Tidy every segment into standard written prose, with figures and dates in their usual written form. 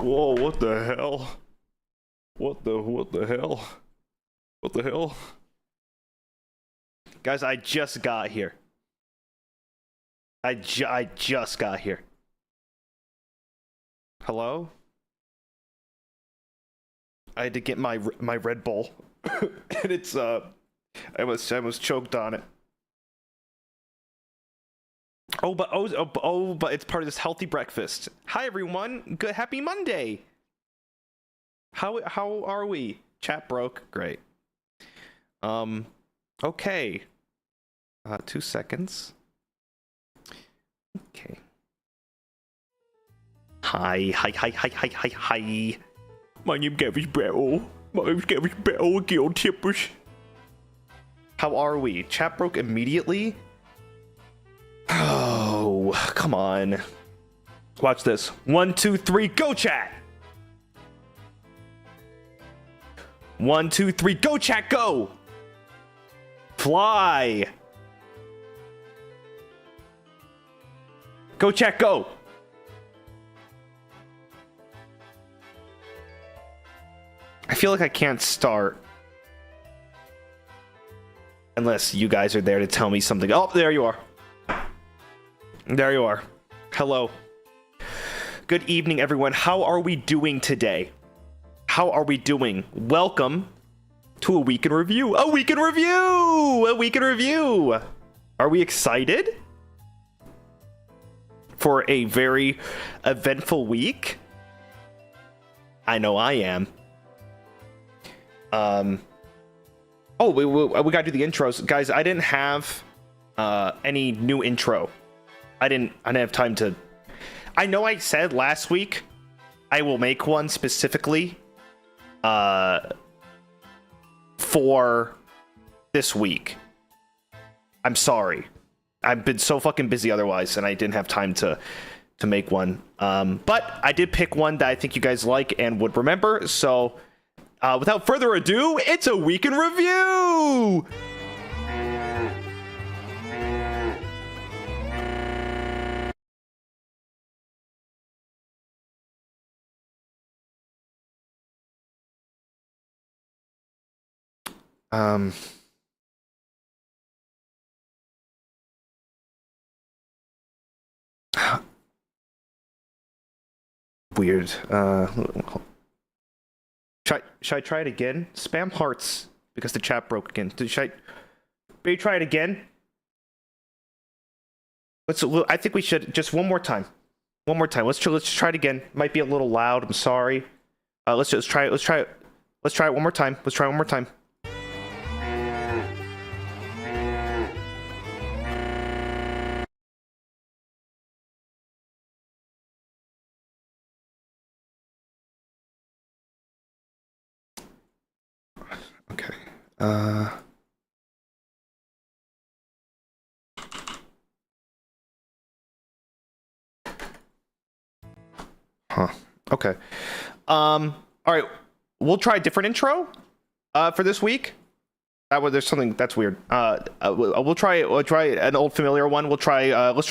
Whoa, what the hell? What the hell? What the hell? Guys, I just got here. I just got here. Hello? I had to get my Red Bull. And it's I was choked on it. But it's part of this healthy breakfast. Hi everyone. Good happy Monday. How are we? Chat broke. Great. Okay. 2 seconds. Okay. Hi. My name's Gavis Bettel. My name's Gavis Bettel. Guild tippers. How are we? Chat broke immediately? Oh, come on. Watch this. 1, 2, 3, go chat! 1, 2, 3, go chat, go! Fly! Go chat, go! I feel like I can't start unless you guys are there to tell me something. Oh, there you are. There you are. Hello. Good evening, everyone. How are we doing today? How are we doing? Welcome to a week in review. A week in review! A week in review! Are we excited for a very eventful week? I know I am. Oh, we gotta do the intros. Guys, I didn't have any new intro. I didn't have time to... I know I said last week I will make one specifically for this week. I'm sorry. I've been so fucking busy otherwise, and I didn't have time to make one. But I did pick one that I think you guys like and would remember, so without further ado, it's a week in review! Weird. Should I try it again? Spam hearts because the chat broke again. Should I try it again? I think we should just one more time. One more time. Let's try it again. Might be a little loud. I'm sorry. Let's try it. Let's try it one more time. Let's try it one more time. Okay. Okay. All right. We'll try a different intro for this week. There's something that's weird. We'll try an old familiar one. Let's try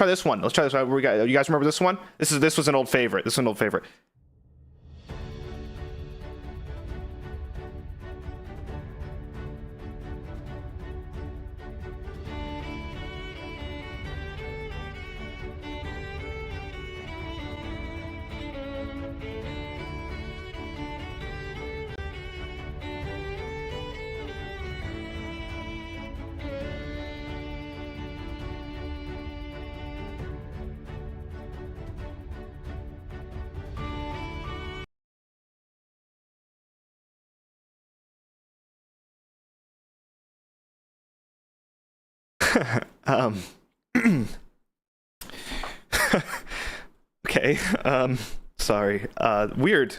this one. Let's try this one. You guys remember this one? This was an old favorite. This is an old favorite. Okay. Sorry. Weird.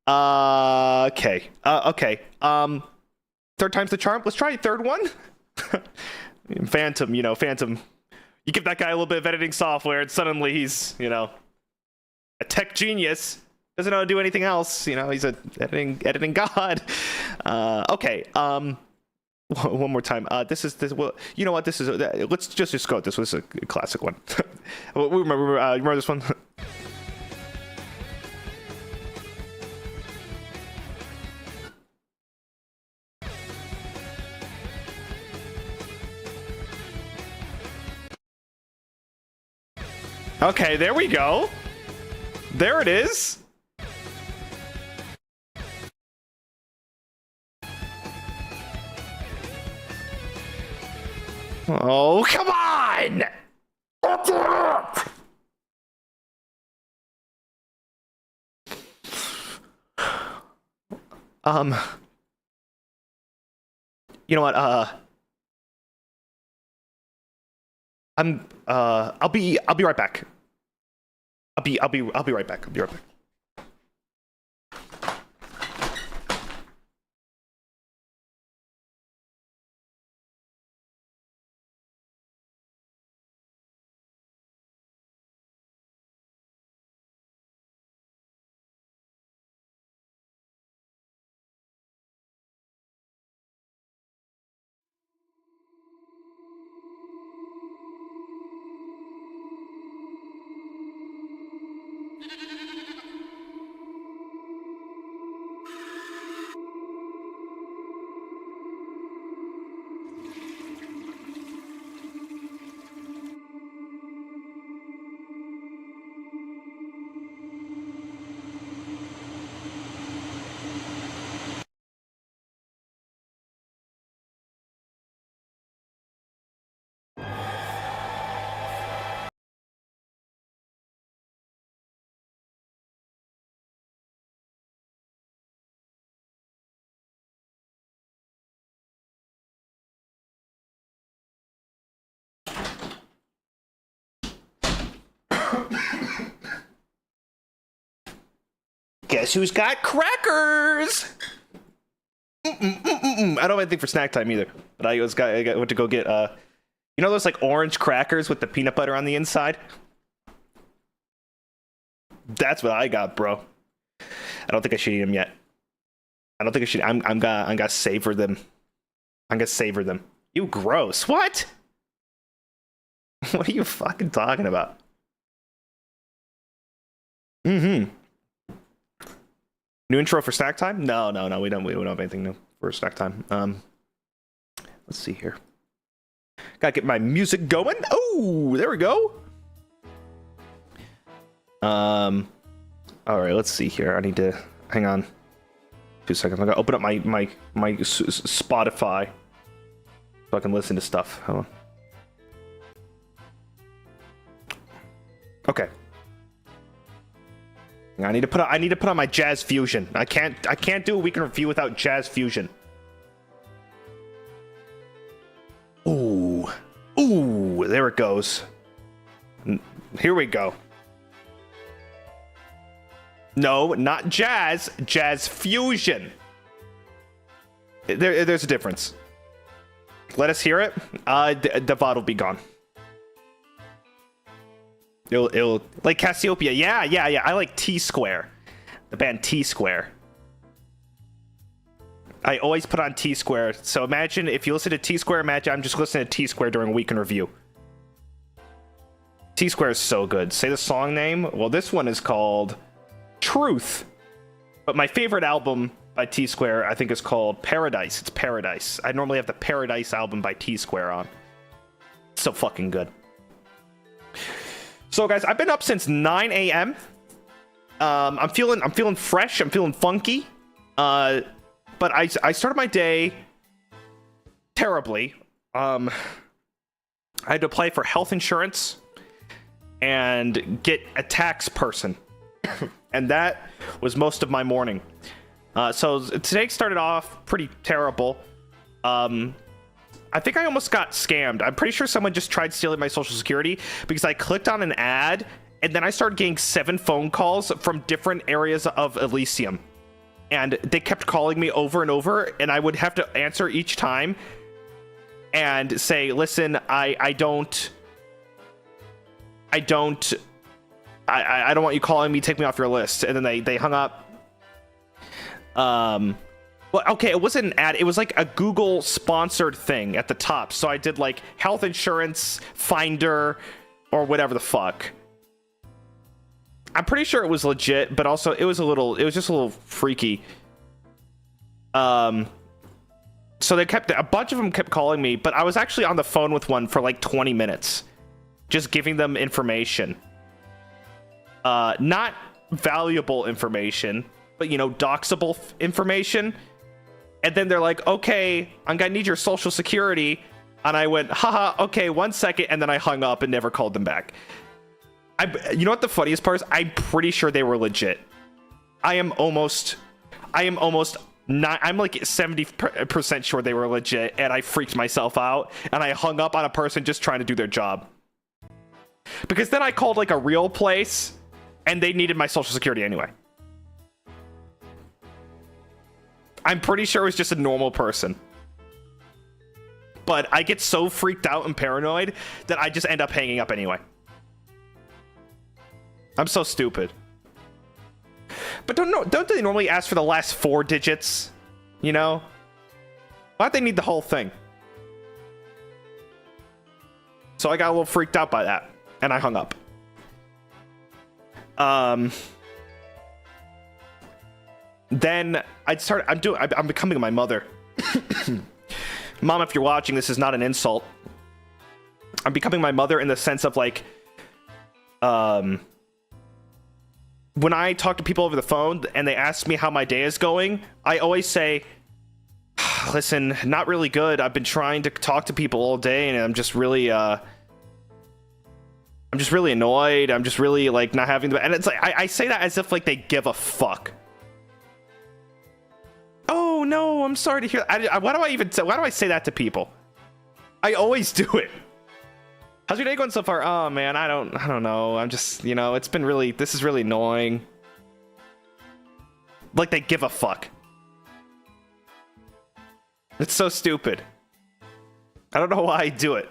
Okay. Okay. Third time's the charm. Let's try a third one. Phantom, Phantom. You give that guy a little bit of editing software and suddenly he's, a tech genius. Doesn't know how to do anything else. He's a editing god. Okay. one more time. This is this. Well, you know what? This is. Let's just go. This was a classic one. We remember this one. Okay, there we go. There it is. Oh, come on! You know what? I'll be right back. I'll be right back. I'll be right back. Guess who's got crackers? I don't have anything for snack time either. But I went to go get you know those like orange crackers with the peanut butter on the inside? That's what I got, bro. I don't think I should eat them yet. I don't think I should. I'm gonna savor them. I'm gonna savor them. You gross. What? What are you fucking talking about? Mm-hmm. New intro for snack time? No, we don't have anything new for snack time. Let's see here. Gotta get my music going. Oh, there we go. All right, let's see here. I need to hang on 2 seconds. I'm gonna open up my Spotify so I can listen to stuff. Hold on. Okay. I need to put on my Jazz Fusion. I can't do a weekend review without Jazz Fusion. Ooh, there it goes. Here we go. No, not Jazz. Jazz Fusion. There's a difference. Let us hear it. The VOD will be gone. It'll like Cassiopeia. Yeah. I like T Square. The band T Square. I always put on T Square. So imagine if you listen to T Square, imagine I'm just listening to T Square during a weekend review. T Square is so good. Say the song name. Well, this one is called Truth. But my favorite album by T Square, I think, is called Paradise. It's Paradise. I normally have the Paradise album by T Square on. It's so fucking good. So guys, I've been up since 9 a.m. I'm feeling fresh. I'm feeling funky. But I started my day terribly. I had to apply for health insurance and get a tax person. And that was most of my morning. So today started off pretty terrible. I think I almost got scammed. I'm pretty sure someone just tried stealing my social security because I clicked on an ad and then I started getting 7 phone calls from different areas of Elysium. And they kept calling me over and over and I would have to answer each time and say, listen, I don't want you calling me, take me off your list. And then they hung up. Well, okay, it wasn't an ad. It was like a Google sponsored thing at the top. So I did like health insurance finder or whatever the fuck. I'm pretty sure it was legit, but also it was just a little freaky. So a bunch of them kept calling me, but I was actually on the phone with one for like 20 minutes, just giving them information. Not valuable information, but you know, doxable information. And then they're like, okay, I'm gonna need your social security. And I went, haha, okay, 1 second. And then I hung up and never called them back. You know what the funniest part is? I'm pretty sure they were legit. I'm like 70% sure they were legit. And I freaked myself out. And I hung up on a person just trying to do their job. Because then I called like a real place and they needed my social security anyway. I'm pretty sure it was just a normal person. But I get so freaked out and paranoid that I just end up hanging up anyway. I'm so stupid. But don't they normally ask for the last 4 digits? You know? Why'd they need the whole thing? So I got a little freaked out by that. And I hung up. Then I'm becoming my mother. Mom, if you're watching, this is not an insult. I'm becoming my mother in the sense of like, when I talk to people over the phone and they ask me how my day is going, I always say, listen, not really good. I've been trying to talk to people all day and I'm just really annoyed. I'm just really like not having the, and it's like, I say that as if like they give a fuck. Oh no, I'm sorry to hear. Why do I say that to people? I always do it. How's your day going so far? Oh man, I don't know. I'm just, you know, this is really annoying. Like they give a fuck. It's so stupid. I don't know why I do it.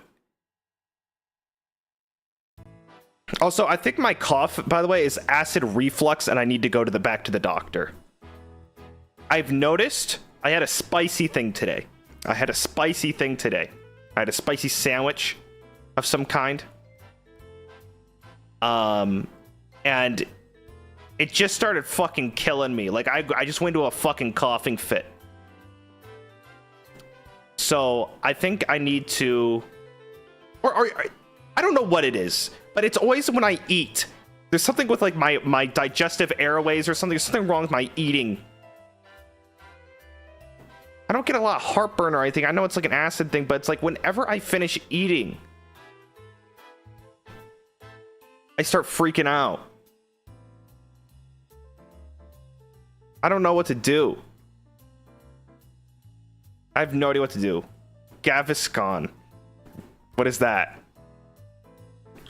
Also, I think my cough, by the way, is acid reflux and I need to go back to the doctor. I've noticed I had a spicy thing today. I had a spicy sandwich of some kind. And it just started fucking killing me. Like I just went into a fucking coughing fit. So I think I need to, or I don't know what it is, but it's always when I eat. There's something with like my digestive airways or something. There's something wrong with my eating. I don't get a lot of heartburn or anything. I know it's like an acid thing, but it's like whenever I finish eating, I start freaking out. I don't know what to do. I have no idea what to do. Gaviscon. What is that?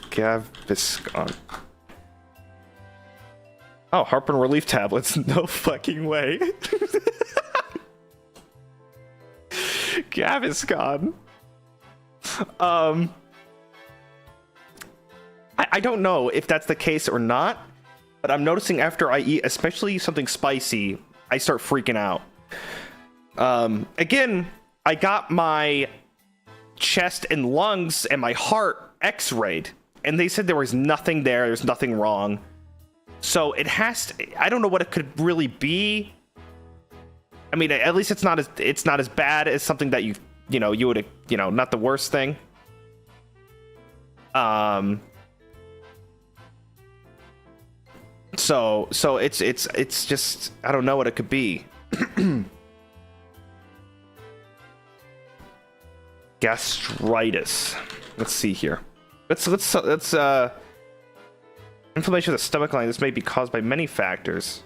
Gaviscon. Oh, heartburn relief tablets. No fucking way. Gaviscon. I don't know if that's the case or not, but I'm noticing after I eat, especially something spicy, I start freaking out. Again, I got my chest and lungs and my heart x-rayed, and they said there was nothing there. There's nothing wrong. So it has to, I don't know what it could really be. I mean, at least it's not as bad as something that you would, not the worst thing. So it's just, I don't know what it could be. Gastritis. Let's see here. Let's inflammation of the stomach lining. This may be caused by many factors,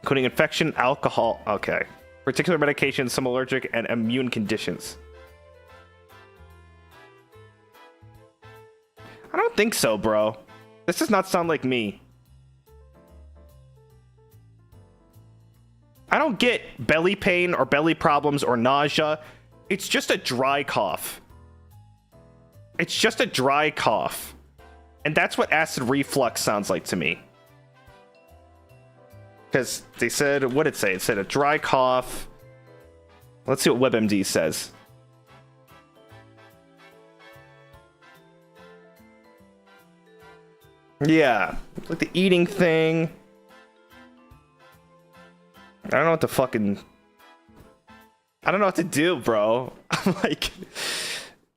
including infection, alcohol, okay, particular medications, some allergic and immune conditions. I don't think so, bro. This does not sound like me. I don't get belly pain or belly problems or nausea. It's just a dry cough. It's just a dry cough. And that's what acid reflux sounds like to me. Because they said, what did it say? It said a dry cough. Let's see what WebMD says. Yeah, like the eating thing. I don't know what to fucking... I don't know what to do, bro. I'm like...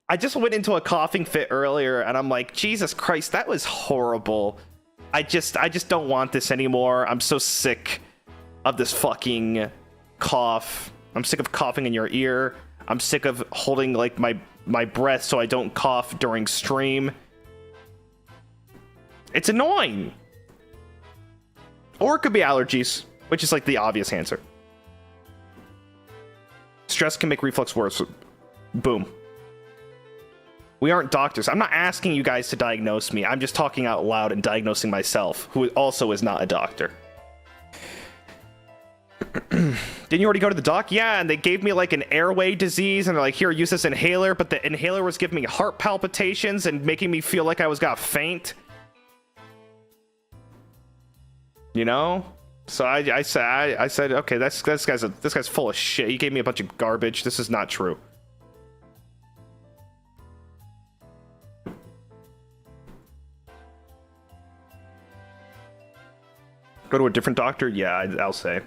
I just went into a coughing fit earlier, and I'm like, Jesus Christ, that was horrible. I just don't want this anymore. I'm so sick of this fucking cough. I'm sick of coughing in your ear. I'm sick of holding, like, my breath so I don't cough during stream. It's annoying. Or it could be allergies, which is like the obvious answer. Stress can make reflux worse. Boom. We aren't doctors. I'm not asking you guys to diagnose me. I'm just talking out loud and diagnosing myself, who also is not a doctor. Didn't you already go to the doc? Yeah, and they gave me like an airway disease, and they're like, here, use this inhaler, but the inhaler was giving me heart palpitations and making me feel like I was gonna faint. You know? So I said, okay, this guy's full of shit. He gave me a bunch of garbage. This is not true. Go to a different doctor? Yeah, I'll say.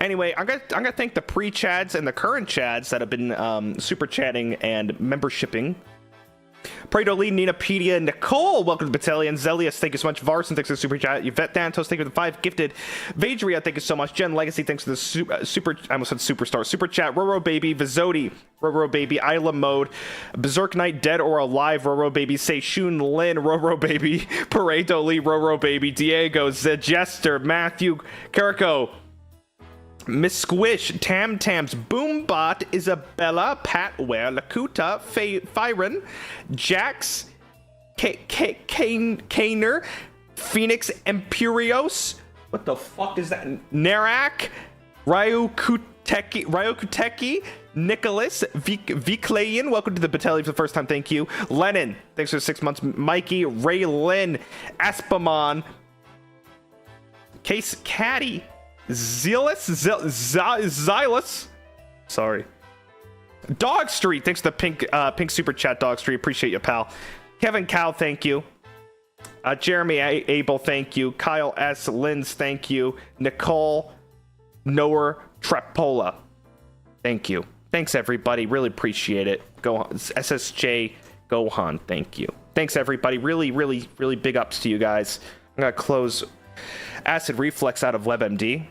Anyway, I'm gonna thank the pre-chads and the current chads that have been super chatting and membershipping. Prado Lee, Ninapedia, Nicole, welcome to Battalion. Zelius, thank you so much. Varson, thanks for the super chat. Yvette Dantos, thank you for the 5 gifted. Vadria, thank you so much. Jen Legacy, thanks for the I almost said superstar. Super chat. Roro Baby, Vizodi, Roro Baby, Isla Mode, Berserk Knight, Dead or Alive, Roro Baby, Seishun Lin, Roro Baby, Pareto Lee, Roro Baby, Diego, Jester, Matthew, Karako, Miss Squish, Tam Tams, Boombot, Isabella, Patware, Lakuta, Fyron, Jax, Kaner, Phoenix Imperios. What the fuck is that? Narak, Ryu Kuteki, Nicholas, Viklayan, welcome to the battalion for the first time, thank you. Lennon, thanks for 6 months. Mikey, Ray Lynn, Aspamon, Case Caddy, Xylus, sorry. Dog Street, thanks for the pink super chat, Dog Street, appreciate you, pal. Kevin Cow, thank you. Jeremy Abel, thank you. Kyle S. Lins, thank you. Nicole Noer Trapola, thank you. Thanks everybody, really appreciate it. SSJ Gohan, thank you. Thanks everybody, really big ups to you guys. I'm gonna close acid reflux out of WebMD.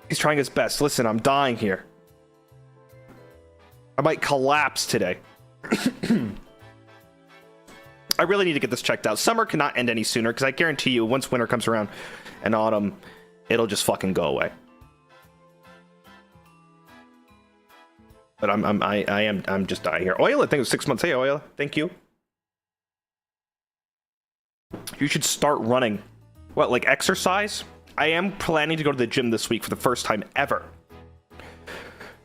He's trying his best. Listen, I'm dying here. I might collapse today. I really need to get this checked out. Summer cannot end any sooner, because I guarantee you, once winter comes around and autumn, it'll just fucking go away. But I'm just dying here. Oila, I think it was 6 months. Hey, Oila, thank you. You should start running. What, like exercise? I am planning to go to the gym this week for the first time ever.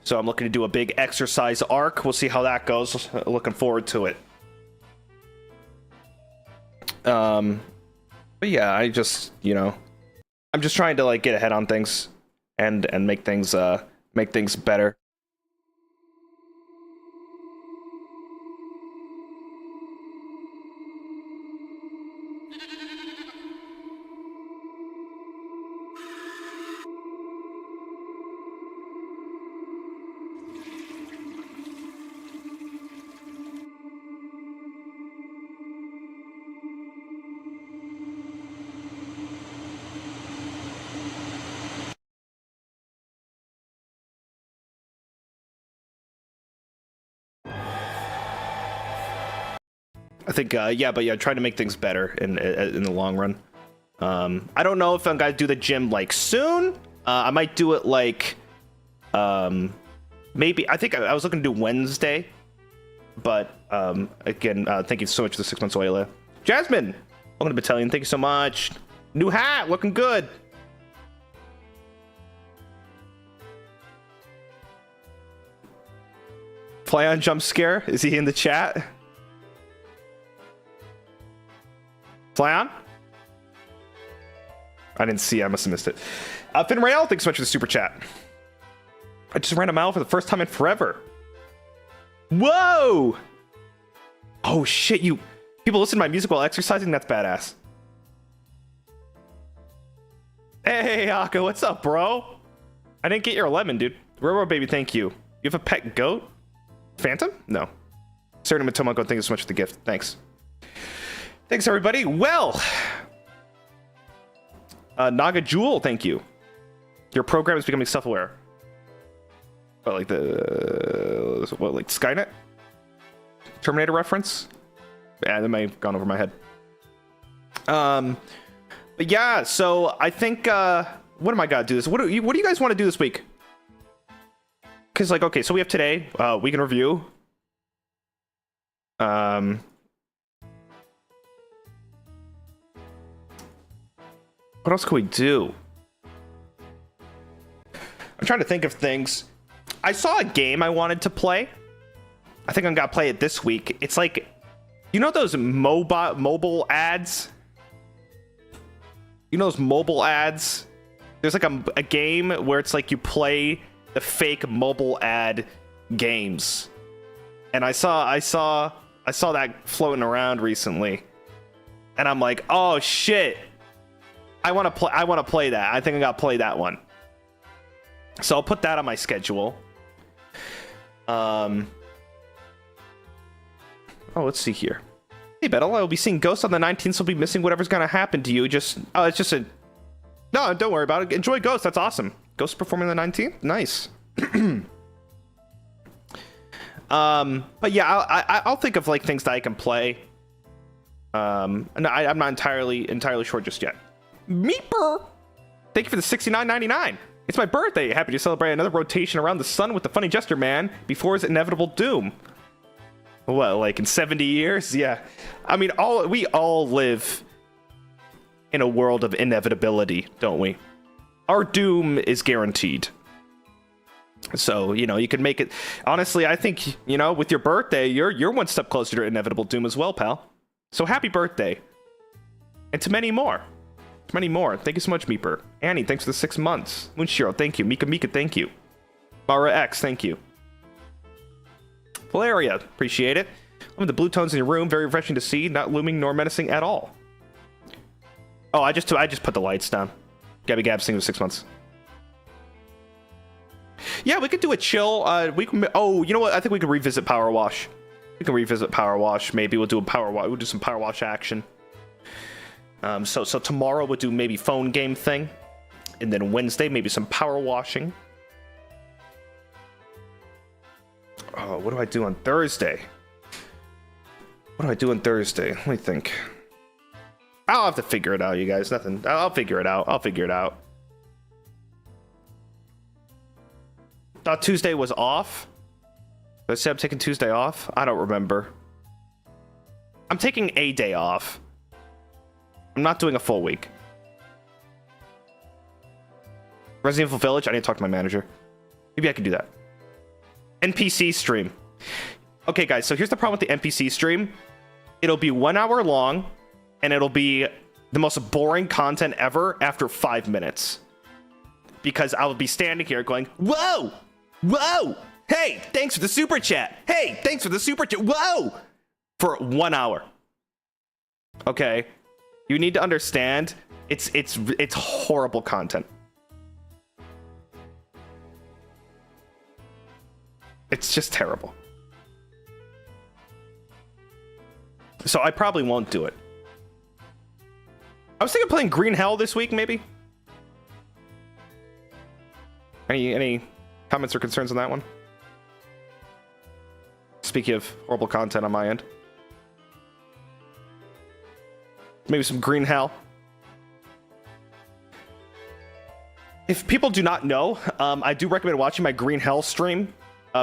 So I'm looking to do a big exercise arc. We'll see how that goes. Looking forward to it. But yeah, I just, you know, I'm just trying to like get ahead on things and make things better. I think, yeah, try to make things better in the long run. I don't know if I'm gonna do the gym like soon. I might do it like, maybe. I think I was looking to do Wednesday, but again, thank you so much for the 6 months, Oila. Jasmine, welcome to Battalion. Thank you so much. New hat, looking good. Play on jump scare. Is he in the chat? Fly on? I didn't see. I must have missed it. Finn Rael, thanks so much for the super chat. I just ran a mile for the first time in forever. Whoa! Oh shit! You people listen to my music while exercising. That's badass. Hey, Akko, what's up, bro? I didn't get your lemon, dude. Roro baby, thank you. You have a pet goat? Phantom? No. Certain Matomoko, thank you so much for the gift. Thanks. Thanks, everybody. Well, Naga Jewel, thank you. Your program is becoming self-aware. What, like like Skynet? Terminator reference? Yeah, that may have gone over my head. But yeah, so I think, what am I gonna do this? What do you guys want to do this week? Because, like, okay, so we have today, week in review. What else can we do? I'm trying to think of things. I saw a game I wanted to play. I think I'm gonna play it this week. It's like, you know those mobile ads? You know those mobile ads? There's like a game where it's like you play the fake mobile ad games. And I saw that floating around recently. And I'm like, "Oh shit. I want to play that. I think I got to play that one." So I'll put that on my schedule. Oh, let's see here. Hey, Bettel, I will be seeing Ghost on the 19th, so I'll be missing whatever's going to happen to you. It's just a... No, don't worry about it. Enjoy Ghost. That's awesome. Ghost performing on the 19th? Nice. But yeah, I'll think of like things that I can play. And I'm not entirely sure just yet. Meeper! Thank you for the $69.99. It's my birthday. Happy to celebrate another rotation around the sun with the funny gesture man before his inevitable doom. Well, like in 70 years? Yeah. I mean, we all live in a world of inevitability, don't we? Our doom is guaranteed. So, you know, you can make it. Honestly, I think, you know, with your birthday, you're one step closer to inevitable doom as well, pal. So happy birthday. And to many more. To many more. Thank you so much, Meeper. Annie, thanks for the 6 months. Moonshiro, thank you. Mika, thank you. Mara X, thank you. Valeria, appreciate it. Love the blue tones in your room. Very refreshing to see. Not looming nor menacing at all. Oh, I just put the lights down. Gabby Gabs, thank you for 6 months. Yeah, we could do a chill. Oh, you know what? I think we could revisit Power Wash. We can revisit Power Wash. Maybe we'll do a Power Wash. We'll do some Power Wash action. So tomorrow we'll do maybe phone game thing, and then Wednesday maybe some power washing. Oh, what do I do on Thursday? What do I do on Thursday? Let me think. I'll have to figure it out, you guys. Nothing. I'll figure it out. Thought Tuesday was off. Did I say I'm taking Tuesday off? I don't remember. I'm taking a day off. I'm not doing a full week. Resident Evil Village, I need to talk to my manager. Maybe I can do that. NPC stream. Okay, guys, so here's the problem with the NPC stream. It'll be 1 hour long, and it'll be the most boring content ever after 5 minutes. Because I'll be standing here going, whoa! Whoa! Hey, thanks for the super chat! Hey, thanks for the super chat! Whoa! For 1 hour. Okay? You need to understand, it's horrible content. It's just terrible. So I probably won't do it. I was thinking of playing Green Hell this week, maybe. Any comments or concerns on that one? Speaking of horrible content on my end. Maybe some Green Hell. If people do not know, I do recommend watching my Green Hell stream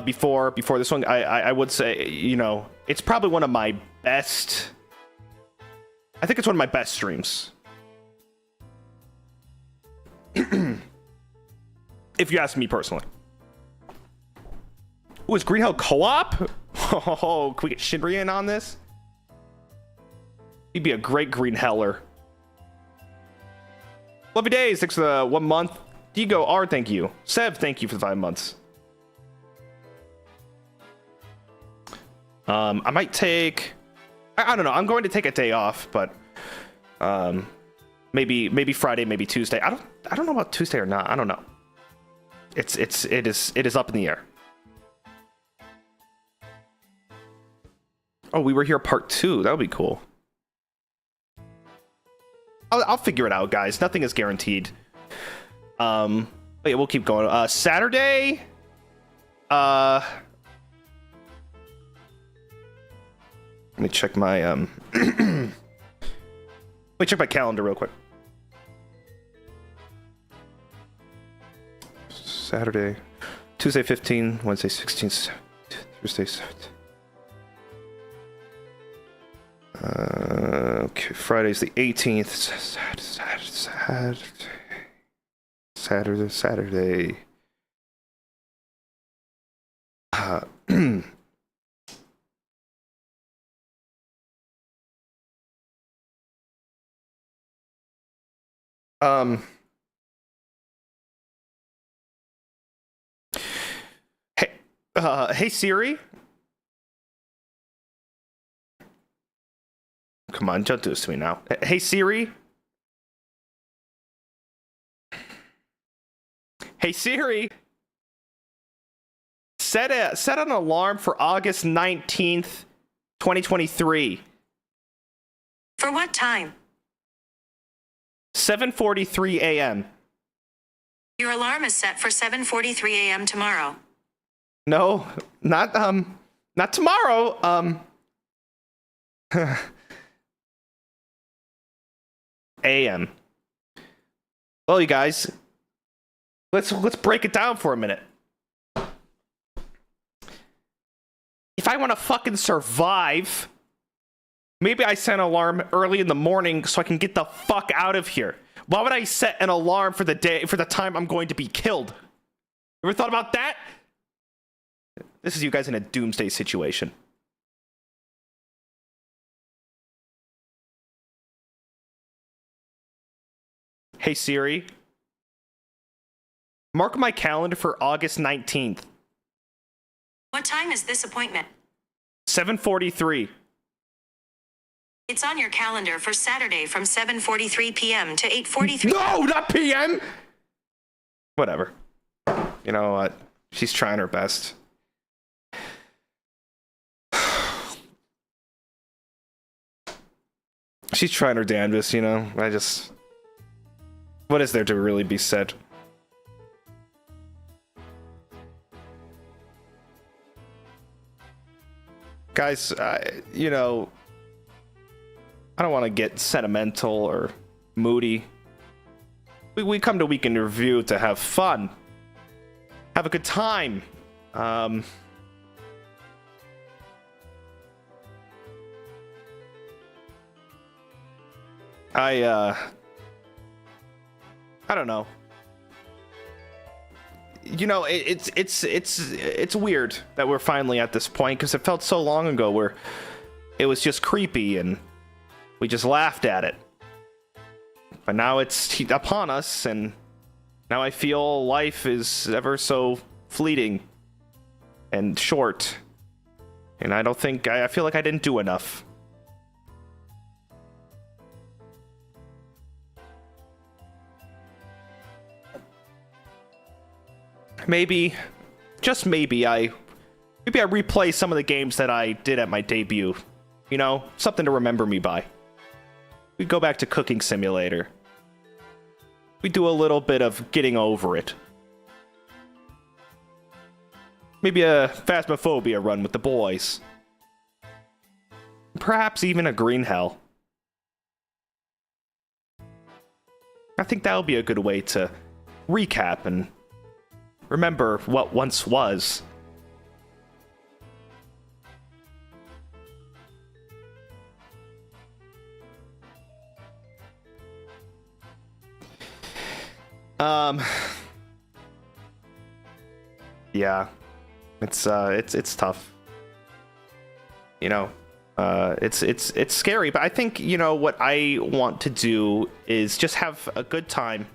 before this one. I would say, you know, it's probably one of my best. I think it's one of my best streams. If you ask me personally. Ooh, is Green Hell co-op? Oh, can we get Shinri in on this? He'd be a great Green Heller. Lovely days. Thanks for the 1 month. Diego R, thank you. Sev, thank you for the 5 months. I might take... I don't know. I'm going to take a day off, but maybe Friday, maybe Tuesday. I don't know about Tuesday or not. I don't know. It is up in the air. Oh, we were here part 2. That would be cool. I'll figure it out, guys. Nothing is guaranteed. But yeah, we'll keep going. Saturday. Let me check my let me check my calendar real quick. Saturday, Tuesday 15, Wednesday 16, Thursday 17. Okay, Friday's the 18th. Saturday. Hey Siri. Come on, don't do this to me now. Hey Siri. Hey Siri. Set an alarm for August 19th, 2023. For what time? 7:43 a.m. Your alarm is set for 7:43 a.m. tomorrow. No, not tomorrow. a.m. Well, you guys, let's break it down for a minute. If I want to fucking survive, maybe I set an alarm early in the morning so I can get the fuck out of here. Why would I set an alarm for the time I'm going to be killed? You ever thought about that? This is you guys in a doomsday situation. Hey Siri, mark my calendar for August 19th. What time is this appointment? 7:43. It's on your calendar for Saturday from 7:43 p.m. to 8:43. No, not p.m. Whatever. You know what? She's trying her best. She's trying her damnedest, you know? What is there to really be said? Guys, you know, I don't want to get sentimental or moody. We come to Weekend Review to have fun. Have a good time. I don't know. You know, it's weird that we're finally at this point, because it felt so long ago where it was just creepy and we just laughed at it. But now it's upon us, and now I feel life is ever so fleeting and short. And I feel like I didn't do enough. Maybe, just maybe, I replay some of the games that I did at my debut. You know, something to remember me by. We go back to Cooking Simulator. We do a little bit of getting over it. Maybe a Phasmophobia run with the boys. Perhaps even a Green Hell. I think that'll be a good way to recap and remember what once was. Yeah, it's tough. You know, It's scary, but I think, you know, what I want to do is just have a good time,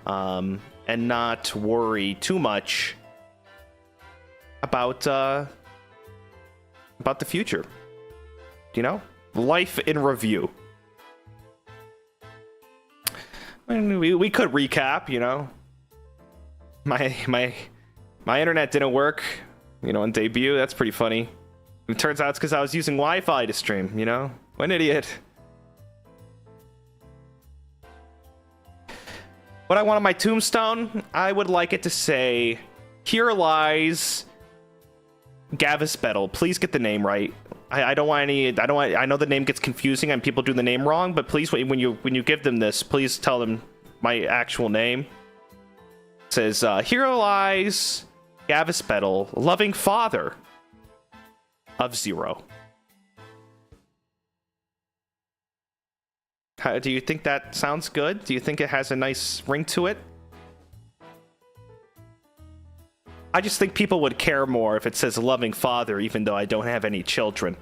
and not worry too much about the future. You know, life in review. I mean, we could recap, you know. My internet didn't work, you know, on debut. That's pretty funny. It turns out it's because I was using Wi-Fi to stream, you know? What an idiot. What I want on my tombstone, I would like it to say, "Here lies Gavis Bettel." Please get the name right. I don't want any. I know the name gets confusing and people do the name wrong, but please, when you give them this, please tell them my actual name. It says, "Here lies Gavis Bettel, loving father of Zero." Do you think that sounds good? Do you think it has a nice ring to it? I just think people would care more if it says loving father, even though I don't have any children.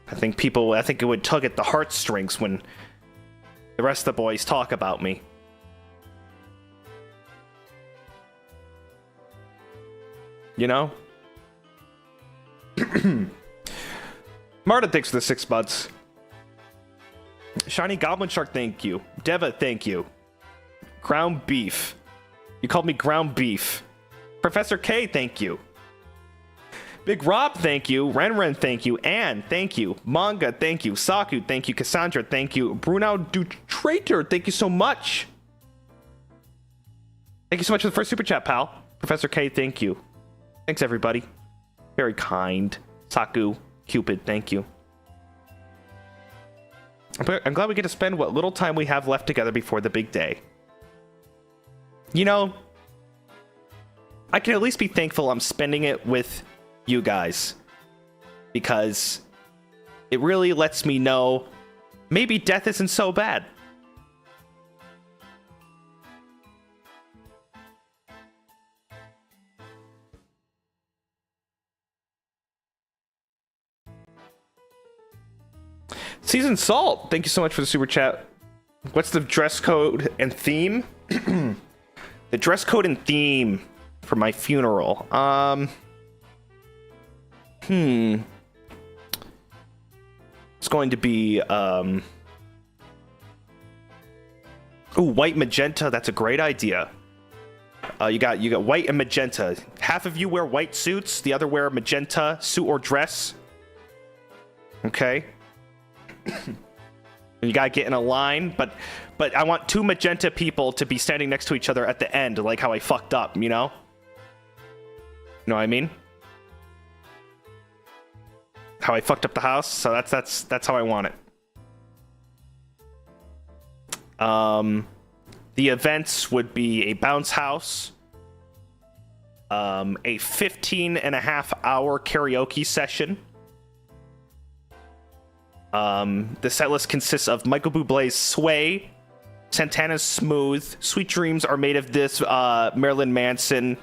I think it would tug at the heartstrings when the rest of the boys talk about me. You know? Marta, thanks for the 6 months. Shiny Goblin Shark, thank you. Deva, thank you. Ground Beef. You called me Ground Beef. Professor K, thank you. Big Rob, thank you. Renren, thank you. Anne, thank you. Manga, thank you. Saku, thank you. Cassandra, thank you. Bruno Dutrator, thank you so much. Thank you so much for the first super chat, pal. Professor K, thank you. Thanks, everybody. Very kind. Saku, Cupid, thank you. I'm glad we get to spend what little time we have left together before the big day. You know, I can at least be thankful I'm spending it with you guys, because it really lets me know maybe death isn't so bad. Seasoned Salt, thank you so much for the super chat. What's the dress code and theme? The dress code and theme for my funeral. It's going to be ooh, white magenta. That's a great idea. You got white and magenta. Half of you wear white suits, the other wear magenta suit or dress. Okay. You gotta get in a line, but I want 2 magenta people to be standing next to each other at the end, like how I fucked up, you know? You know what I mean? How I fucked up the house, so that's how I want it. The events would be a bounce house, a 15.5-hour karaoke session. The setlist consists of Michael Bublé's Sway, Santana's Smooth, Sweet Dreams Are Made of This, Marilyn Manson,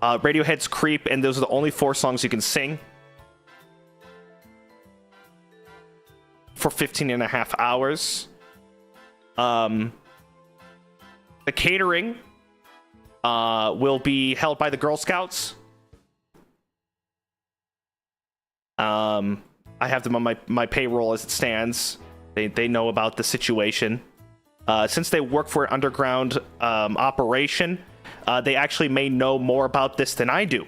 Radiohead's Creep, and those are the only 4 songs you can sing for 15.5 hours. The catering will be held by the Girl Scouts. I have them on my payroll as it stands. They know about the situation. Since they work for an underground operation, they actually may know more about this than I do.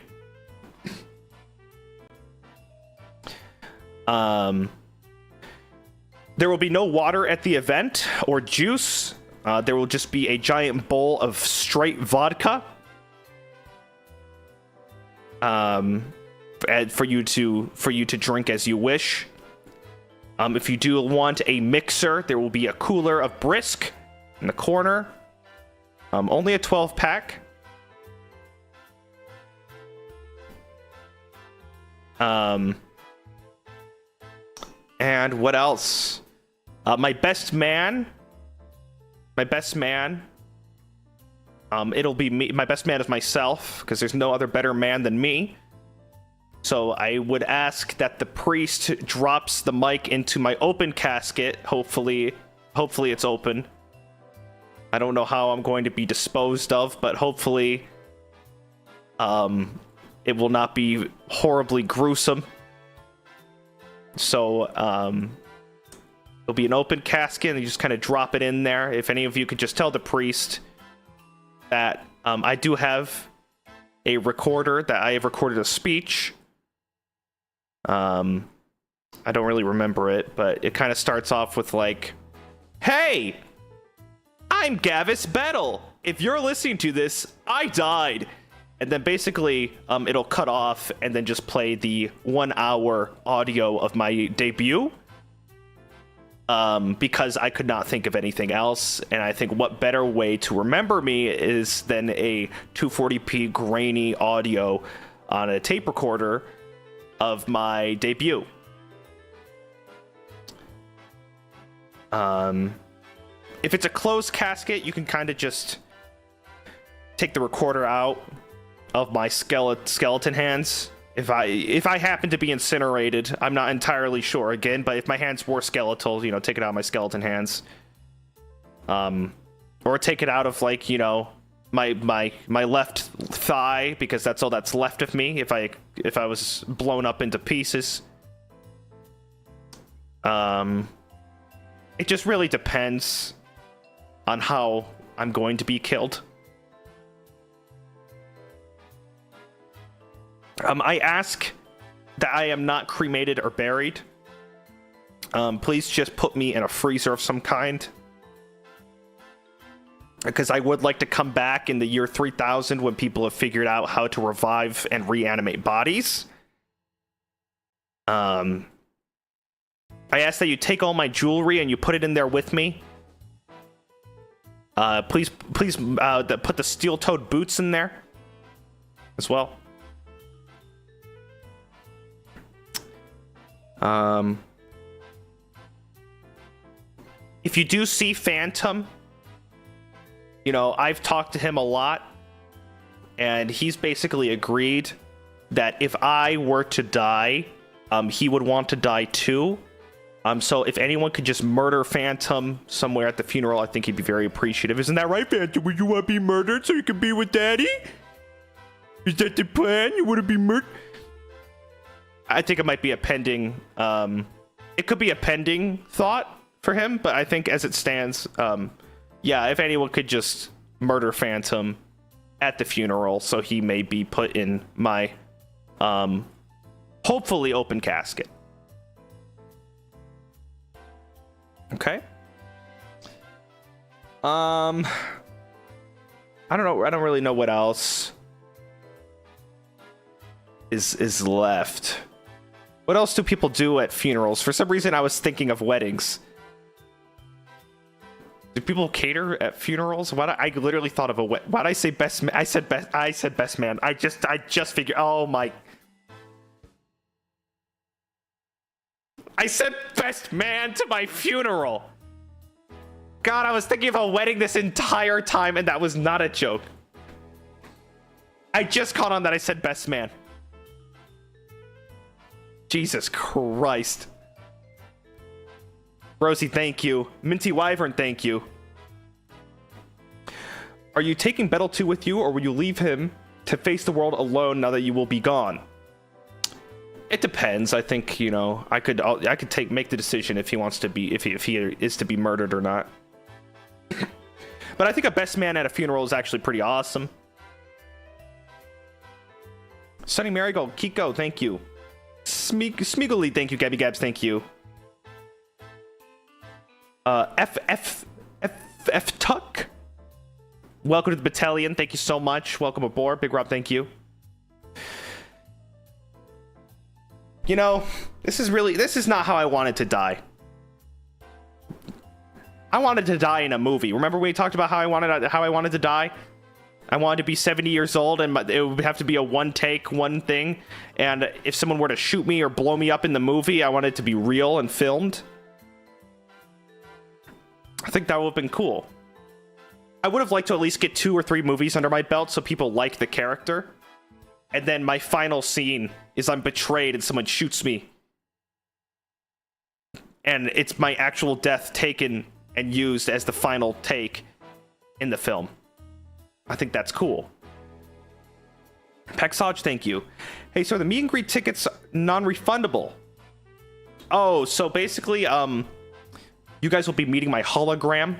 There will be no water at the event or juice. There will just be a giant bowl of straight vodka. For you to drink as you wish. If you do want a mixer, there will be a cooler of Brisk in the corner. Only a 12-pack. And what else? My best man It'll be me. My best man is myself, because there's no other better man than me. So I would ask that the priest drops the mic into my open casket. Hopefully it's open. I don't know how I'm going to be disposed of, but hopefully it will not be horribly gruesome. So it'll be an open casket, and you just kind of drop it in there. If any of you could just tell the priest that I do have a recorder, that I have recorded a speech. I don't really remember it, but it kind of starts off with like, "Hey, I'm Gavis Bettel. If you're listening to this, I died." And then basically, it'll cut off and then just play the 1 hour audio of my debut. Because I could not think of anything else. And I think what better way to remember me is than a 240p grainy audio on a tape recorder of my debut. If it's a closed casket, you can kind of just take the recorder out of my skeleton hands. If I happen to be incinerated, I'm not entirely sure again, but if my hands were skeletal, you know, take it out of my skeleton hands. Or take it out of, like, you know, my left thigh, because that's all that's left of me if I was blown up into pieces. It just really depends on how I'm going to be killed. I ask that I am not cremated or buried. Please just put me in a freezer of some kind, because I would like to come back in the year 3000 when people have figured out how to revive and reanimate bodies. I ask that you take all my jewelry and you put it in there with me. Please put the steel-toed boots in there as well. If you do see Phantom, you know, I've talked to him a lot, and he's basically agreed that if I were to die, he would want to die too. So if anyone could just murder Phantom somewhere at the funeral, I think he'd be very appreciative. Isn't that right, Phantom? Would you want to be murdered so you can be with Daddy? Is that the plan? You want to be murdered? I think it might be a pending, it could be a pending thought for him, but I think as it stands, yeah, if anyone could just murder Phantom at the funeral so he may be put in my, hopefully open casket. Okay. I don't know. I don't really know what else is left. What else do people do at funerals? For some reason, I was thinking of weddings. Do people cater at funerals? I literally thought of a why'd I say best man? I said best man. I just figured. Oh my! I said best man to my funeral. God, I was thinking of a wedding this entire time, and that was not a joke. I just caught on that I said best man. Jesus Christ. Rosie, thank you. Minty Wyvern, thank you. Are you taking Bettel 2 with you, or will you leave him to face the world alone now that you will be gone? It depends. I think, you know, I could make the decision if he wants to be, if he is to be murdered or not. But I think a best man at a funeral is actually pretty awesome. Sunny Marigold, Kiko, thank you. Smeagly, thank you. Gabby Gabs, thank you. F Tuck, welcome to the battalion. Thank you so much. Welcome aboard. Big Rob, thank you. You know, this is not how I wanted to die. I wanted to die in a movie. Remember we talked about how I wanted to die? I wanted to be 70 years old, and it would have to be a one take, one thing. And if someone were to shoot me or blow me up in the movie, I wanted it to be real and filmed. I think that would have been cool. I would have liked to at least get 2 or 3 movies under my belt so people like the character. And then my final scene is I'm betrayed and someone shoots me. And it's my actual death taken and used as the final take in the film. I think that's cool. Pexage, thank you. Hey, so the meet and greet tickets non-refundable. Oh, so basically, you guys will be meeting my hologram.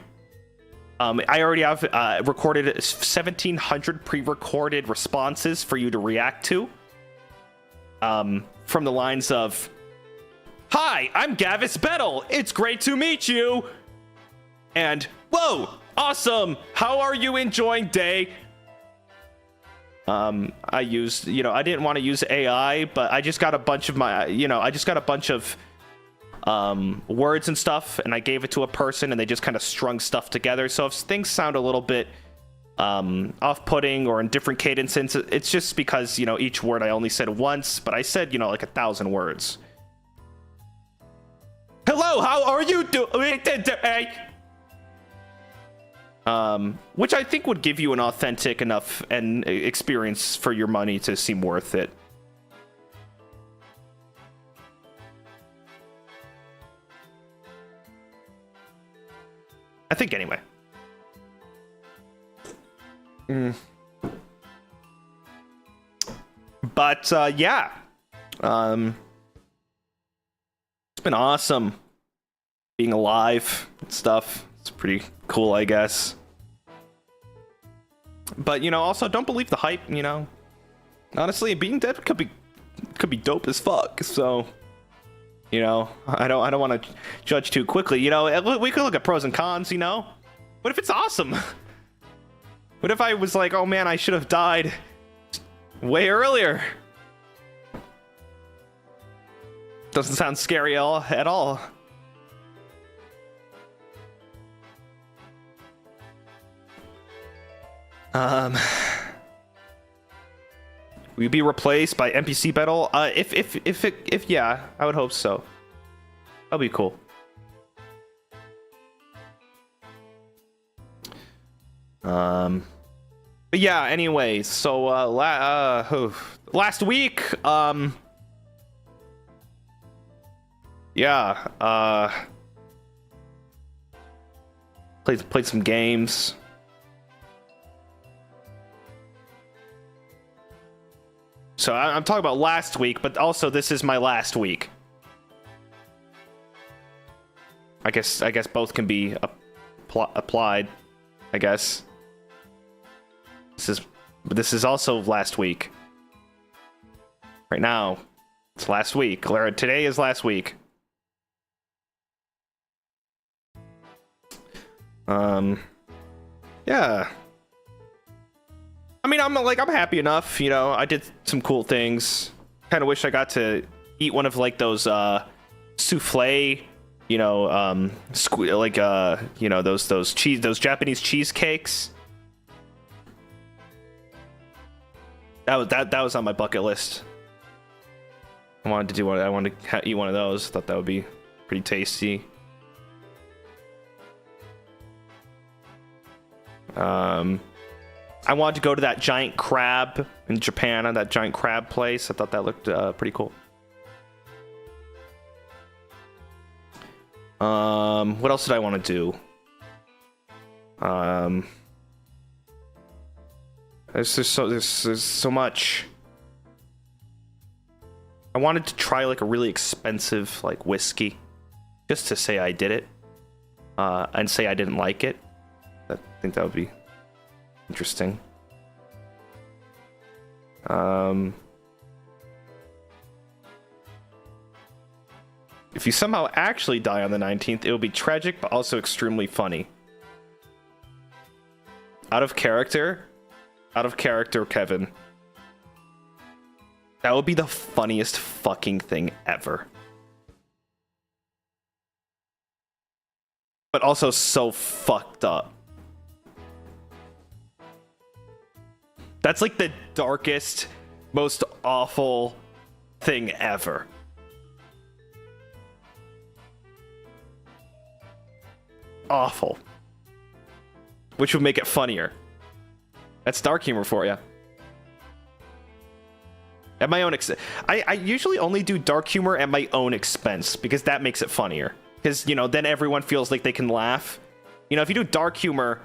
I already have recorded 1,700 pre-recorded responses for you to react to. From the lines of, "Hi, I'm Gavis Bettel. It's great to meet you." And, "Whoa, awesome. How are you enjoying day?" I used, I didn't want to use AI, but I just got a bunch of words and stuff, and I gave it to a person, and they just kind of strung stuff together. So if things sound a little bit off-putting or in different cadences, it's just because, each word I only said once, but I said, like 1,000 words. "Hello, how are you doing today?" Which I think would give you an authentic enough and experience for your money to seem worth it. I think anyway. But yeah. It's been awesome being alive and stuff. It's pretty cool, I guess. But also don't believe the hype, Honestly, being dead could be dope as fuck. So, I don't want to judge too quickly. We could look at pros and cons, What if it's awesome? What if I was like, "Oh man, I should have died way earlier"? Doesn't sound scary at all. Will you be replaced by NPC Bettel? If yeah, I would hope so. That'll be cool. But yeah, anyway, so last week, yeah, played some games. So I'm talking about last week, but also this is my last week. I guess both can be applied. I guess this is also last week. Right now, it's last week. Today is last week. Yeah. I mean, I'm happy enough, I did some cool things. Kind of wish I got to eat one of those souffle, those Japanese cheesecakes. That was on my bucket list. I wanted to eat one of those. Thought that would be pretty tasty. I wanted to go to that giant crab in Japan, that giant crab place. I thought that looked pretty cool. What else did I want to do? There's so much. I wanted to try a really expensive whiskey, just to say I did it, and say I didn't like it. I think that would be interesting. If you somehow actually die on the 19th, it will be tragic, but also extremely funny. Out of character, Kevin. That would be the funniest fucking thing ever. But also so fucked up. That's the darkest, most awful thing ever. Awful. which would make it funnier. That's dark humor for you. At my own expense. I usually only do dark humor at my own expense because that makes it funnier. Because, you know, then everyone feels like they can laugh. You know, if you do dark humor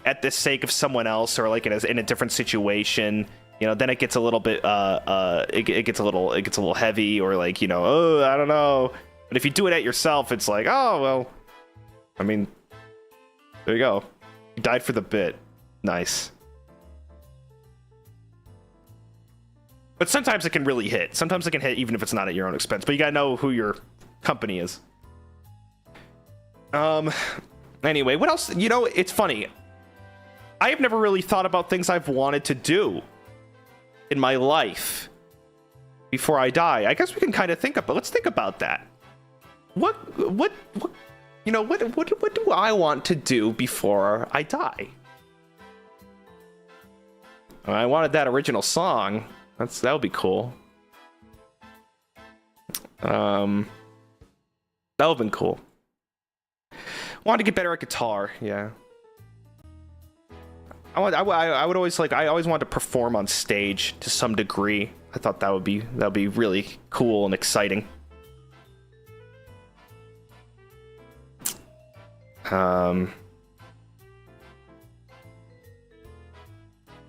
at the sake of someone else or like in a different situation, you know, then it gets a little bit it gets a little heavy, or like, you know, oh, I don't know. But if you do it at yourself, it's like, oh well, I mean, there you go. You died for the bit. Nice. But sometimes it can really hit. Sometimes it can hit even if it's not at your own expense. But you gotta know who your company is. Anyway, what else? You know, it's funny. I have never really thought about things I've wanted to do in my life before I die. I guess we can kind of think about. Let's think about that. What you know, what do I want to do before I die? I wanted that original song. That would be cool. That would have been cool. Wanted to get better at guitar, yeah. I would always like. I always wanted to perform on stage to some degree. I thought that would be really cool and exciting.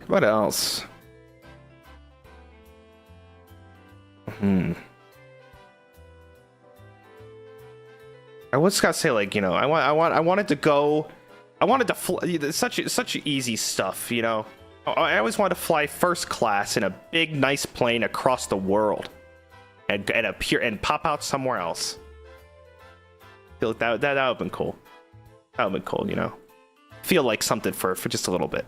What else? I was gotta say, like, you know, I wanted to go. I wanted to fly. Such easy stuff, you know. I always wanted to fly first class in a big, nice plane across the world, and appear and pop out somewhere else. I feel like that would have been cool. That would have been cool, you know. Feel like something for just a little bit.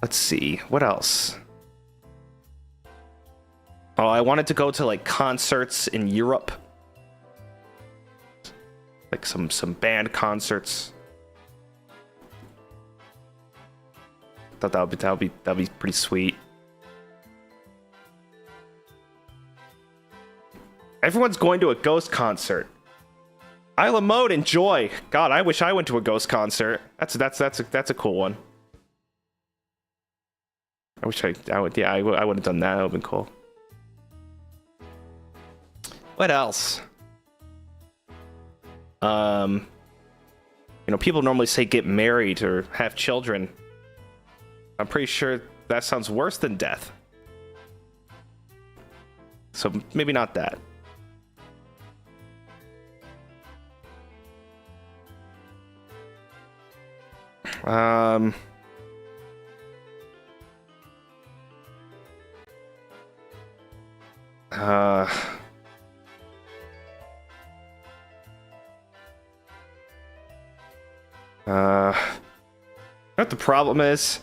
Let's see, what else? Oh, I wanted to go to like concerts in Europe, like some band concerts. Thought that'd be pretty sweet. Everyone's going to a Ghost concert. Isla Mode, enjoy. God, I wish I went to a Ghost concert. That's a cool one. I wish I would. Yeah, I would have done that. That would have been cool. What else? You know, people normally say get married or have children. I'm pretty sure that sounds worse than death. So maybe not that. What the problem is?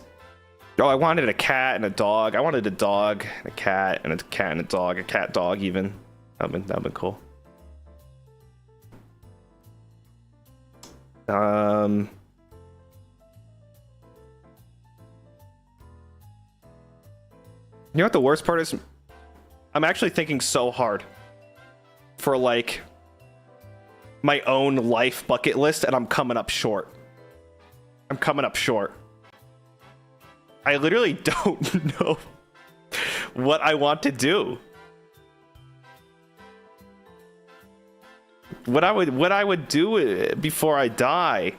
Oh, I wanted a cat and a dog. I wanted a dog, and a cat, and a cat and a dog, a cat dog even. That'd been cool. You know what the worst part is? I'm actually thinking so hard for like my own life bucket list, and I'm coming up short. I'm coming up short. I literally don't know what I want to do. What I would do before I die.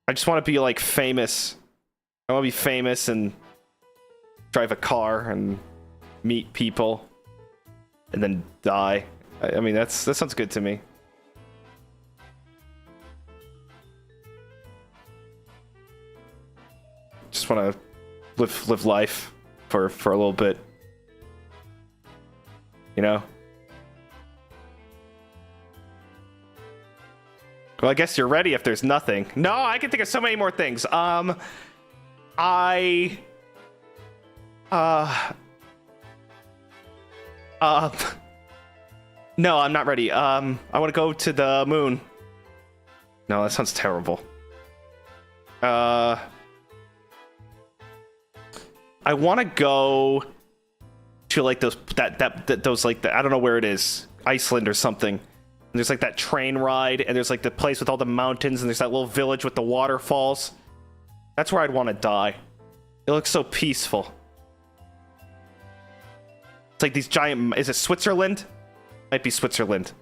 I just want to be like famous. I want to be famous and drive a car and meet people and then die. I mean, that sounds good to me. Just want to live life for a little bit, you know. Well, I guess you're ready if there's nothing. No, I can think of so many more things. No, I'm not ready. I want to go to the moon. No, that sounds terrible. I want to go to like those those like I don't know where it is, Iceland or something. And there's like that train ride, and there's like the place with all the mountains, and there's that little village with the waterfalls. That's where I'd want to die. It looks so peaceful. It's like these giant. Is it Switzerland? Might be Switzerland.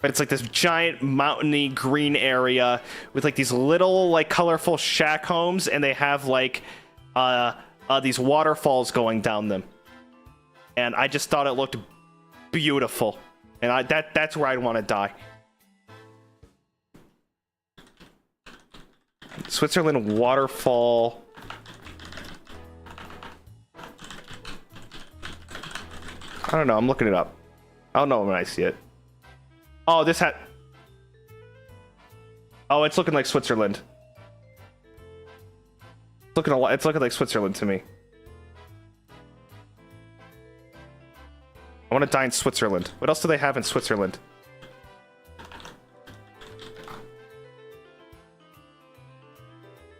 But it's like this giant mountainy green area with like these little like colorful shack homes, and they have like these waterfalls going down them. And I just thought it looked beautiful, and that's where I'd want to die. Switzerland waterfall. I don't know. I'm looking it up. I don't know when I see it. Oh, this hat. Oh, it's looking like Switzerland. It's looking a lot. It's looking like Switzerland to me. I want to die in Switzerland. What else do they have in Switzerland?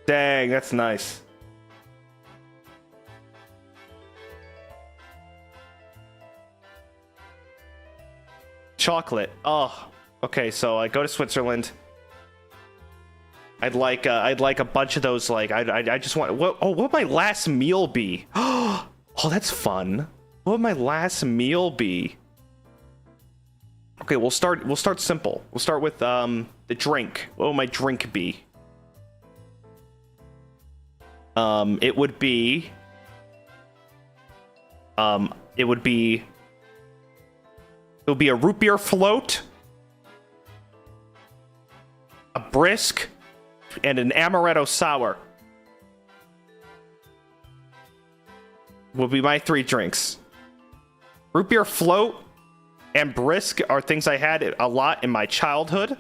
Dang, that's nice. Chocolate. Oh, okay. So I go to Switzerland. I'd like a bunch of those. Like I just want. What would my last meal be? Oh, that's fun. What would my last meal be? Okay, we'll start simple. We'll start with the drink. What would my drink be? It would be a root beer float, a brisk, and an amaretto sour. Would be my 3 drinks. Root beer float and brisk are things I had a lot in my childhood.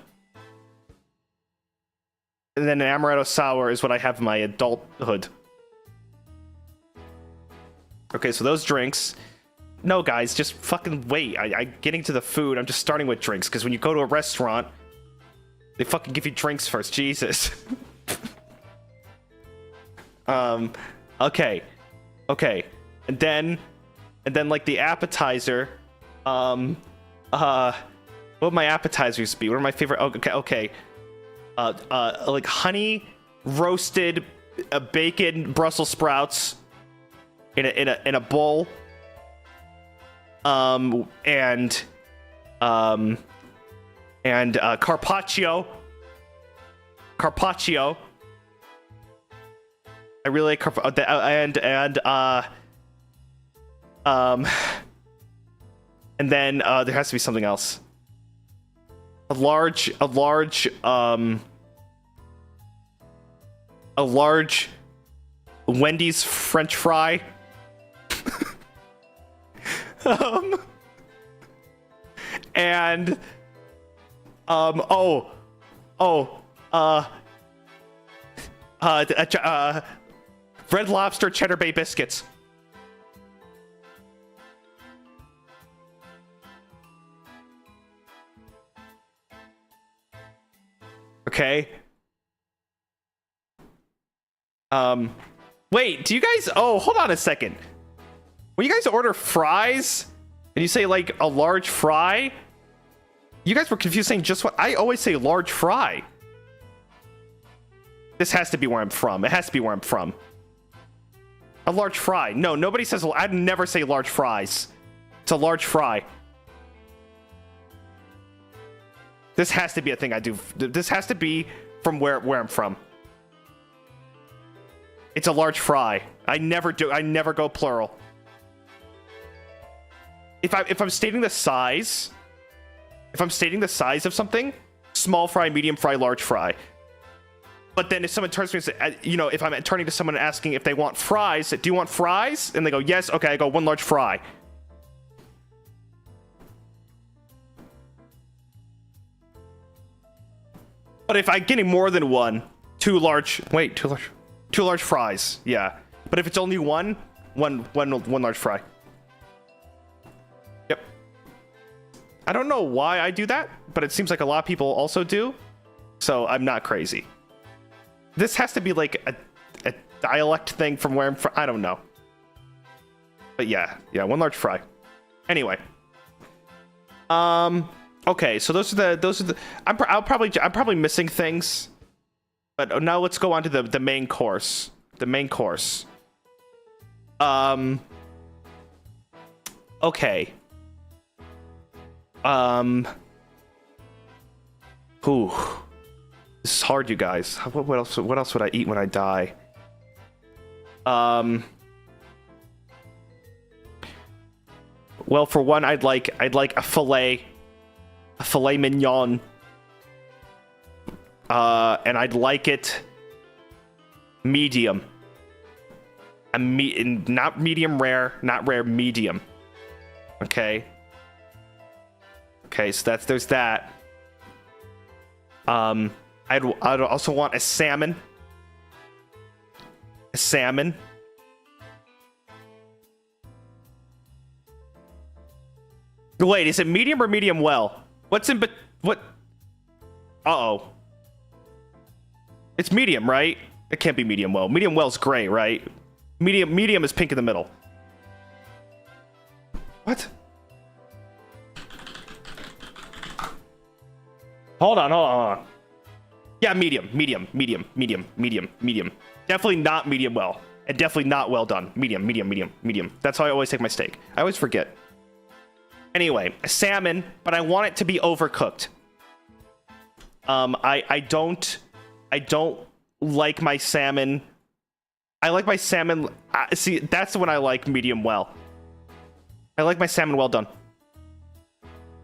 And then an amaretto sour is what I have in my adulthood. Okay, so those drinks. No, guys, just fucking wait. I getting to the food. I'm just starting with drinks, because when you go to a restaurant, they fucking give you drinks first. Jesus. Okay. And then like the appetizer. What would my appetizers be? What are my favorite? Okay. Like honey roasted bacon Brussels sprouts in a bowl. And carpaccio. I really like and then there has to be something else. A large Wendy's French fry. And Red Lobster Cheddar Bay biscuits. Okay. Wait, do you guys... Oh, hold on a second. When you guys order fries, and you say, like, a large fry, you guys were confused saying just what... I always say large fry. This has to be where I'm from. It has to be where I'm from. A large fry. No, nobody says... I'd never say large fries. It's a large fry. This has to be a thing I do. This has to be from where I'm from. It's a large fry. I never go plural. If I'm stating the size, of something, small fry, medium fry, large fry. But then if someone turns to me and says, if I'm turning to someone and asking if they want fries, do you want fries? And they go, yes, okay, I go 1 large fry. But if I'm getting more than 1, 2 large fries, yeah. But if it's only one large fry. Yep. I don't know why I do that, but it seems like a lot of people also do. So I'm not crazy. This has to be like dialect thing from where I'm from. I don't know. But yeah, one large fry. Anyway. Okay, so those are the I'm probably missing things. But now let's go on to the main course. The main course. Okay. Ooh. This is hard, you guys. What else would I eat when I die? Well, for one, I'd like a filet mignon. And I'd like it medium. Not medium rare, not rare, medium. Okay. Okay, so there's that. I'd also want a salmon. A salmon. Wait, is it medium or medium well? What's in what? Uh-oh. It's medium, right? It can't be medium well. Medium well's gray, right? Medium is pink in the middle. What? Hold on. Yeah, medium. Definitely not medium well. And definitely not well done. Medium. That's how I always take my steak. I always forget. Anyway, salmon, but I want it to be overcooked. I don't like my salmon. I like my salmon. See, that's when I like medium well. I like my salmon well done.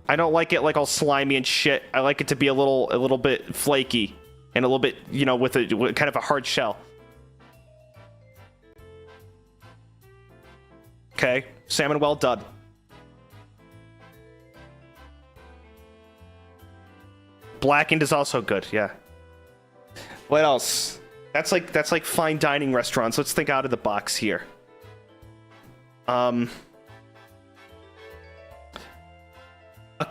I don't like it like all slimy and shit. I like it to be a little bit flaky and a little bit, with kind of a hard shell. Okay, salmon well done. Blackened is also good, yeah. What else? That's like fine dining restaurants. Let's think out of the box here. A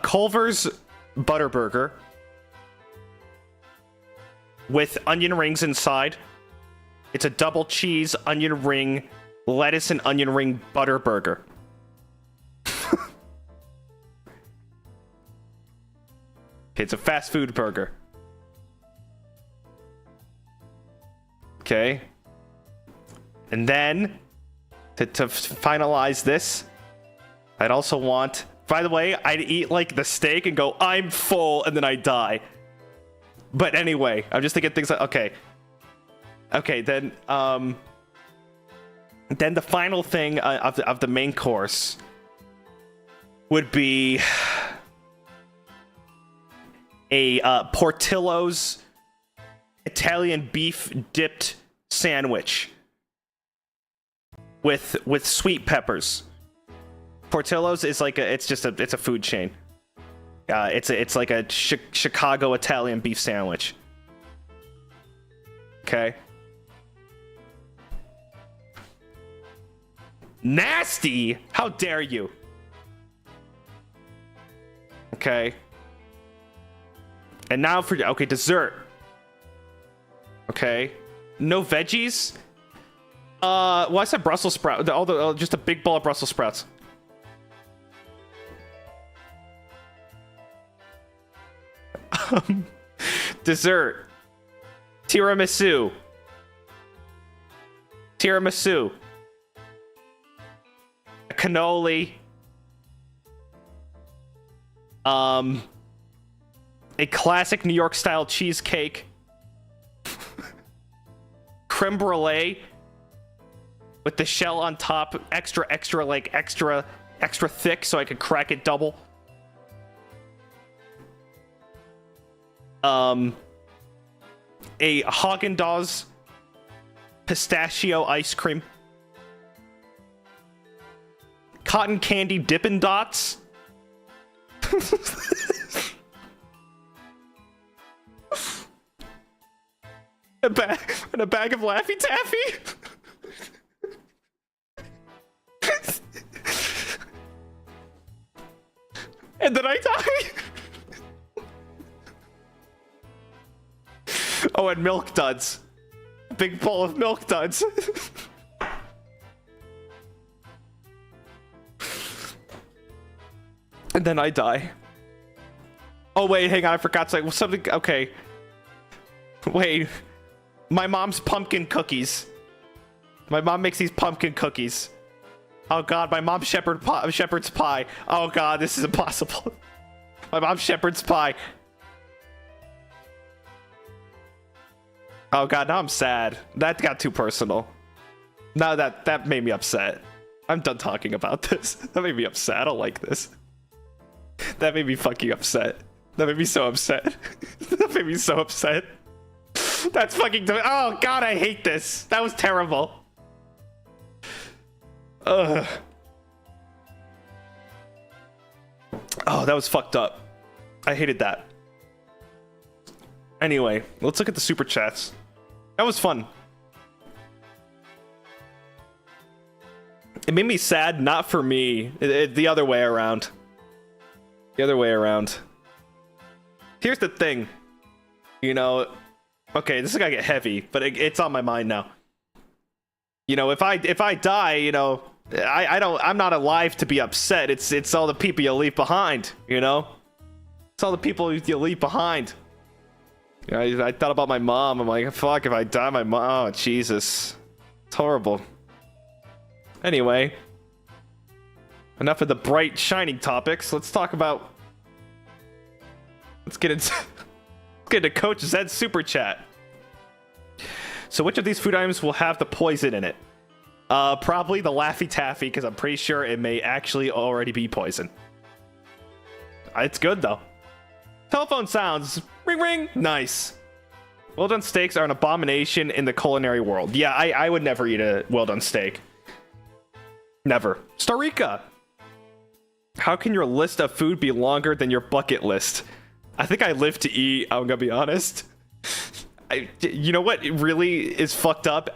Culver's Butterburger with onion rings inside. It's a double cheese, onion ring, lettuce and onion ring Butterburger. It's a fast food burger. Okay. And then, to finalize this, I'd also want... By the way, I'd eat, like, the steak and go, I'm full, and then I die. But anyway, I'm just thinking things like... Okay. Okay, then the final thing of the main course would be... a Portillo's Italian beef dipped sandwich with sweet peppers. Portillo's is like it's a food chain. It's like a Chicago Italian beef sandwich. Okay. Nasty! How dare you? Okay. And now for dessert. Okay, no veggies. Well, I said Brussels sprout. Just a big bowl of Brussels sprouts. Dessert. Tiramisu. A cannoli. A classic New York style cheesecake. Creme brulee with the shell on top, extra thick so I could crack it double. A Haagen-Dazs pistachio ice cream. Cotton candy Dippin' Dots. A bag of Laffy Taffy. And then I die. Oh, and Milk Duds. Big bowl of milk duds. And then I die. Oh wait, hang on, I forgot something. Okay. Wait. My mom's pumpkin cookies. My mom makes these pumpkin cookies. Oh god, my mom's shepherd's pie. Oh god, this is impossible. My mom's shepherd's pie. Oh god, now I'm sad. That got too personal. Now that made me upset. I'm done talking about this. That made me upset. I don't like this. That made me fucking upset. That made me so upset. That made me so upset. That's fucking... Oh god, I hate this. That was terrible. Ugh. Oh, that was fucked up. I hated that. Anyway, let's look at the super chats. That was fun. It made me sad, not for me. The other way around. The other way around. Here's the thing. You know, okay, this is gonna get heavy, but it's on my mind now. You know, if I die, you know, I'm not alive to be upset. It's all the people you leave behind, you know? It's all the people you leave behind. You know, I thought about my mom. I'm like, fuck, if I die, my mom, oh, Jesus. It's horrible. Anyway, enough of the bright, shining topics. Let's talk about... Let's get into Coach Zed's super chat. So which of these food items will have the poison in it? Probably the Laffy Taffy, because I'm pretty sure it may actually already be poison. It's good, though. Telephone sounds. Ring, ring. Nice. Well done steaks are an abomination in the culinary world. Yeah, I would never eat a well done steak. Never. Starika. How can your list of food be longer than your bucket list? I think I live to eat, I'm gonna be honest. You know what really is fucked up?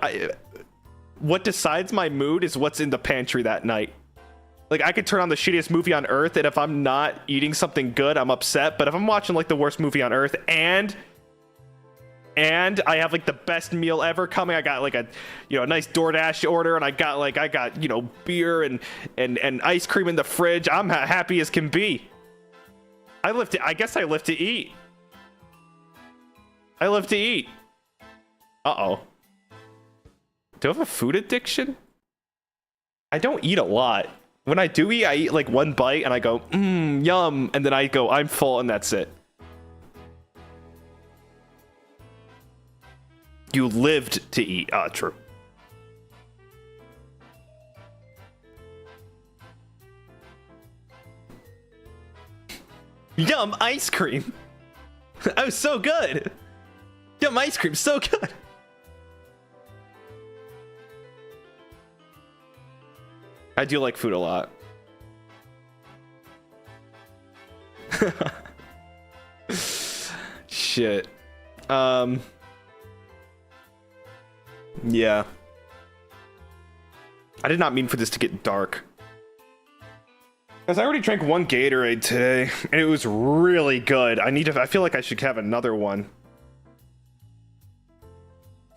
What decides my mood is what's in the pantry that night. Like, I could turn on the shittiest movie on earth, and if I'm not eating something good, I'm upset. But if I'm watching, like, the worst movie on earth, and I have, like, the best meal ever coming, I got, like, a, you know, a nice DoorDash order, and I got, you know, beer and ice cream in the fridge, I'm happy as can be. I guess I live to eat. I live to eat. Uh-oh. Do I have a food addiction? I don't eat a lot. When I do eat, I eat like one bite and I go, yum. And then I go, I'm full, and that's it. You lived to eat. Ah, true. Yum, ice cream. That was so good. Yum, ice cream, so good. I do like food a lot. Shit. Yeah. I did not mean for this to get dark. Because I already drank one Gatorade today, and it was really good. I feel like I should have another one.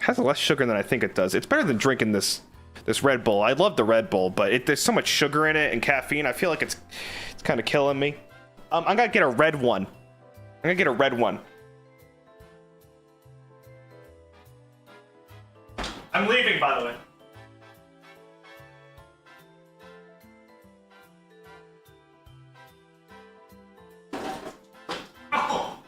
It has less sugar than I think it does. It's better than drinking this Red Bull. I love the Red Bull, but there's so much sugar in it and caffeine. I feel like it's kind of killing me. I'm gonna get a red one. I'm gonna get a red one. I'm leaving, by the way. Oh.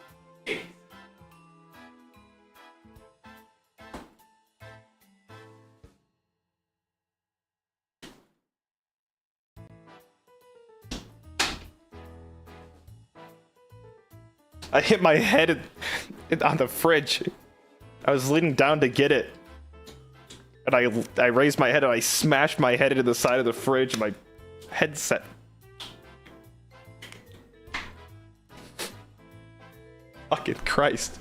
I hit my head on the fridge. I was leaning down to get it. And I raised my head and I smashed my head into the side of the fridge and my headset. Fucking Christ.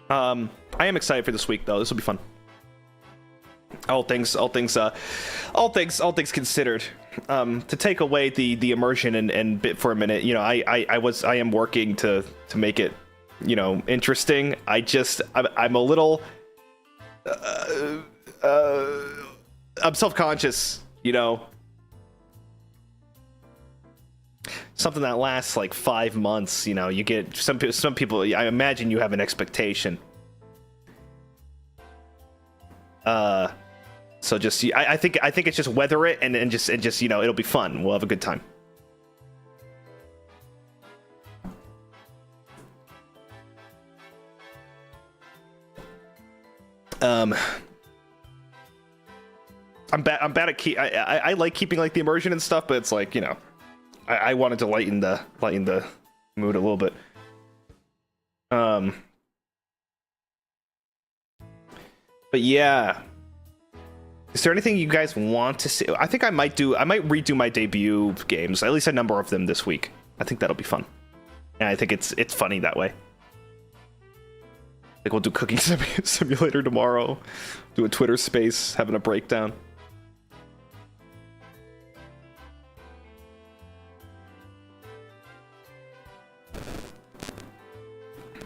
I am excited for this week though. This will be fun. All things considered, to take away the immersion and bit for a minute, you know, I am working to make it, you know, interesting. I'm a little, I'm self-conscious, you know. Something that lasts like 5 months, you know, you get some people. I imagine you have an expectation. So just I think it's just weather it and just you know, it'll be fun. We'll have a good time. I'm bad at I like keeping like the immersion and stuff, but it's like, you know, I wanted to lighten the mood a little bit. But yeah, is there anything you guys want to see? I think I might redo my debut games, at least a number of them this week. I think that'll be fun, and I think it's funny that way. Like, we'll do Cooking Simulator tomorrow, do a Twitter space, having a breakdown.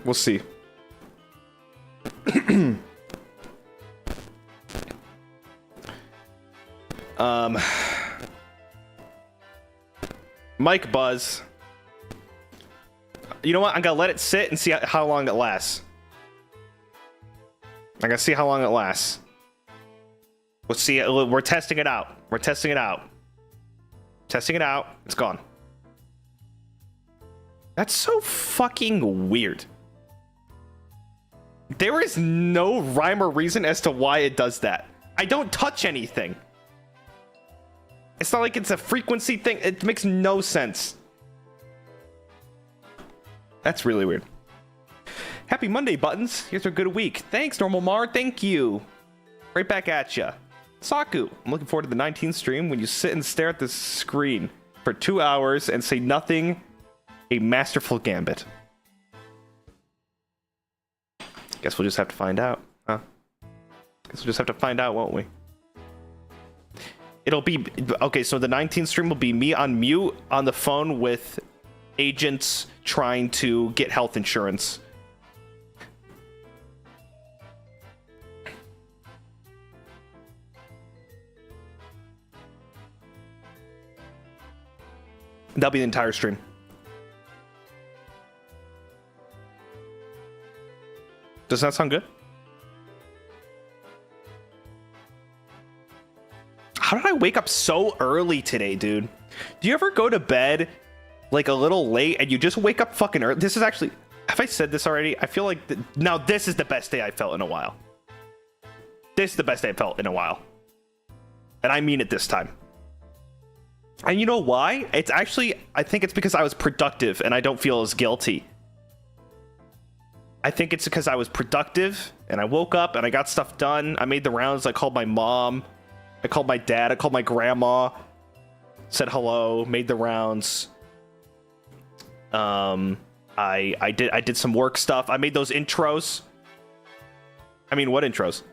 We'll see. Mike Buzz. You know what? I'm gonna let it sit and see how long it lasts. I'm gonna see how long it lasts. We'll see. We're testing it out. We're testing it out. Testing it out. It's gone. That's so fucking weird. There is no rhyme or reason as to why it does that. I don't touch anything. It's not like it's a frequency thing. It makes no sense. That's really weird. Happy Monday, Buttons. Here's a good week. Thanks, Normal Mar. Thank you. Right back at ya. Saku, I'm looking forward to the 19th stream when you sit and stare at the screen for 2 hours and say nothing. A masterful gambit. Guess we'll just have to find out, huh? Guess we'll just have to find out, won't we? It'll be... Okay, so the 19th stream will be me on mute on the phone with agents trying to get health insurance. That'll be the entire stream. Does that sound good? How did I wake up so early today, dude? Do you ever go to bed like a little late and you just wake up fucking early? This is actually... Have I said this already? I feel like... Now, this is the best day I felt in a while. This is the best day I felt in a while. And I mean it this time. And you know why? It's actually... I think it's because I was productive and I don't feel as guilty. I think it's because I was productive and I woke up and I got stuff done. I made the rounds. I called my mom. I called my dad. I called my grandma. Said hello. Made the rounds. I did some work stuff. I made those intros. I mean, what intros?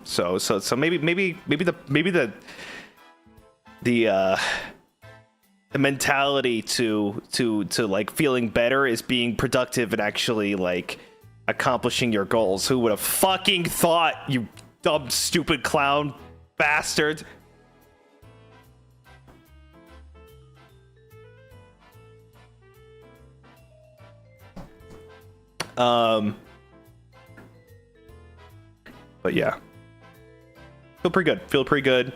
So maybe the mentality to like feeling better is being productive and actually like accomplishing your goals. Who would have fucking thought, you dumb stupid clown bastard? But yeah, feel pretty good.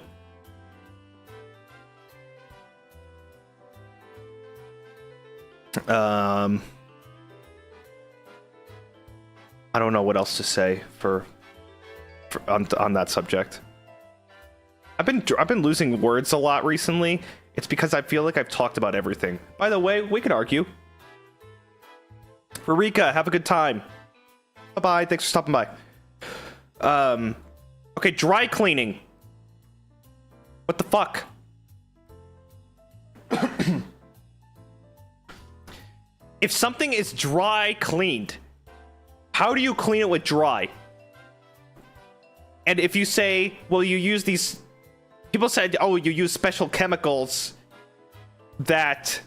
I don't know what else to say on that subject. I've been losing words a lot recently. It's because I feel like I've talked about everything. By the way, we can argue. Rurika, have a good time. Bye-bye. Thanks for stopping by. Okay, dry cleaning. What the fuck? If something is dry cleaned, How do you clean it with dry? And if you say, well, you use these... People said, oh, you use special chemicals that...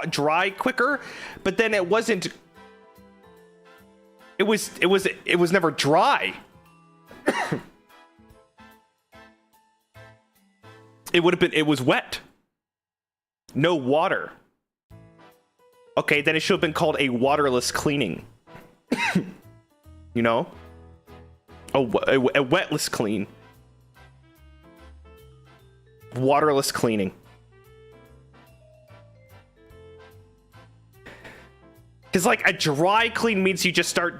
dry quicker, but then it wasn't... It was never dry. It was wet. No water. Okay, then it should have been called a waterless cleaning. You know? A wetless clean. Waterless cleaning. Because like a dry clean means you start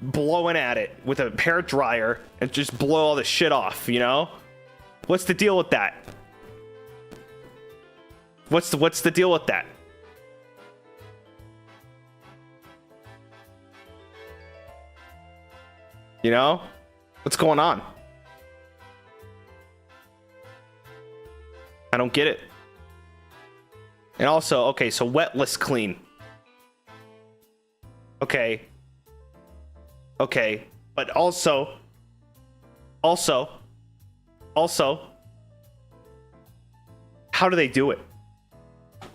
blowing at it with a hair dryer and just blow all the shit off, you know? What's the deal with that? What's the deal with that? You know? What's going on? I don't get it. And also, okay, so wetless clean. Okay. Okay. But also, how do they do it?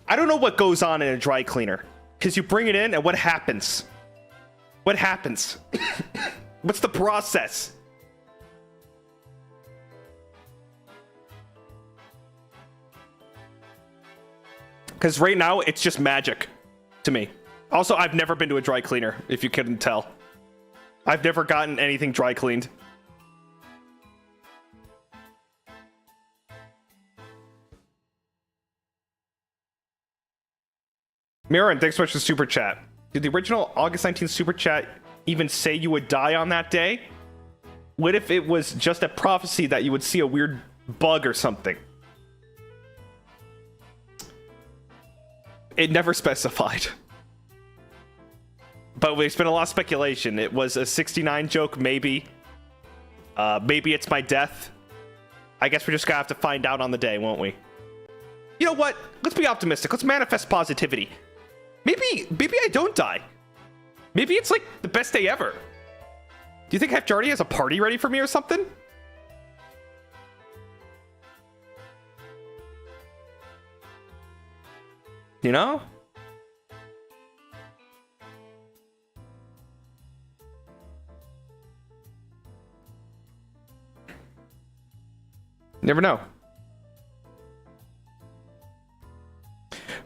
I don't know what goes on in a dry cleaner. Because you bring it in and what happens? What happens? What's the process? Because right now, it's just magic to me. Also, I've never been to a dry cleaner, if you couldn't tell. I've never gotten anything dry cleaned. Mirren, thanks so much for the super chat. Did the original August 19th super chat even say you would die on that day? What if it was just a prophecy that you would see a weird bug or something? It never specified. But there's been a lot of speculation. It was a 69 joke, maybe. Maybe it's my death. I guess we're just gonna have to find out on the day, won't we? You know what? Let's be optimistic. Let's manifest positivity. Maybe I don't die. Maybe it's like the best day ever. Do you think Hef Jardy has a party ready for me or something? You know? Never know.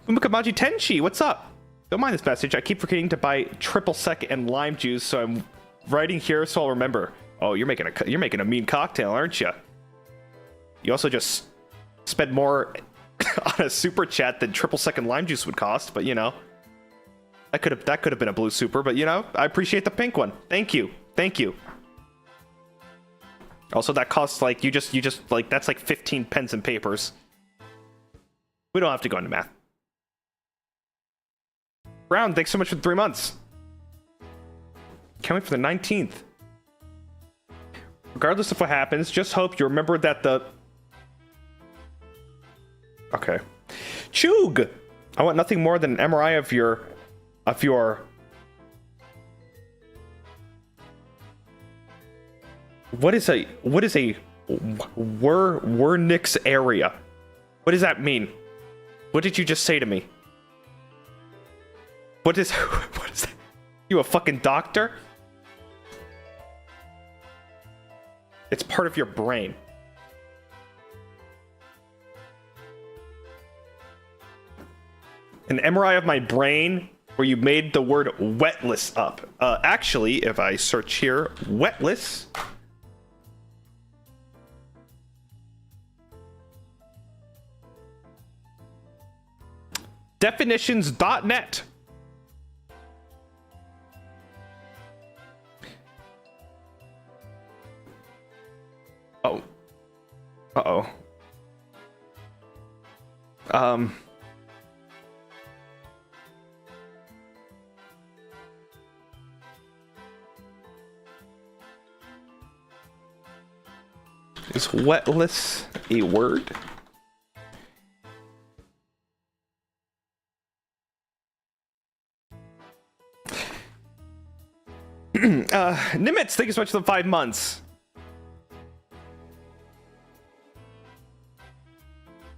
Umukamaji Tenchi, what's up? Don't mind this message. I keep forgetting to buy triple sec and lime juice, so I'm writing here so I'll remember. Oh, you're making a mean cocktail, aren't you? You also just spend more on a super chat than triple sec and lime juice would cost, but you know. That could have been a blue super, but you know, I appreciate the pink one. Thank you. Thank you. Also, that costs like you just like that's like 15 pens and papers. We don't have to go into math. Brown, thanks so much for the 3 months. Can't wait for the 19th. Regardless of what happens, just hope you remember that the... Okay. Chug! I want nothing more than an MRI of your... What is a Wernicke's area? What does that mean? What did you just say to me? What is that? You a fucking doctor? It's part of your brain. An MRI of my brain where you made the word wetless up. Actually, if I search here, wetless. Definitions.net. Oh. Uh-oh. Is wetless a word? Nimitz, thank you so much for the 5 months.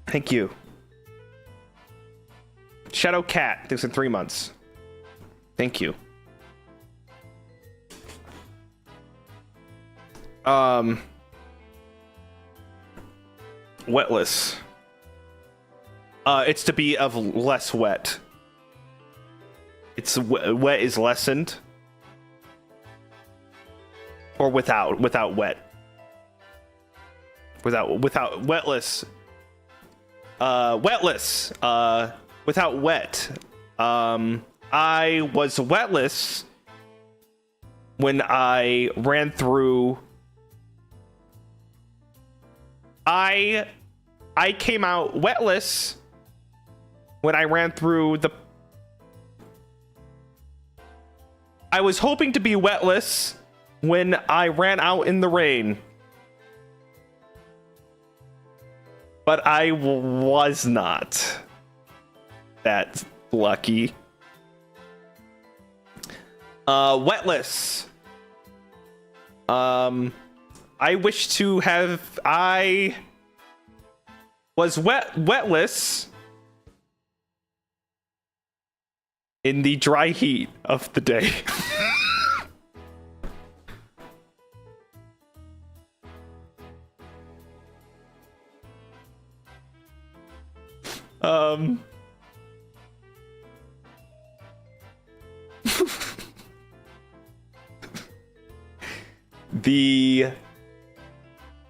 Thank you. Shadow Cat, thanks for 3 months. Thank you. Wetless. It's to be of less wet. It's wet is lessened. Or without wet. Without wetless. Wetless. Without wet. I was wetless when I ran through. I came out wetless when I ran through the. I was hoping to be wetless when I ran out in the rain. But I was not that lucky. Wetless. I wish to have. I was wetless in the dry heat of the day.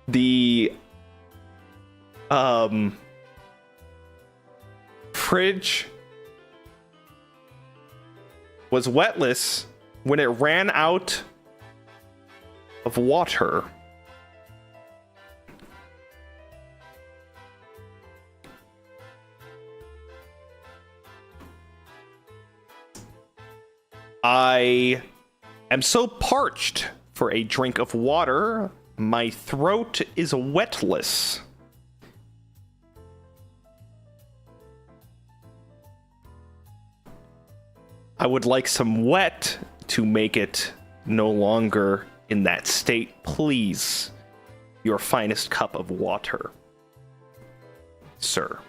the fridge was wetless when it ran out of water. I am so parched for a drink of water, my throat is wetless. I would like some wet to make it no longer in that state. Please, your finest cup of water, sir.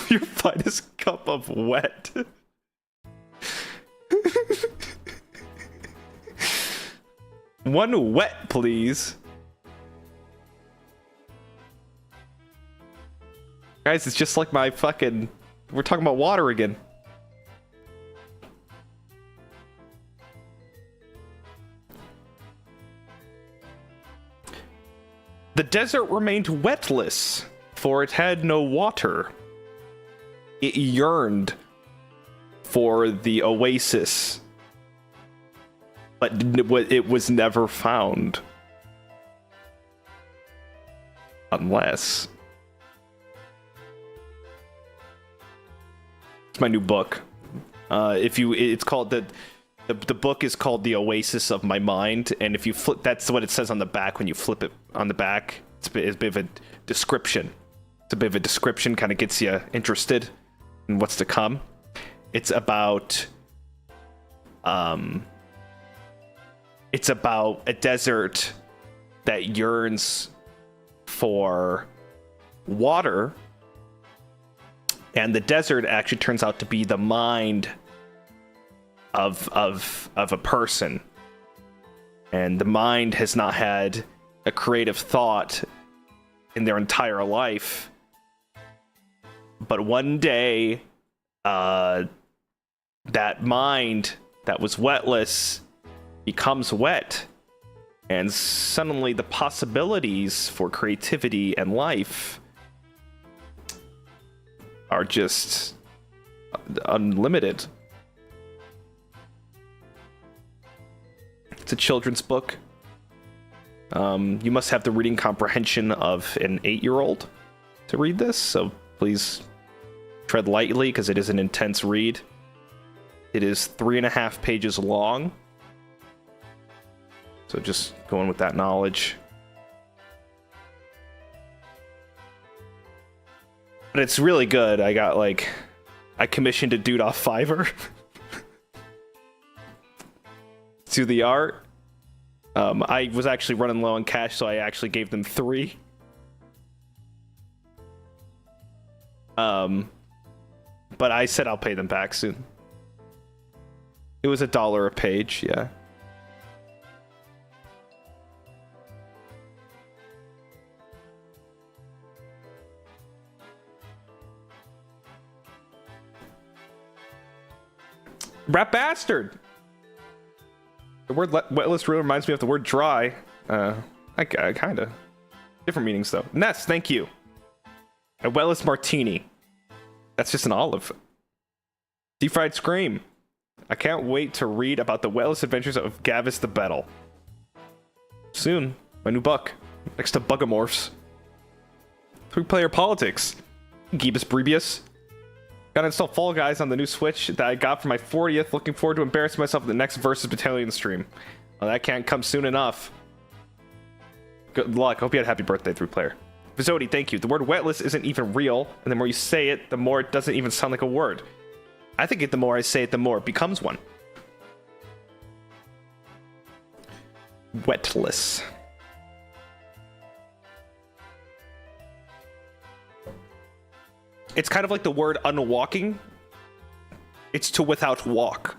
Your finest cup of wet. One wet, please. Guys, it's just like my fucking... We're talking about water again. The desert remained wetless, for it had no water. It yearned for the oasis, but it was never found. Unless... It's my new book. It's called the book is called The Oasis of My Mind, and if you flip, that's what it says on the back when you flip it on the back. It's a bit of a description. It's a bit of a description, kind of gets you interested in what's to come. It's about a desert that yearns for water, and the desert actually turns out to be the mind of a person, and the mind has not had a creative thought in their entire life, but one day that mind that was wetless becomes wet, and suddenly the possibilities for creativity and life are just unlimited. It's a children's book. You must have the reading comprehension of an 8-year-old to read this, so please tread lightly because it is an intense read. It is 3.5 pages long. So just going with that knowledge. But it's really good. I got like, I commissioned a dude off Fiverr to the art. I was actually running low on cash, so I actually gave them 3. But I said I'll pay them back soon. It was $1 a page, yeah. Rat bastard! The word wetless really reminds me of the word dry. I kinda. Different meanings though. Ness, thank you. A wetless martini. That's just an olive. Deep fried scream. I can't wait to read about the wetless adventures of Gavis the Bettel. Soon, my new book. Next to Bugamorphs. 3-player politics. Gavis Brevius. Gotta install Fall Guys on the new Switch that I got for my 40th. Looking forward to embarrassing myself in the next Versus Battalion stream. Well, that can't come soon enough. Good luck. Hope you had a happy birthday, 3-player. Vizodi, thank you. The word wetless isn't even real, and the more you say it, the more it doesn't even sound like a word. I think the more I say it, the more it becomes one. Wetless. It's kind of like the word unwalking. It's to without walk.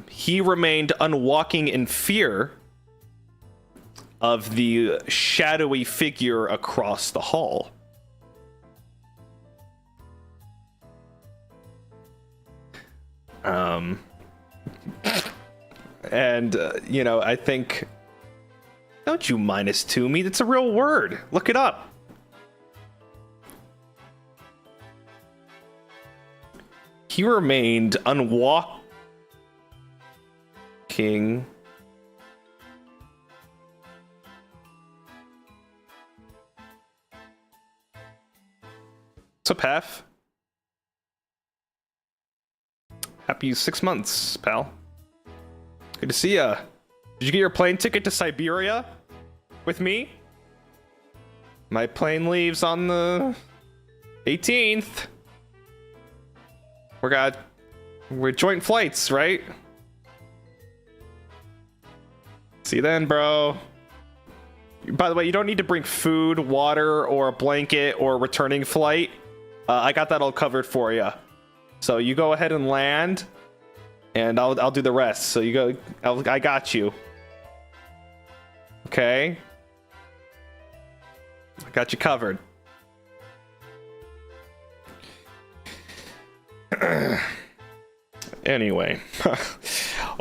He remained unwalking in fear of the shadowy figure across the hall. You know, I think... Don't you -2 me, that's a real word. Look it up. He remained unwalking... What's up, Half? Happy 6 months, pal. Good to see ya. Did you get your plane ticket to Siberia with me? My plane leaves on the 18th. We're joint flights, right? See you then, bro. By the way, you don't need to bring food, water, or a blanket or a returning flight. I got that all covered for you. So you go ahead and land, and I'll do the rest. So you go. I got you. Okay. I got you covered. Anyway,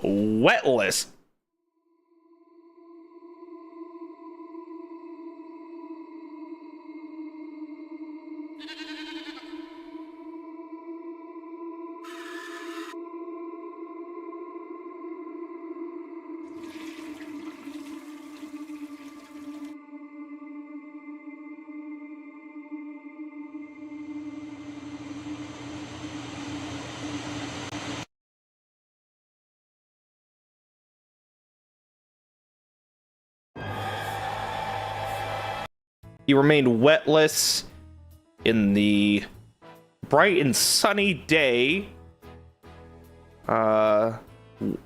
wetless. He remained wetless in the bright and sunny day.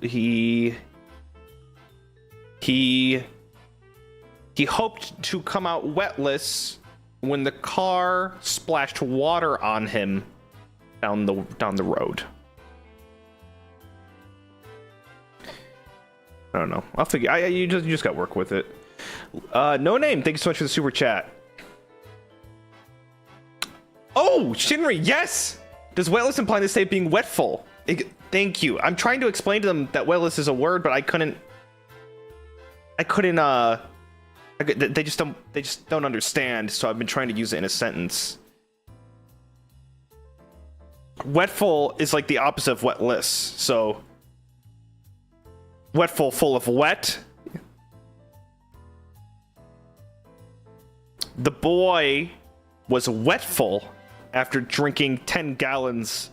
He hoped to come out wetless when the car splashed water on him down the road. I don't know. I'll figure. You just got to work with it. No name. Thank you so much for the super chat. Oh, Shinri, yes! Does wetless imply the state being wetful? Thank you. I'm trying to explain to them that wetless is a word, but I couldn't, they just don't understand, so I've been trying to use it in a sentence. Wetful is like the opposite of wetless, so wetful, full of wet. The boy was wetful after drinking 10 gallons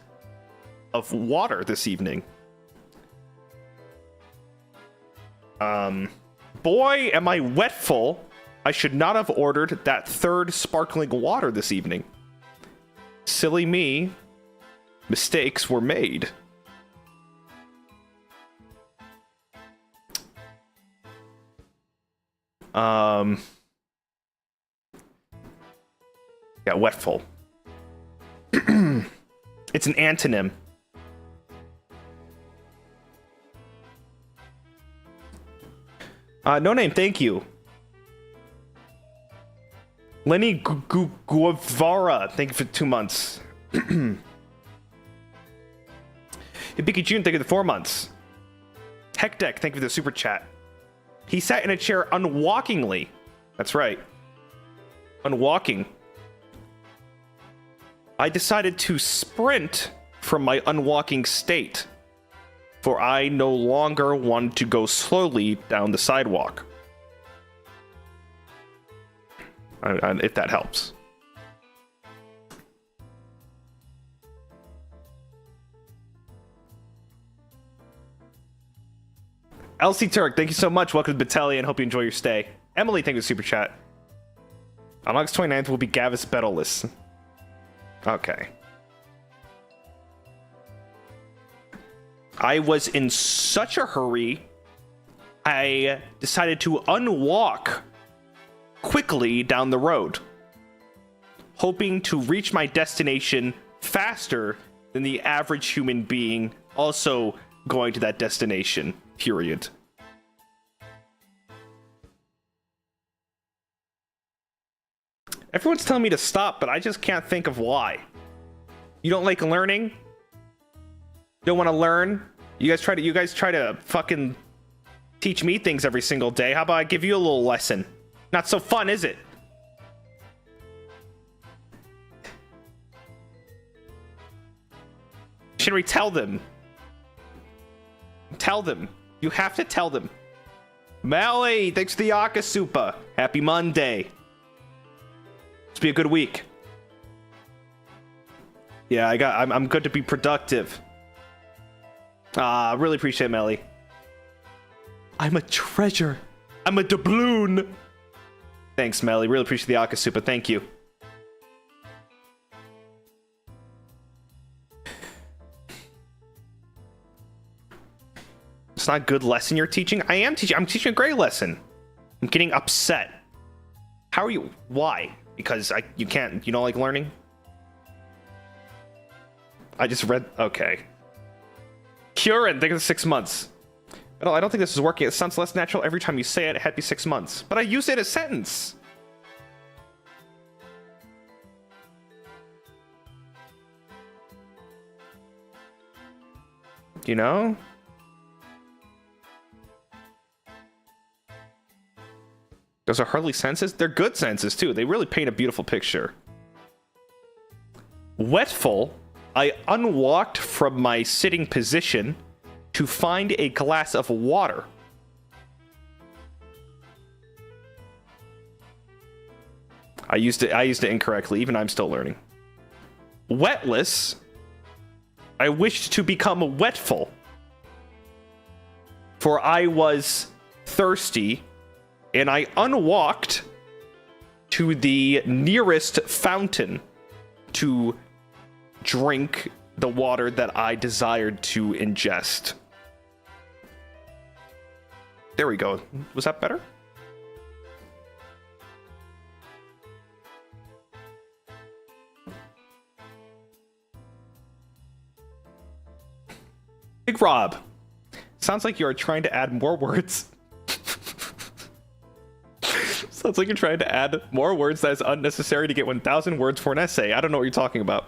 of water this evening. Boy, am I wetful. I should not have ordered that third sparkling water this evening. Silly me. Mistakes were made. Yeah, wetful. It's an antonym. No name, thank you. Lenny Guevara, thank you for 2 months. Hibiki June, thank you for the 4 months. Heck Deck, thank you for the super chat. He sat in a chair unwalkingly. That's right. Unwalking. I decided to sprint from my unwalking state, for I no longer want to go slowly down the sidewalk. If that helps. LC Turk, thank you so much. Welcome to Bettel, and hope you enjoy your stay. Emily, thank you for super chat. On August 29th will be Gavis Bettel-less. Okay. I was in such a hurry, I decided to unwalk quickly down the road, hoping to reach my destination faster than the average human being also going to that destination, period. Everyone's telling me to stop, but I just can't think of why. You don't like learning? Don't want to learn? You guys try to fucking teach me things every single day. How about I give you a little lesson? Not so fun, is it? Shinri, tell them. Tell them. You have to tell them. Mally, thanks for the Akasupa. Happy Monday. It's be a good week. Yeah, I'm good to be productive. Really appreciate it, Melly. I'm a treasure. I'm a doubloon. Thanks, Melly. Really appreciate the Akasupa. Thank you. It's not a good lesson you're teaching. I'm teaching a great lesson. I'm getting upset. How are you? Why? Because you don't like learning? I just read, okay. Kieran, think of the 6 months. I don't think this is working. It sounds less natural every time you say it. It had to be 6 months. But I used it as a sentence. You know? Those are hardly senses. They're good senses, too. They really paint a beautiful picture. Wetful, I unwalked from my sitting position to find a glass of water. I used it incorrectly. Even I'm still learning. Wetless, I wished to become wetful, for I was thirsty, and I unwalked to the nearest fountain to drink the water that I desired to ingest. There we go. Was that better? Big Rob, sounds like you are trying to add more words. Sounds like you're trying to add more words that is unnecessary to get 1,000 words for an essay. I don't know what you're talking about.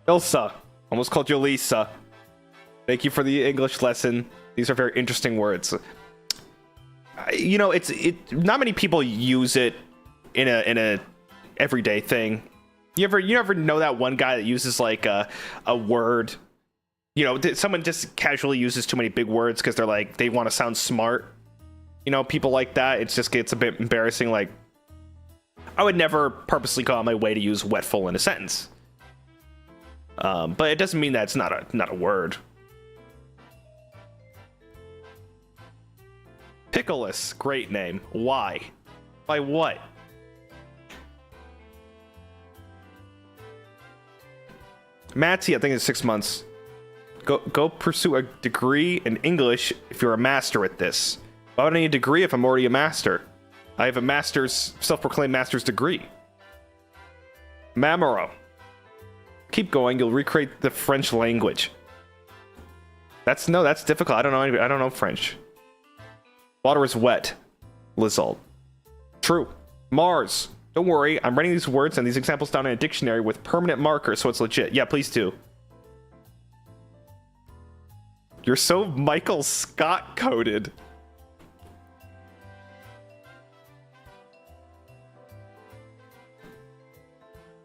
Ilsa. Almost called you Lisa. Thank you for the English lesson. These are very interesting words. You know, not many people use it in a everyday thing. You ever know that one guy that uses like a word? You know, someone just casually uses too many big words because they want to sound smart. You know, people like that, it just gets a bit embarrassing. Like, I would never purposely go on my way to use wetful in a sentence. But it doesn't mean that it's not a word. Pickleless, great name. Why? By what? Matty, I think it's 6 months. Go pursue a degree in English if you're a master at this. Why would I need a degree if I'm already a master? I have a master's, self-proclaimed master's degree. Mamaro. Keep going, you'll recreate the French language. That's difficult. I don't know French. Water is wet. Lizald. True. Mars. Don't worry, I'm writing these words and these examples down in a dictionary with permanent markers, so it's legit. Yeah, please do. You're so Michael Scott coded.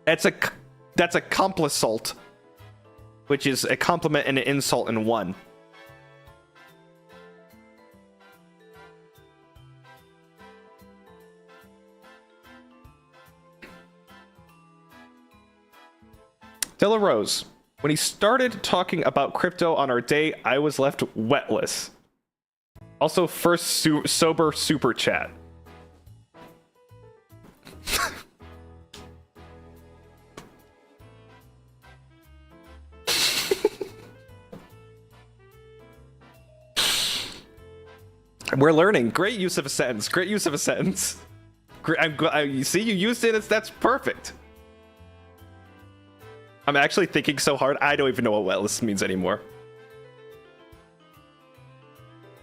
That's a complisalt, which is a compliment and an insult in one. Della Rose. When he started talking about crypto on our day, I was left wetless. Also, first sober super chat. We're learning. Great use of a sentence. Great use of a sentence. You see, you used it. That's perfect. I'm actually thinking so hard, I don't even know what wetless means anymore.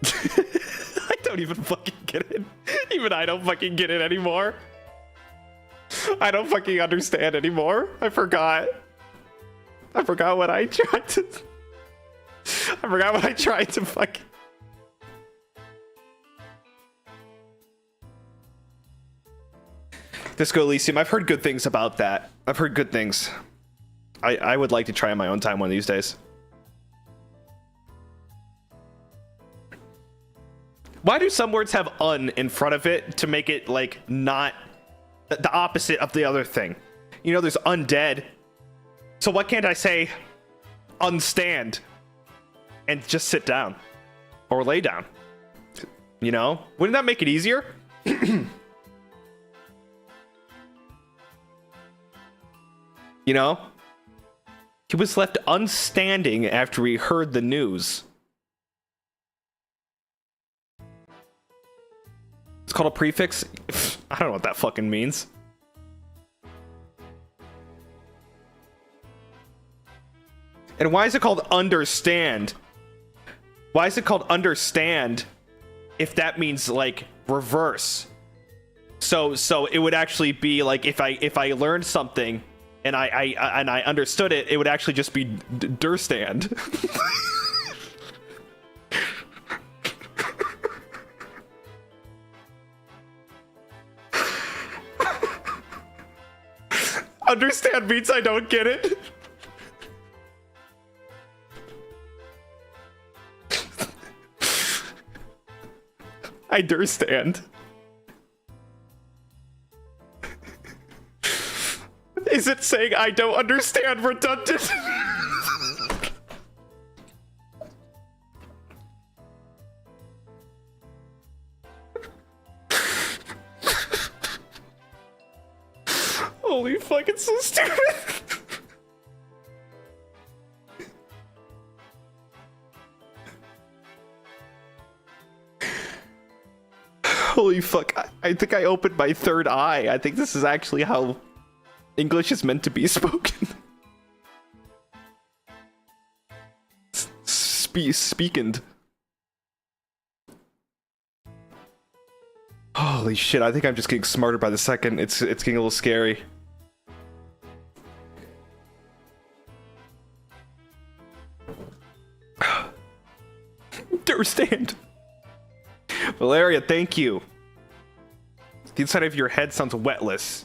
I don't even fucking get it. Even I don't fucking get it anymore. I don't fucking understand anymore. I forgot what I tried to... I forgot what I tried to fucking... Disco Elysium, I've heard good things about that. I've heard good things. I would like to try on my own time one of these days. Why do some words have "un" in front of it to make it like not the opposite of the other thing? You know, there's undead. So why can't I say unstand and just sit down or lay down? You know, wouldn't that make it easier? You know? He was left unstanding after he heard the news. It's called a prefix? I don't know what that fucking means. And why is it called understand? Why is it called understand if that means like reverse? So it would actually be like if I learned something and I understood it, it would actually just be durstand. Understand means I don't get it. I durstand. Is it saying I don't understand redundant? Holy fuck, it's so stupid. Holy fuck, I think I opened my third eye. I think this is actually how English is meant to be spoken. Speakened. Holy shit, I think I'm just getting smarter by the second. It's getting a little scary. Understand. Valeria, thank you. The inside of your head sounds wetless.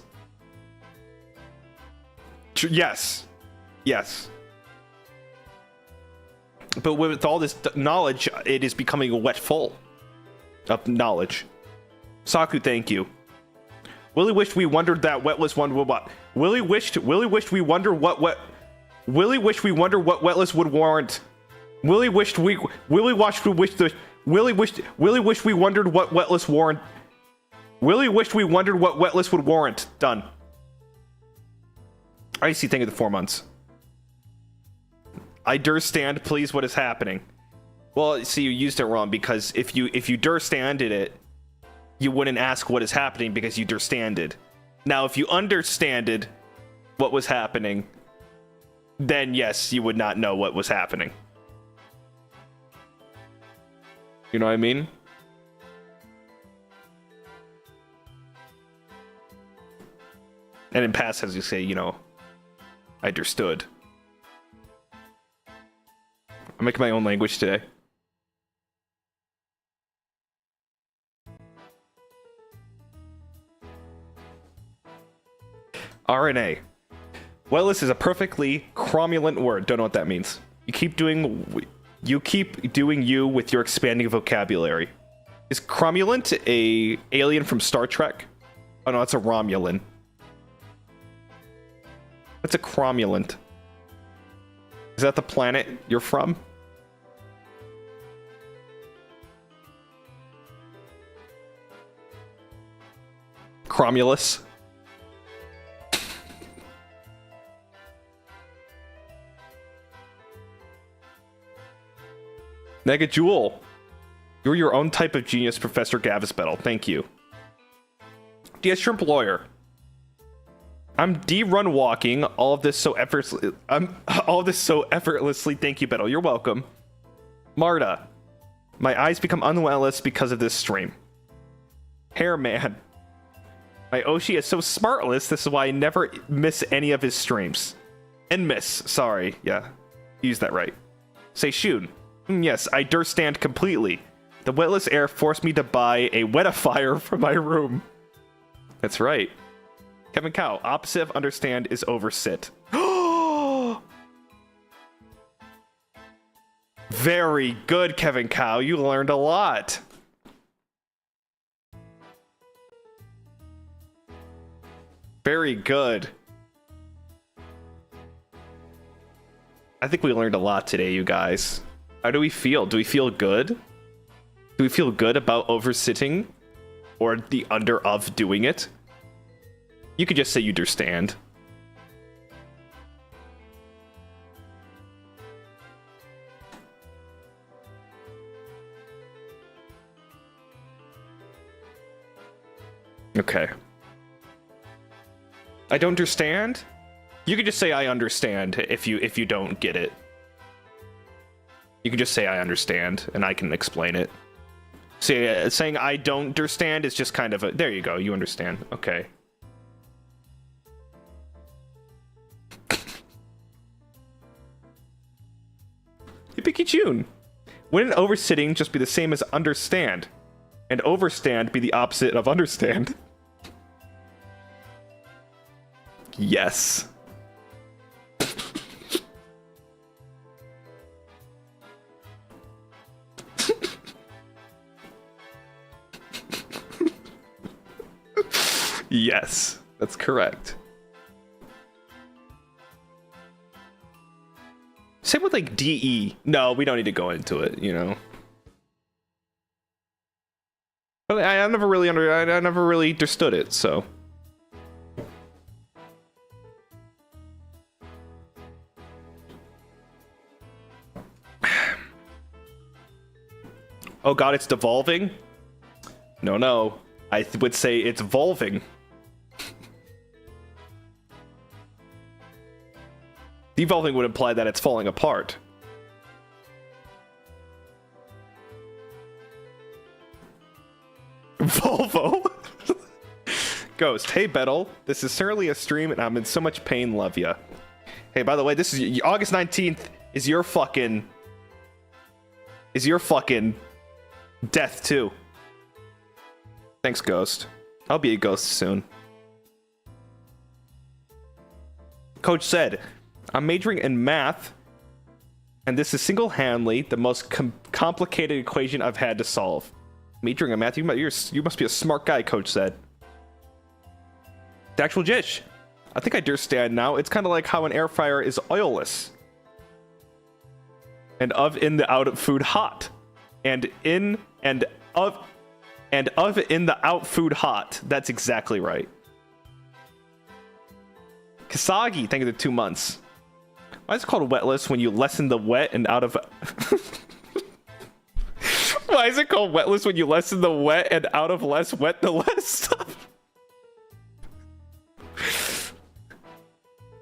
Yes. Yes. But with all this knowledge, it is becoming a wet full. of knowledge. Saku, thank you. Willie wished we wondered that Wetless wondered what. Willie wished we wonder what Willie wished we wonder what Wetless would warrant. Willie wished we wondered what Wetless warrant. Willie wished we wondered what Wetless would warrant. Done. I see. Thank you. The 4 months. I durstand, please. What is happening? Well, see, you used it wrong because if you durstanded it, you wouldn't ask what is happening because you durstanded. Now, if you understanded what was happening, then yes, you would not know what was happening. You know what I mean? And in past, as you say, you know, I understood. I'm making my own language today. RNA. Wetless is a perfectly cromulent word. Don't know what that means. You keep doing you with your expanding vocabulary. Is cromulent a alien from Star Trek? Oh no, it's a Romulan. What's a cromulent? Is that the planet you're from? Cromulus? Negajoule. You're your own type of genius, Professor Gavis Bettel. Thank you. DS Shrimp Lawyer. I'm D-run walking. All of this so effortlessly. Thank you, Bettel. You're welcome. Marta. My eyes become unwellless because of this stream. Hairman. My Oshi is so smartless. This is why I never miss any of his streams. And miss. Sorry. Yeah. Use that right. Say Shun. Yes, I durstand completely. The Wetless air forced me to buy a wetifier for my room. That's right. Kevin Cow, opposite of understand is oversit. Very good, Kevin Cow. You learned a lot. Very good. I think we learned a lot today, you guys. How do we feel? Do we feel good? Do we feel good about oversitting? Or the under of doing it? You could just say you understand. Okay. I don't understand? You could just say I understand if you don't get it. You can just say I understand, and I can explain it. See, saying I don't understand is just kind of a... There you go, you understand. Okay. Hippie June. Wouldn't oversitting just be the same as understand? And overstand be the opposite of understand? Yes. Yes, that's correct. Same with like DE. No, we don't need to go into it, you know. But I never really understood it, so. Oh god, it's devolving? No. I would say it's volving. Devolving would imply that it's falling apart. Volvo? Ghost, hey Bettel, this is certainly a stream and I'm in so much pain, love ya. Hey, by the way, this is August 19th is your fucking death too. Thanks, Ghost. I'll be a ghost soon. Coach said, I'm majoring in math, and this is single-handedly the most complicated equation I've had to solve. Majoring in math, you must be a smart guy, Coach said. The actual jish. I think I understand now. It's kind of like how an air fryer is oilless. And in the out food hot. And in the out food hot. That's exactly right. Kasagi, thank you for 2 months. Why is it called wetless when you lessen the wet and out of... Why is it called wetless when you lessen the wet and out of less wet the less stuff?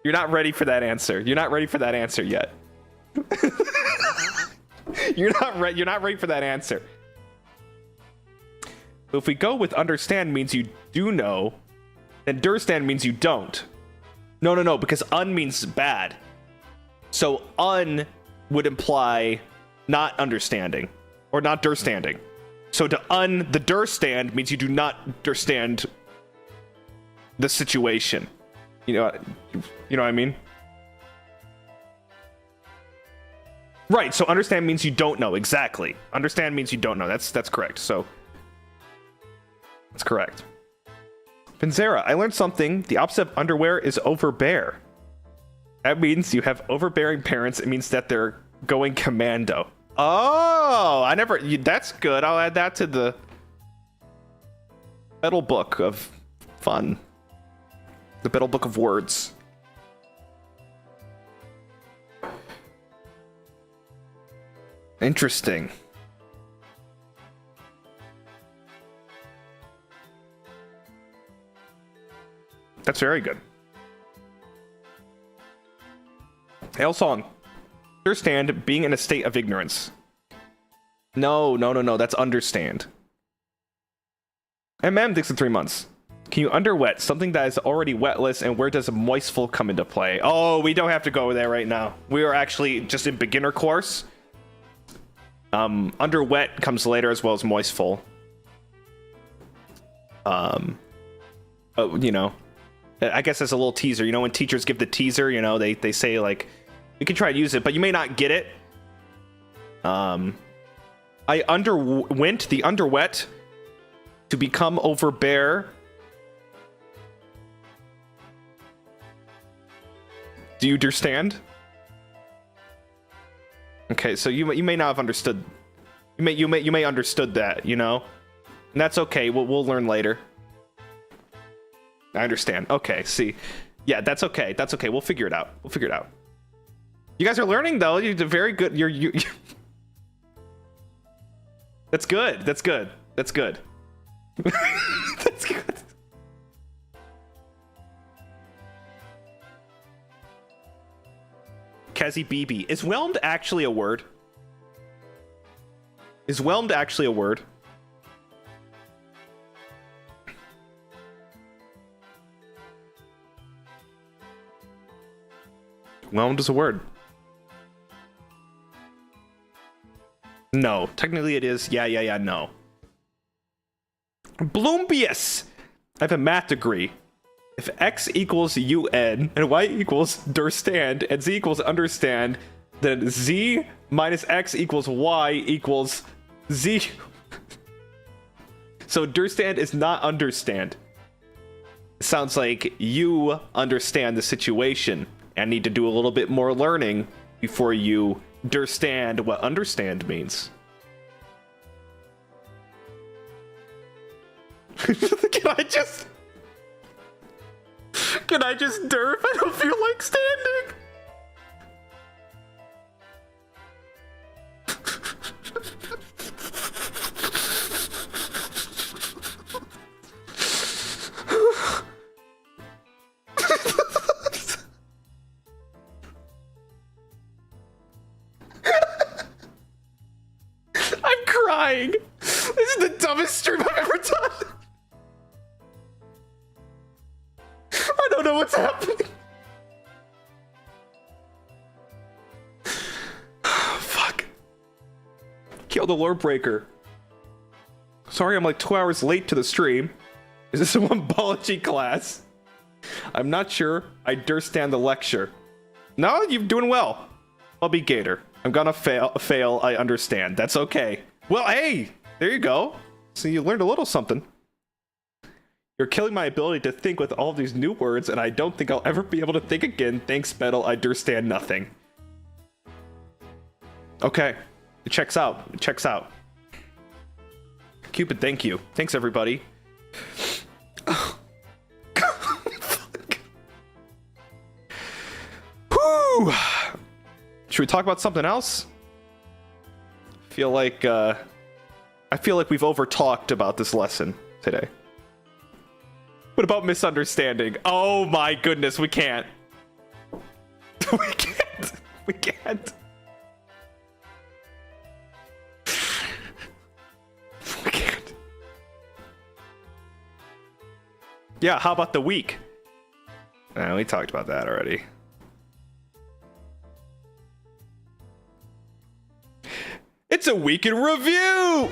You're not ready for that answer. You're not ready for that answer yet. You're not ready for that answer. If we go with understand means you do know, then durstand means you don't. No, because un means bad. So un would imply not understanding or not durstanding. So to the durstand means you do not understand the situation. You know what I mean? Right, so understand means you don't know. Exactly. Understand means you don't know. That's correct. So that's correct. Pinzera, I learned something. The opposite of underwear is overbear. That means you have overbearing parents. It means that they're going commando. Oh, that's good. I'll add that to the Bettel book of fun. The Bettel book of words. Interesting. That's very good. Hail song. Understand being in a state of ignorance. No. That's understand. Thanks for 3 months. Can you underwet something that is already wetless, and where does moistful come into play? Oh, we don't have to go there right now. We are actually just in beginner course. Underwet comes later as well as moistful. You know, I guess that's a little teaser. You know, when teachers give the teaser, you know, they say like, we can try to use it, but you may not get it. I underwent the underwet to become overbear. Do you understand? Okay, so you may not have understood. You may understood that, you know, and that's okay. We'll learn later. I understand. Okay, see, yeah, that's okay. That's okay. We'll figure it out. You guys are learning though. You're very good. You. That's good. That's good. That's good. Kazi BB. Is whelmed actually a word? Is whelmed actually a word? Whelmed is a word. No. Technically it is. Yeah, no. Bloombius! I have a math degree. If x equals un and y equals durstand and z equals understand, then z minus x equals y equals z. So durstand is not understand. It sounds like you understand the situation and need to do a little bit more learning before you durstand what understand means. Can I just derp? I don't feel like standing. I'm crying. This is the dumbest stream I've ever done. I don't know what's happening. Fuck. Kill the lore breaker. Sorry, I'm like 2 hours late to the stream. Is this a one-bology class? I'm not sure. I understand the lecture. No, you're doing well. I'll be Gator. I'm gonna fail. I understand. That's okay. Well, hey, there you go. So you learned a little something. You're killing my ability to think with all these new words, and I don't think I'll ever be able to think again. Thanks, Bettel. I understand nothing. Okay. It checks out. It checks out. Cupid, thank you. Thanks, everybody. Oh. Fuck. Whew. Should we talk about something else? I feel like we've over-talked about this lesson today. What about misunderstanding? Oh my goodness, we can't. We can't. We can't. We can't. Yeah, how about the week? We talked about that already. It's a week in review!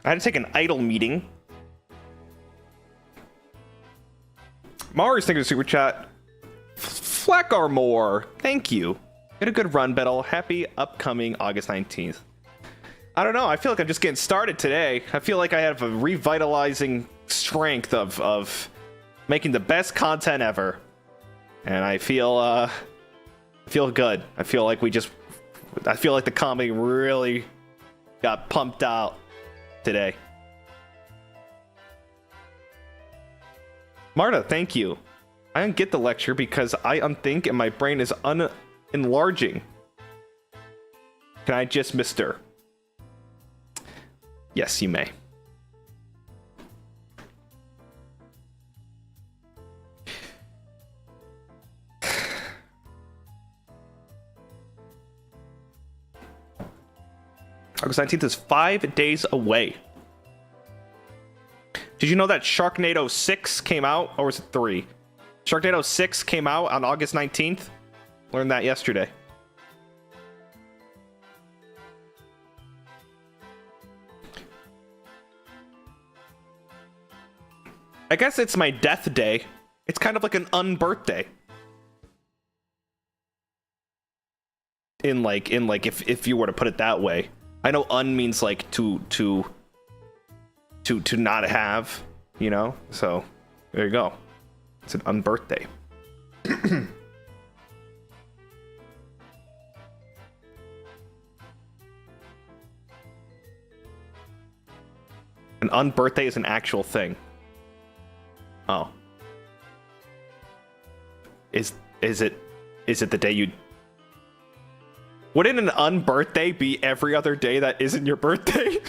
I had to take an idle meeting. Mars, thank you for super chat. Flack Armor, thank you. Get a good run, Bettel. Happy upcoming August 19th. I don't know, I feel like I'm just getting started today. I feel like I have a revitalizing strength of making the best content ever. And I feel good. I feel like the comedy really got pumped out today. Marta, thank you. I don't get the lecture because I unthink and my brain is enlarging. Can I just Mr.? Yes, you may. August 19th is 5 days away. Did you know that Sharknado 6 came out? Or was it 3? Sharknado 6 came out on August 19th. Learned that yesterday. I guess it's my death day It's kind of like an unbirthday. In like if you were to put it that way. I know means like to not have, you know? So there you go. It's an unbirthday. An unbirthday is an actual thing. Oh. Is it the day you... Wouldn't an unbirthday be every other day that isn't your birthday?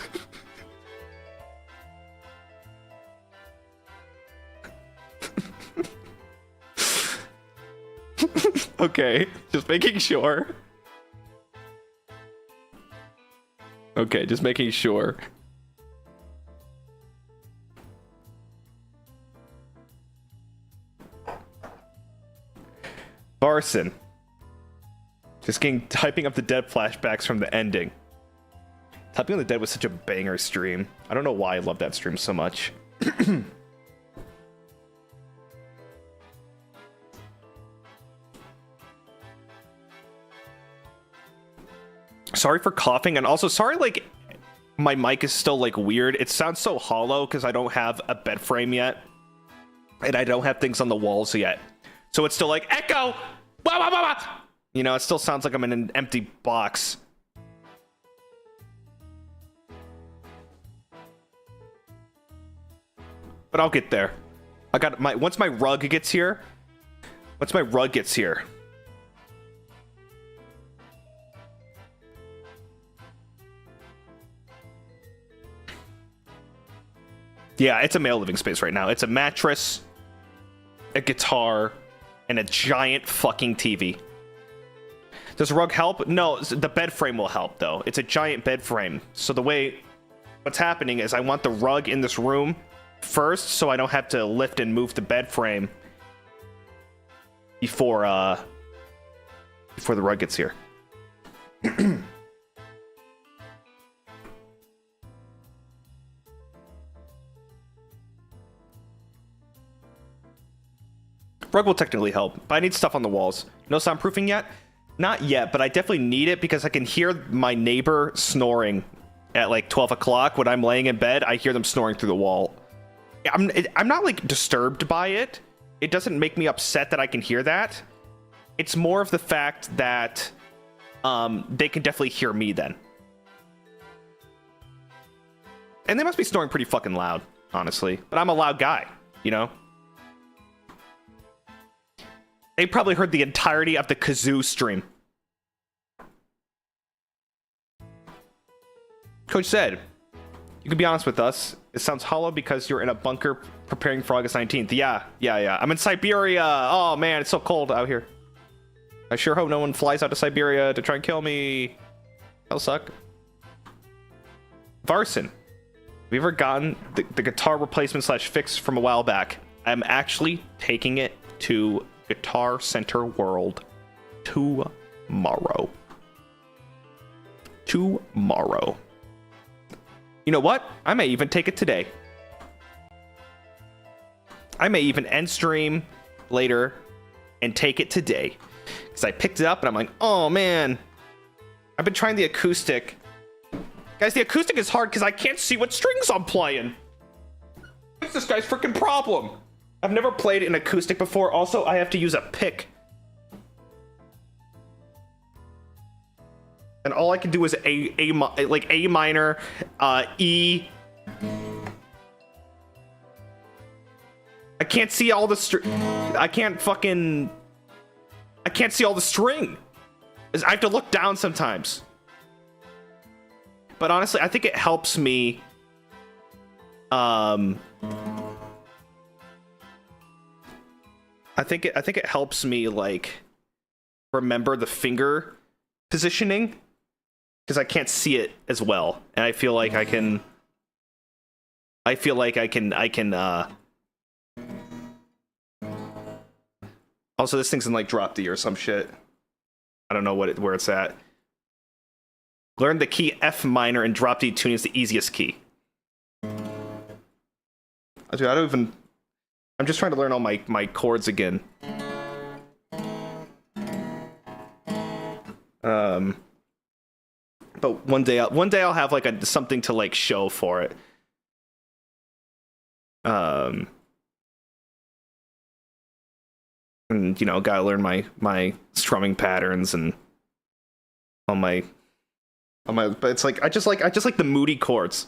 Okay, just making sure. Okay, just making sure. Barson. Just typing up the Dead flashbacks from the ending. Typing on the Dead was such a banger stream. I don't know why I love that stream so much. Sorry for coughing, and also sorry, like, my mic is still, like, weird. It sounds so hollow because I don't have a bed frame yet. And I don't have things on the walls yet. So it's still like, echo! Wah, wah, wah, wah! You know, it still sounds like I'm in an empty box. But I'll get there. I got once my rug gets here. Yeah, it's a male living space right now. It's a mattress, a guitar, and a giant fucking TV. Does the rug help? No, the bed frame will help, though. It's a giant bed frame. So what's happening is I want the rug in this room first, so I don't have to lift and move the bed frame before the rug gets here. Rug will technically help, but I need stuff on the walls. No soundproofing yet? Not yet, but I definitely need it because I can hear my neighbor snoring at like 12 o'clock when I'm laying in bed. I hear them snoring through the wall. I'm not like disturbed by it. It doesn't make me upset that I can hear that. It's more of the fact that they can definitely hear me then. And they must be snoring pretty fucking loud, honestly. But I'm a loud guy, you know? They probably heard the entirety of the kazoo stream. Coach said, you can be honest with us. It sounds hollow because you're in a bunker preparing for August 19th. Yeah. I'm in Siberia. Oh, man, it's so cold out here. I sure hope no one flies out to Siberia to try and kill me. That'll suck. Varson, have you ever gotten the guitar replacement / fix from a while back? I'm actually taking it to Guitar Center World tomorrow. You know what? I may even take it today. I may even end stream later and take it today. Because I picked it up and I'm like, oh man. I've been trying the acoustic. Guys, the acoustic is hard because I can't see what strings I'm playing. What's this guy's freaking problem? I've never played an acoustic before. Also, I have to use a pick. And all I can do is A minor, E. I can't see all the I can't see all the string. I have to look down sometimes. But honestly, I think it helps me. I think it helps me like remember the finger positioning because I can't see it as well, and I feel like I can. Also, this thing's in like drop D or some shit. I don't know where it's at. Learn the key F minor and drop D tuning is the easiest key. Dude, I've I'm just trying to learn all my chords again. But one day I'll have like something to like show for it. And you know, gotta learn my strumming patterns and on my but it's like I just like the moody chords.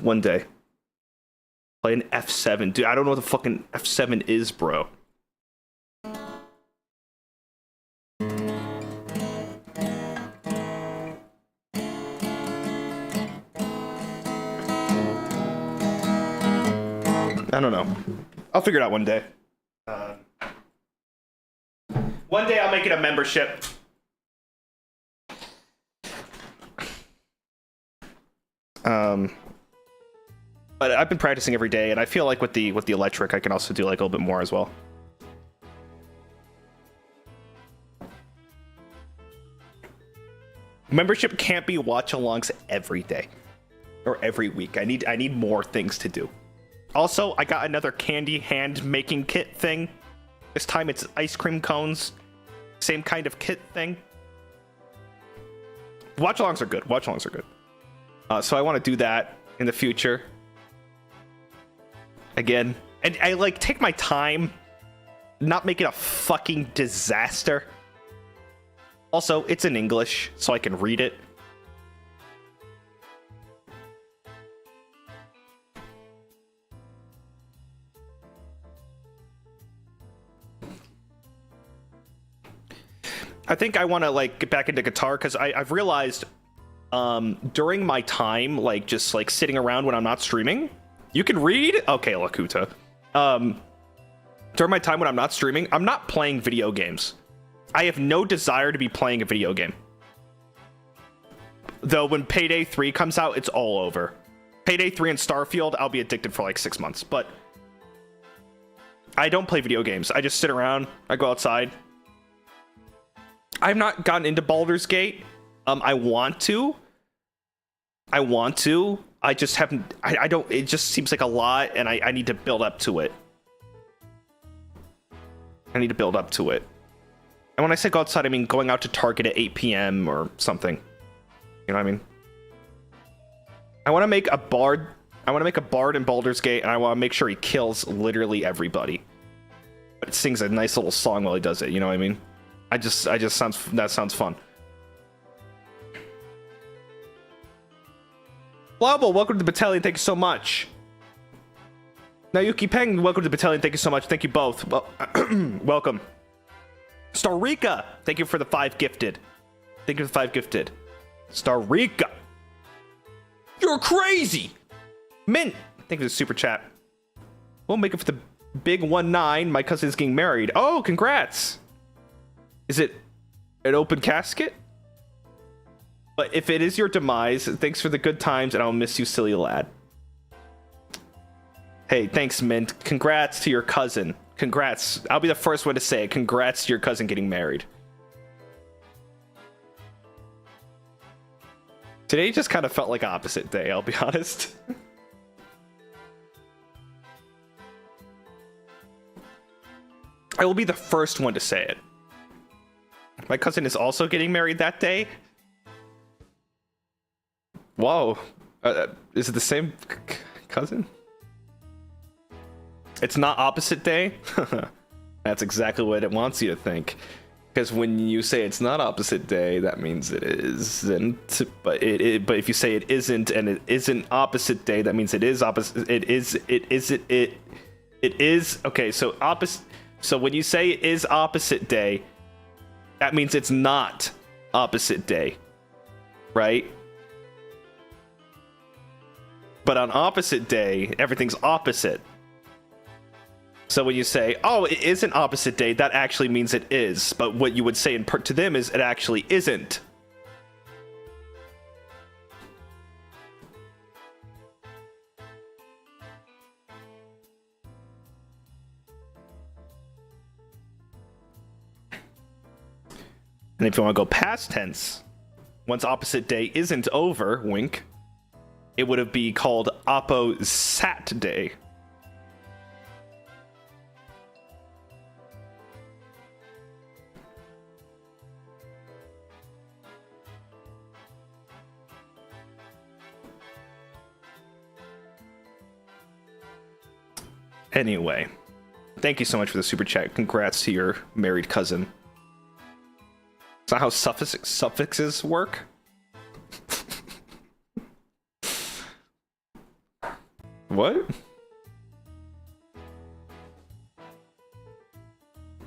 One day. Play an F7. Dude, I don't know what the fucking F7 is, bro. I don't know. I'll figure it out one day. One day I'll make it a membership. But I've been practicing every day, and I feel like with the electric, I can also do like a little bit more as well. Membership can't be watch-alongs every day or every week. I need more things to do. Also, I got another candy hand-making kit thing. This time it's ice cream cones. Same kind of kit thing. Watch-alongs are good. Watch-alongs are good. So I want to do that in the future. Again. And I like take my time. Not make it a fucking disaster. Also, it's in English, so I can read it. I think I want to like get back into guitar because I've realized during my time, like just like sitting around when I'm not streaming, you can read. Okay, Lakuta. During my time when I'm not streaming, I'm not playing video games. I have no desire to be playing a video game. Though when Payday 3 comes out, it's all over. Payday 3 and Starfield, I'll be addicted for like 6 months. But I don't play video games. I just sit around. I go outside. I've not gotten into Baldur's Gate. I want to. I just haven't. I don't. It just seems like a lot, and I need to build up to it. And when I say go outside, I mean going out to Target at 8 p.m. or something. You know what I mean? I want to make a bard. I want to make a bard in Baldur's Gate, and I want to make sure he kills literally everybody. But it sings a nice little song while he does it. You know what I mean? That sounds fun. Blobble, welcome to the battalion. Thank you so much. Nayuki Peng, welcome to the battalion. Thank you so much. Thank you both. Well, welcome. Starrika, thank you for the 5 gifted. Thank you for the 5 gifted. Starrika, you're crazy. Mint, thank you for the super chat. We'll make it for the big 1-9. My cousin's getting married. Oh, congrats. Is it an open casket? But if it is your demise, thanks for the good times, and I'll miss you, silly lad. Hey, thanks, Mint. Congrats to your cousin. Congrats. I'll be the first one to say it. Congrats to your cousin getting married. Today just kind of felt like opposite day, I'll be honest. I will be the first one to say it. My cousin is also getting married that day. Whoa. Is it the same cousin? It's not opposite day? That's exactly what it wants you to think. Because when you say it's not opposite day, that means it isn't. But if you say it isn't and it isn't opposite day, that means it is opposite. It is. Okay, so opposite. So when you say it is opposite day, that means it's not opposite day, right? But on opposite day, everything's opposite. So when you say, oh, it isn't opposite day, that actually means it is. But what you would say to them is it actually isn't. And if you want to go past tense, once opposite day isn't over, wink, it would have be called opposat day. Anyway, thank you so much for the super chat. Congrats to your married cousin. Is that how suffixes work? What?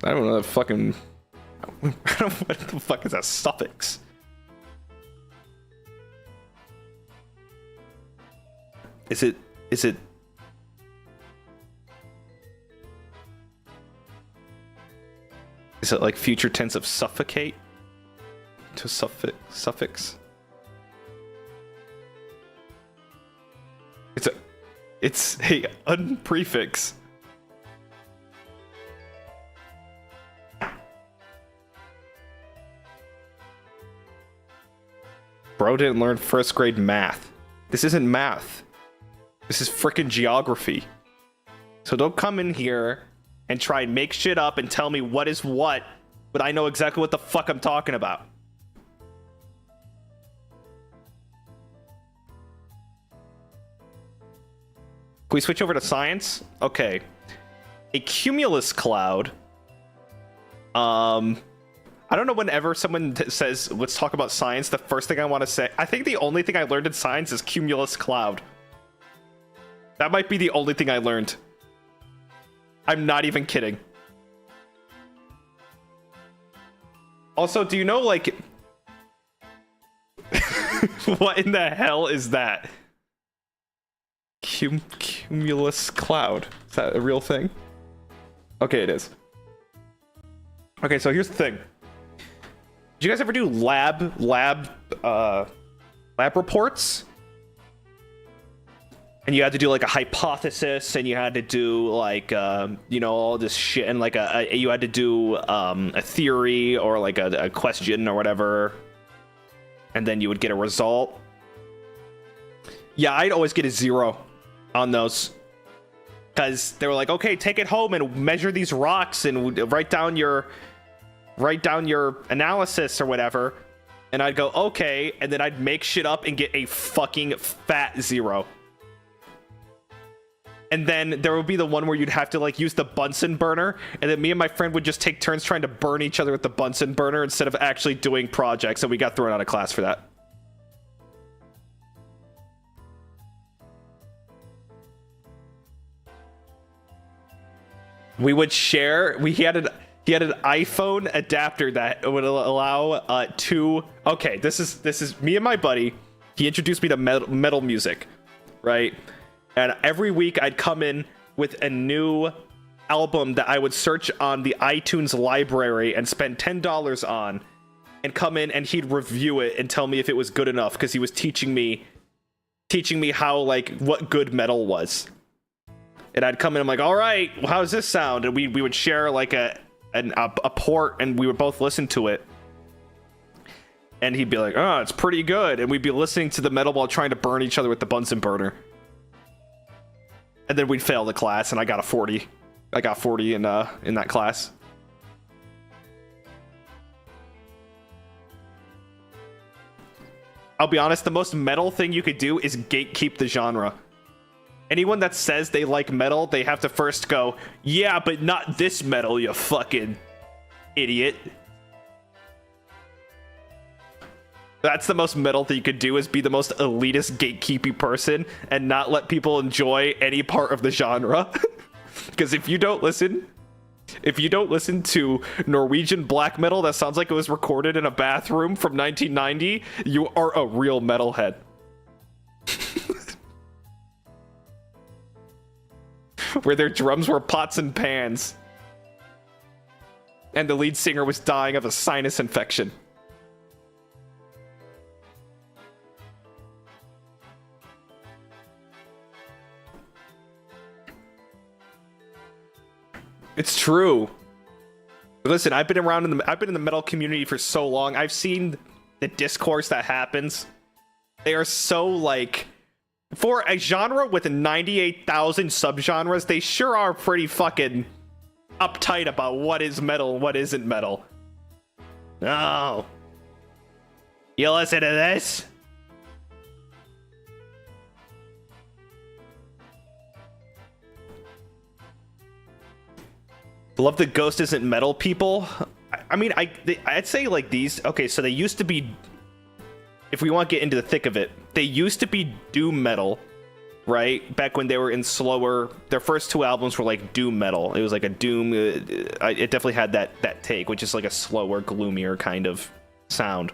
I don't know that fucking... what the fuck is a suffix? Is it... Is it like future tense of suffocate? To suffix? It's a unprefix. Bro didn't learn first grade math. This isn't math. This is frickin' geography. So don't come in here and try and make shit up and tell me what is what, but I know exactly what the fuck I'm talking about. Can we switch over to science? Okay. A cumulus cloud. I don't know, whenever someone says, let's talk about science, the first thing I want to say, I think the only thing I learned in science is cumulus cloud. That might be the only thing I learned. I'm not even kidding. Also, do you know, like... what in the hell is that? Cumulus cloud. Is that a real thing? Okay, it is. Okay, so here's the thing. Did you guys ever do lab reports? And you had to do like a hypothesis, and you had to do like you know, all this shit, and like you had to do a theory or like a question or whatever, and then you would get a result. Yeah, I'd always get a 0 on those, because they were like, okay, take it home and measure these rocks and write down your analysis or whatever. And I'd go, okay, and then I'd make shit up and get a fucking fat 0. And then there would be the one where you'd have to like use the Bunsen burner, and then me and my friend would just take turns trying to burn each other with the Bunsen burner instead of actually doing projects, and we got thrown out of class for that. We would share. He had an iPhone adapter that would allow two. Okay, this is me and my buddy. He introduced me to metal music, right? And every week I'd come in with a new album that I would search on the iTunes library and spend $10 on, and come in and he'd review it and tell me if it was good enough, because he was teaching me how, like, what good metal was. And I'd come in, I'm like, all right, well, how does this sound? And we would share like a port, and we would both listen to it. And he'd be like, oh, it's pretty good. And we'd be listening to the metal while trying to burn each other with the Bunsen burner. And then we'd fail the class, and I got a 40. I got 40 in that class. I'll be honest, the most metal thing you could do is gatekeep the genre. Anyone that says they like metal, they have to first go, yeah, but not this metal, you fucking idiot. That's the most metal thing you could do, is be the most elitist gatekeepy person and not let people enjoy any part of the genre. Because if you don't listen to Norwegian black metal that sounds like it was recorded in a bathroom from 1990, you are a real metalhead. Where their drums were pots and pans, and the lead singer was dying of a sinus infection. It's true. Listen, I've been in the metal community for so long. I've seen the discourse that happens. They are so like, for a genre with 98,000 subgenres, they sure are pretty fucking uptight about what is metal and what isn't metal. No. You listen to this? Love the Ghost isn't metal people. I mean, I'd say like these. Okay, so they used to be, if we want to get into the thick of it, they used to be doom metal, right? Back when they were in slower, their first two albums were like doom metal. It was like a doom. It definitely had that take, which is like a slower, gloomier kind of sound.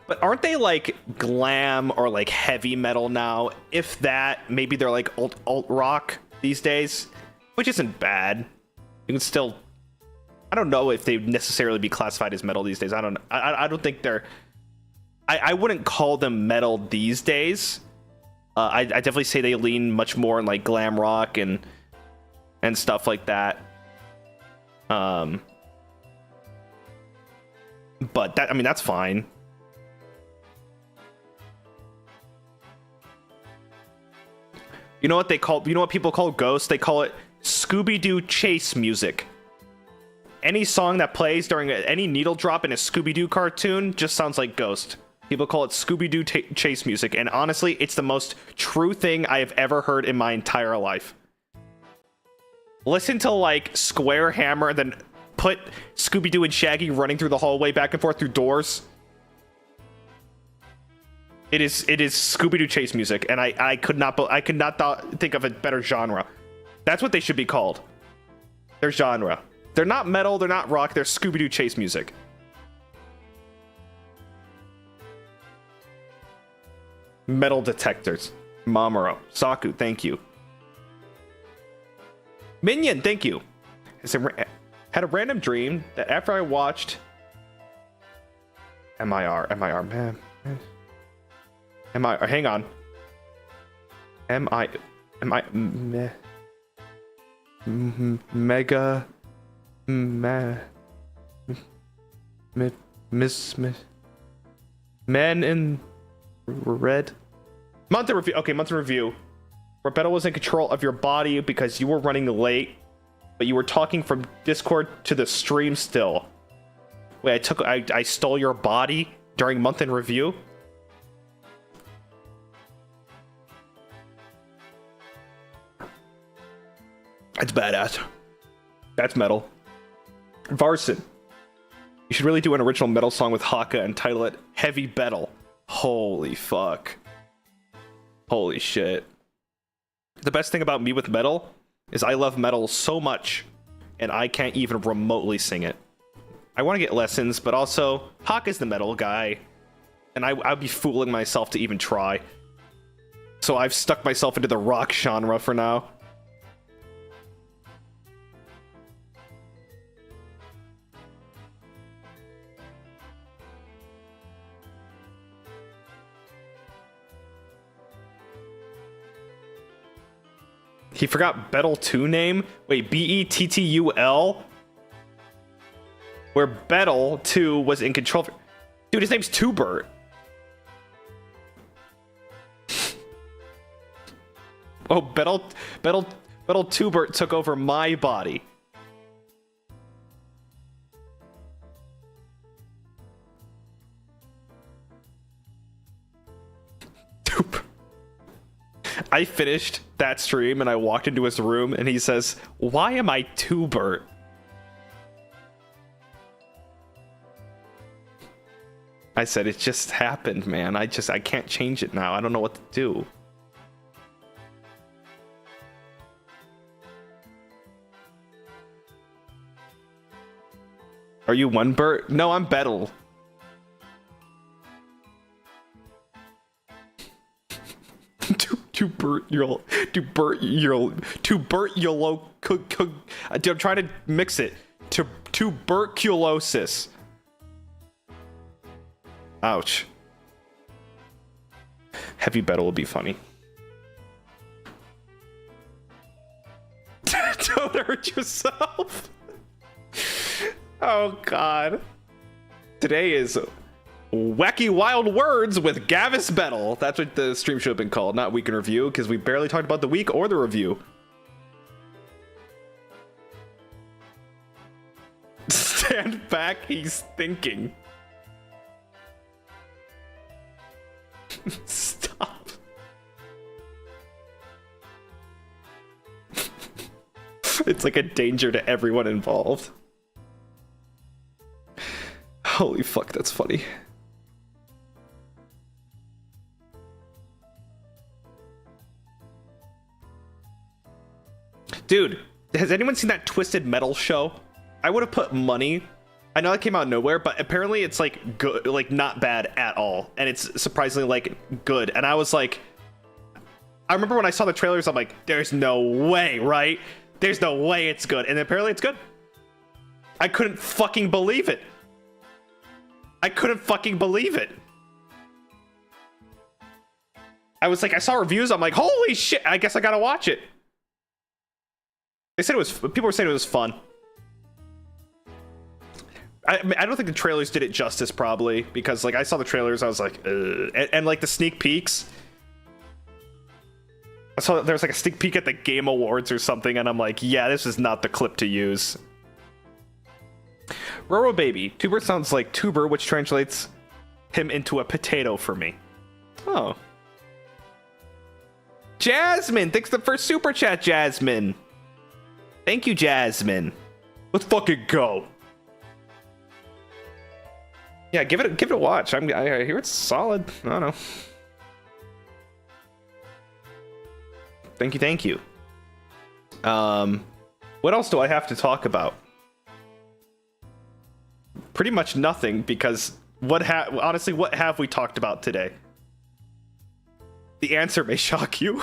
But aren't they like glam or like heavy metal now? If that, maybe they're like alt rock these days, which isn't bad. You can still, I don't know if they'd necessarily be classified as metal these days. I don't think they're, I wouldn't call them metal these days. I definitely say they lean much more in like glam rock and stuff like that. But that, I mean, that's fine. You know what they call, you know what people call ghosts? They call it Scooby-Doo chase music. Any song that plays during any needle drop in a Scooby-Doo cartoon just sounds like Ghost. People call it Scooby-Doo chase music, and honestly, it's the most true thing I have ever heard in my entire life. Listen to like Square Hammer, and then put Scooby-Doo and Shaggy running through the hallway back and forth through doors. It is Scooby-Doo chase music, and I could not think of a better genre. That's what they should be called. Their genre. They're not metal, they're not rock, they're Scooby-Doo chase music. Metal detectors. Mamoru. Saku, thank you. Minion, thank you. Had a random dream that after I watched MIR, man. Hang on. Mega Men in Red. Month in review. Okay, month in review. Where Bettel was in control of your body because you were running late, but you were talking from Discord to the stream still. Wait, I stole your body during month in review? That's badass. That's metal. Varson. You should really do an original metal song with Haka and title it Heavy Bettel. Holy fuck. Holy shit. The best thing about me with metal is I love metal so much and I can't even remotely sing it. I want to get lessons, but also Haka's the metal guy and I'd be fooling myself to even try. So I've stuck myself into the rock genre for now. He forgot Bettel 2 name? Wait, Bettul? Where Bettel 2 was in control. Dude, his name's Tubert. Oh, Bettel Tubert took over my body. I finished that stream and I walked into his room and he says, "Why am I Tubert?" I said, "It just happened, man. I can't change it now. I don't know what to do." Are you one Bert? No, I'm Bettel. I'm trying to mix it. Tuberculosis. Ouch. Heavy Bettel will be funny. Don't hurt yourself. Oh, God. Today is Wacky Wild Words with Gavis Bettel. That's what the stream should have been called, not Week in Review, because we barely talked about the week or the review. Stand back, he's thinking. Stop. It's like a danger to everyone involved. Holy fuck, that's funny. Dude, has anyone seen that Twisted Metal show? I would have put money. I know that came out of nowhere, but apparently it's like good, like not bad at all. And it's surprisingly like good. And I was like, I remember when I saw the trailers, I'm like, there's no way, right? There's no way it's good. And apparently it's good. I couldn't fucking believe it. I couldn't fucking believe it. I was like, I saw reviews. I'm like, holy shit. I guess I gotta watch it. They said it was, people were saying it was fun. I don't think the trailers did it justice, probably, because like I saw the trailers, I was like, and like the sneak peeks. I saw that there was like a sneak peek at the Game Awards or something, and I'm like, yeah, this is not the clip to use. Roro Baby. Tuber sounds like tuber, which translates him into a potato for me. Oh. Jasmine! Thanks for the first super chat, Jasmine. Thank you, Jasmine. Let's fucking go. Yeah, give it a watch. I hear it's solid. I don't know. Thank you. What else do I have to talk about? Pretty much nothing, because honestly, what have we talked about today? The answer may shock you.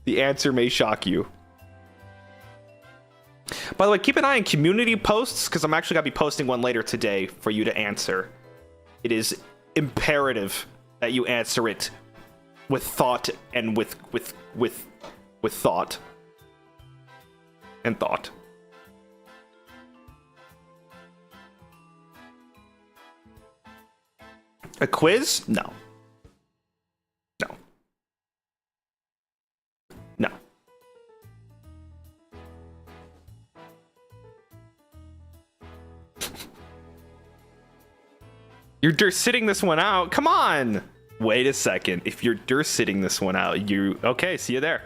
The answer may shock you. By the way, keep an eye on community posts, because I'm actually going to be posting one later today for you to answer. It is imperative that you answer it with thought and with thought. And thought. A quiz? No. No. No. You're sitting this one out. Come on. Wait a second. If you're sitting this one out, okay, see you there.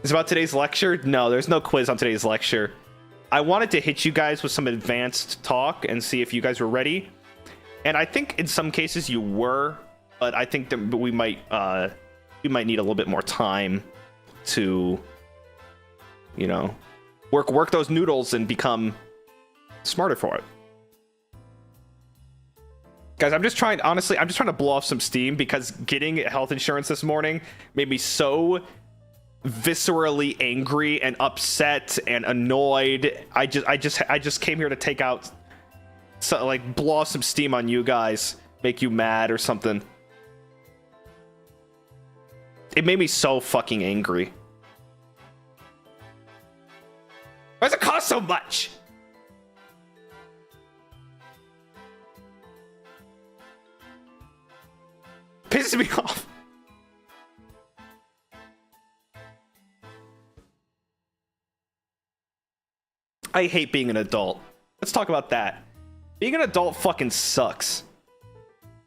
Is about today's lecture? No, there's no quiz on today's lecture. I wanted to hit you guys with some advanced talk and see if you guys were ready. And I think in some cases you were, but I think that we might need a little bit more time to, you know, work those noodles and become smarter for it. Guys, I'm just trying to blow off some steam, because getting health insurance this morning made me so viscerally angry and upset and annoyed. I just came here to take out, like, blow off some steam on you guys, make you mad or something. It made me so fucking angry. Why does it cost so much? Pisses me off. I hate being an adult. Let's talk about that. Being an adult fucking sucks.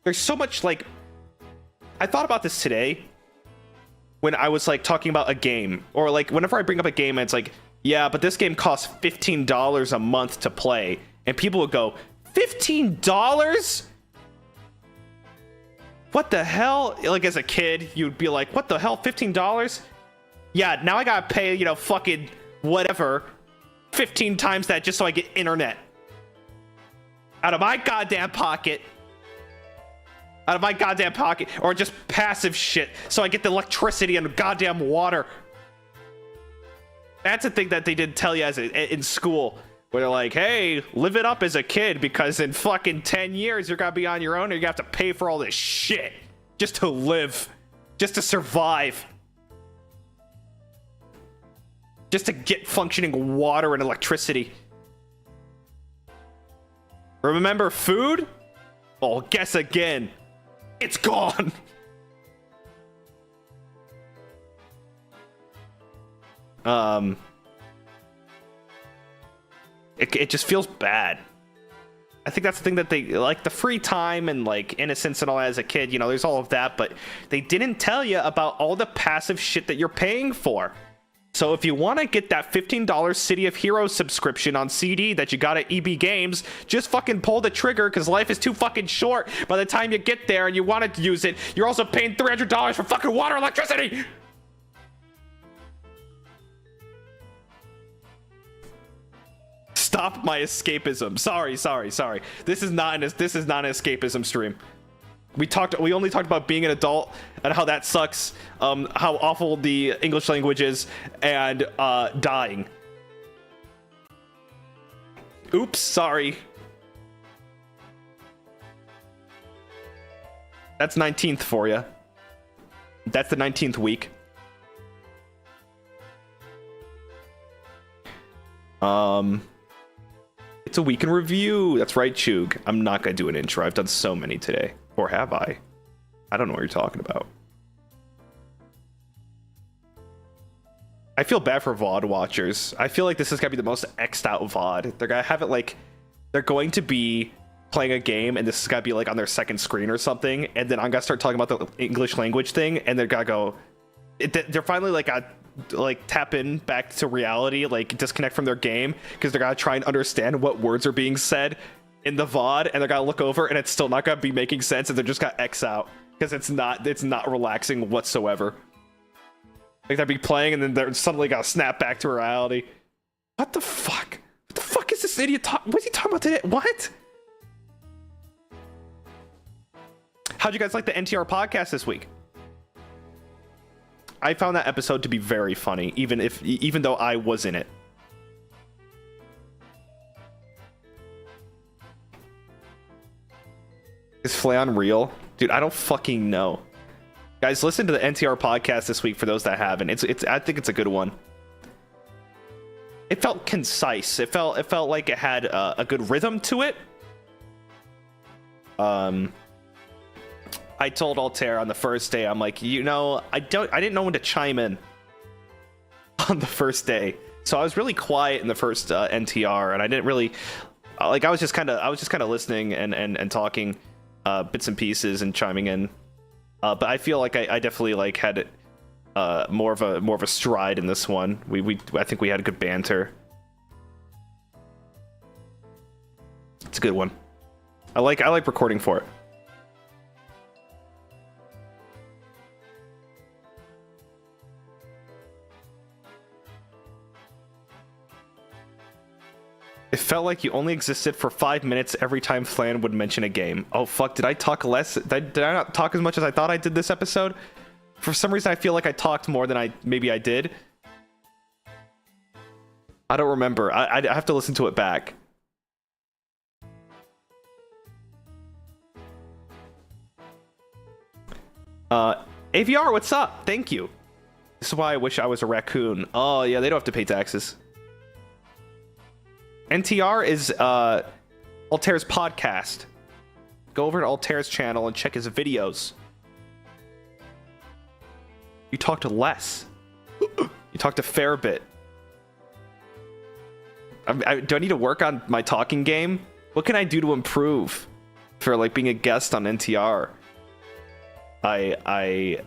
There's so much, like, I thought about this today when I was like talking about a game, or like whenever I bring up a game and it's like, yeah, but this game costs $15 a month to play, and people would go, $15? What the hell? Like, as a kid, you'd be like, what the hell, $15? Yeah, now I gotta pay, you know, fucking whatever, 15 times that just so I get internet. Out of my goddamn pocket. Out of my goddamn pocket. Or just passive shit so I get the electricity and goddamn water. That's a thing that they didn't tell you in school. where they're like, hey, live it up as a kid, because in fucking 10 years you're gonna be on your own and you're gonna have to pay for all this shit just to live, just to survive, just to get functioning water and electricity. Remember food? Oh, guess again. It's gone. It just feels bad. I think that's the thing that they like, the free time and like innocence and all that as a kid, you know, there's all of that, but they didn't tell you about all the passive shit that you're paying for. So if you want to get that $15 City of Heroes subscription on CD that you got at EB Games, just fucking pull the trigger, because life is too fucking short. By the time you get there and you want to use it, you're also paying $300 for fucking water and electricity. Stop my escapism. Sorry. This is not an escapism stream. We only talked about being an adult and how that sucks, how awful the English language is, and dying. Oops, sorry. That's 19th for you. That's the 19th week. It's a week in review. That's right, Chug. I'm not gonna do an intro. I've done so many today. Or have I? I don't know what you're talking about. I feel bad for VOD watchers. I feel like this is gonna be the most X'd out VOD. They're gonna have it like, they're going to be playing a game and this is gonna be like on their second screen or something, and then I'm gonna start talking about the English language thing, and they're gonna go, they're finally like tap in back to reality, like disconnect from their game, because they're gonna try and understand what words are being said in the VOD, and they're gonna look over and it's still not gonna be making sense, and they're just gonna X out because it's not relaxing whatsoever. Like they'll be playing and then they're suddenly gonna snap back to reality. What the fuck? What the fuck is this idiot talking? What's he talking about today? What? How'd you guys like the NTR podcast this week? I found that episode to be very funny, even though I was in it. Is Flayon real? Dude, I don't fucking know. Guys, listen to the NTR podcast this week for those that haven't. I think it's a good one. It felt concise. It felt like it had a good rhythm to it. I told Altair on the first day, I'm like, you know, I didn't know when to chime in on the first day, so I was really quiet in the first NTR, and I didn't really like. I was just kind of listening and talking bits and pieces and chiming in. But I feel like I definitely like had more of a stride in this one. I think we had a good banter. It's a good one. I like recording for it. It felt like you only existed for 5 minutes every time Flan would mention a game. Oh fuck, did I talk less? Did I not talk as much as I thought I did this episode? For some reason I feel like I talked more than maybe I did. I don't remember. I have to listen to it back. AVR, what's up? Thank you. This is why I wish I was a raccoon. Oh yeah, they don't have to pay taxes. NTR is Altair's podcast. Go over to Altair's channel and check his videos. You talked less. You talked a fair bit. Do I need to work on my talking game? What can I do to improve for like being a guest on NTR? I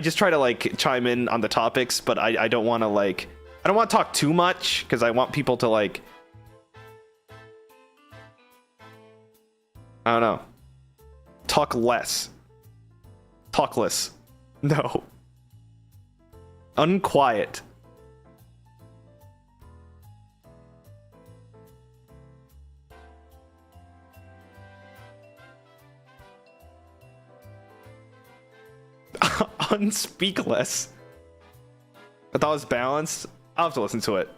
just try to like chime in on the topics, but I don't want to like. I don't want to talk too much because I want people to like, I don't know, talk less. Talkless. No. Unquiet. Unspeakless. I thought it was balanced. I'll have to listen to it.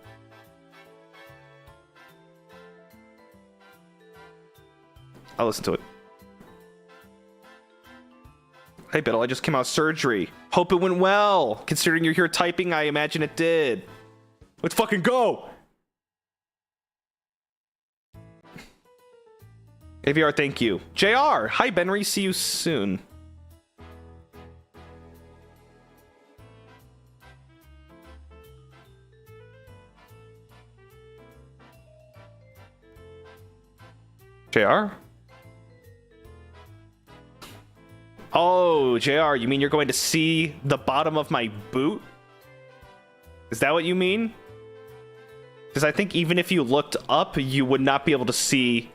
I'll listen to it. Hey, Bettel, I just came out of surgery. Hope it went well. Considering you're here typing, I imagine it did. Let's fucking go! AVR, thank you. JR, hi, Benry, see you soon. JR? Oh, JR, you mean you're going to see the bottom of my boot? Is that what you mean? Because I think even if you looked up, you would not be able to see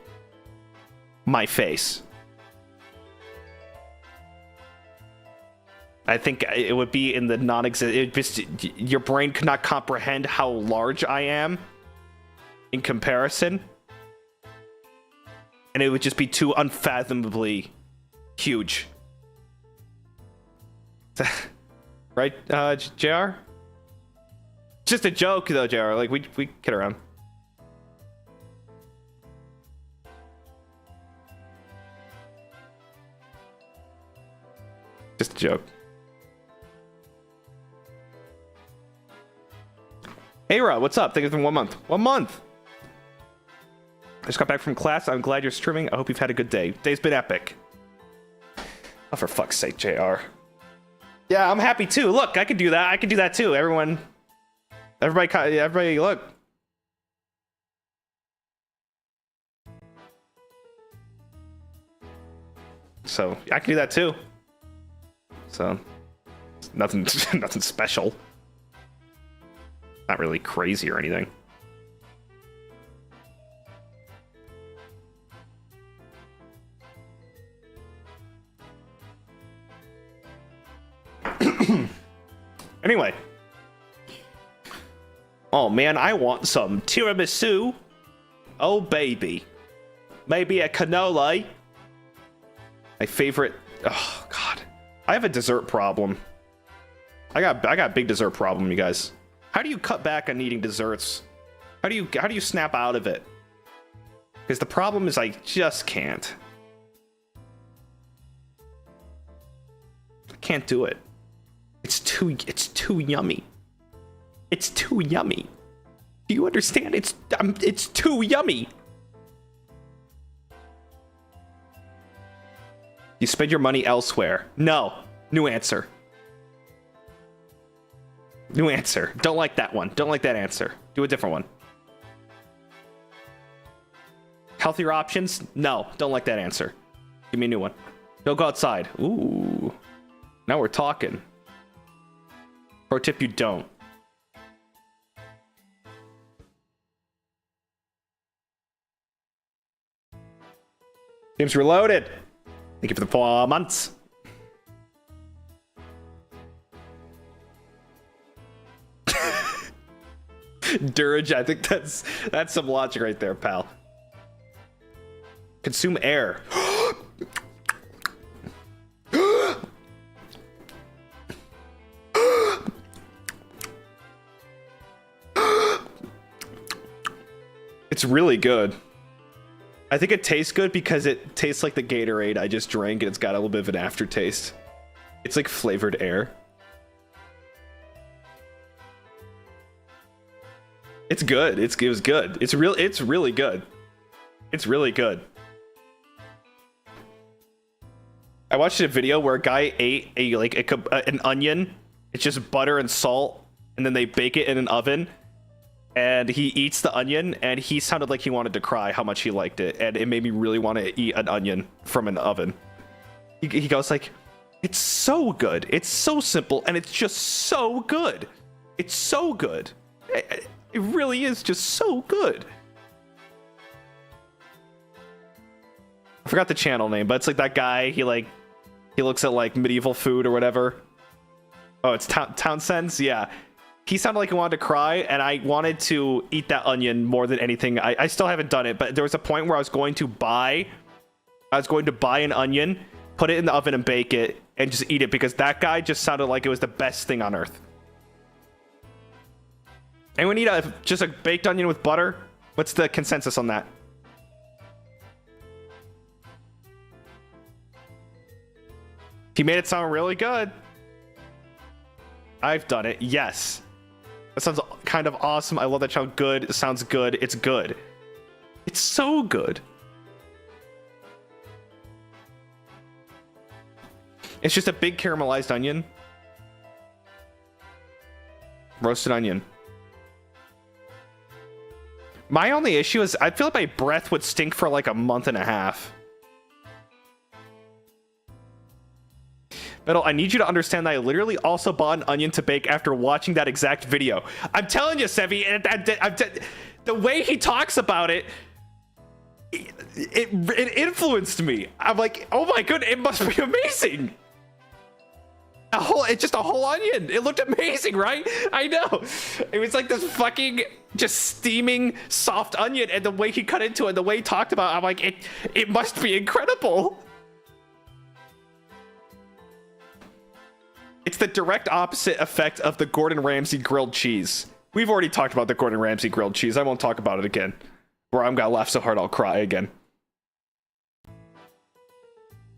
my face. I think it would be in the non-existent. Your brain could not comprehend how large I am in comparison. And it would just be too unfathomably huge. Right, JR? Just a joke, though, JR. Like, we kid around. Just a joke. Hey, Ra, what's up? Thank you for 1 month. 1 month! I just got back from class. I'm glad you're streaming. I hope you've had a good day. Day's been epic. Oh, for fuck's sake, JR. Yeah, I'm happy too. Look, I could do that. I could do that too. Everybody, look. So I can do that too. So nothing, nothing special. Not really crazy or anything. Anyway. Oh man, I want some tiramisu. Oh baby. Maybe a cannoli. My favorite. Oh god. I have a dessert problem. I got a big dessert problem, you guys. How do you cut back on eating desserts? How do you snap out of it? Because the problem is I just can't. I can't do it. It's too yummy. It's too yummy. Do you understand? It's too yummy. You spend your money elsewhere. No. New answer. New answer. Don't like that one. Don't like that answer. Do a different one. Healthier options? No. Don't like that answer. Give me a new one. Don't go outside. Ooh. Now we're talking. Pro tip, you don't. Games Reloaded. Thank you for the 4 months. Durage, I think that's some logic right there, pal. Consume air. It's really good. I think it tastes good because it tastes like the Gatorade I just drank and it's got a little bit of an aftertaste. It's like flavored air. It's good. It was good. It's really good. It's really good. I watched a video where a guy ate an onion. It's just butter and salt, and then they bake it in an oven. And he eats the onion, and he sounded like he wanted to cry how much he liked it, and it made me really want to eat an onion from an oven. He goes like, "It's so good. It's so simple, and it's just so good. It's so good. It really is just so good." I forgot the channel name, but it's like that guy. He looks at like medieval food or whatever. Oh, it's Townsend's. Yeah. He sounded like he wanted to cry, and I wanted to eat that onion more than anything. I still haven't done it, but there was a point where I was going to buy an onion, put it in the oven and bake it, and just eat it, because that guy just sounded like it was the best thing on earth. Anyone eat just a baked onion with butter? What's the consensus on that? He made it sound really good. I've done it. Yes. That sounds kind of awesome. I love that sound good. It sounds good. It's good. It's so good. It's just a big caramelized onion. Roasted onion. My only issue is I feel like my breath would stink for like a month and a half. Bettel, I need you to understand that I literally also bought an onion to bake after watching that exact video. I'm telling you, Sevi, the way he talks about it, it influenced me. I'm like, oh my goodness, it must be amazing. It's just a whole onion. It looked amazing, right? I know. It was like this fucking just steaming soft onion, and the way he cut into it, the way he talked about it, I'm like, it must be incredible. It's the direct opposite effect of the Gordon Ramsay grilled cheese. We've already talked about the Gordon Ramsay grilled cheese. I won't talk about it again. Or I'm gonna laugh so hard I'll cry again.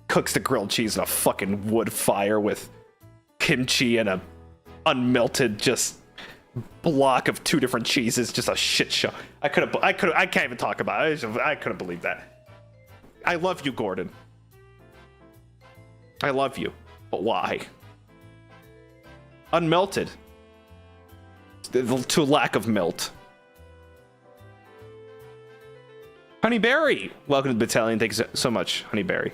Cooks the grilled cheese in a fucking wood fire with kimchi and a unmelted just block of 2 different cheeses. Just a shit show. I can't even talk about it. I couldn't believe that. I love you, Gordon. I love you. But why? Unmelted. To lack of melt. Honeyberry. Welcome to the battalion. Thanks so much, Honeyberry.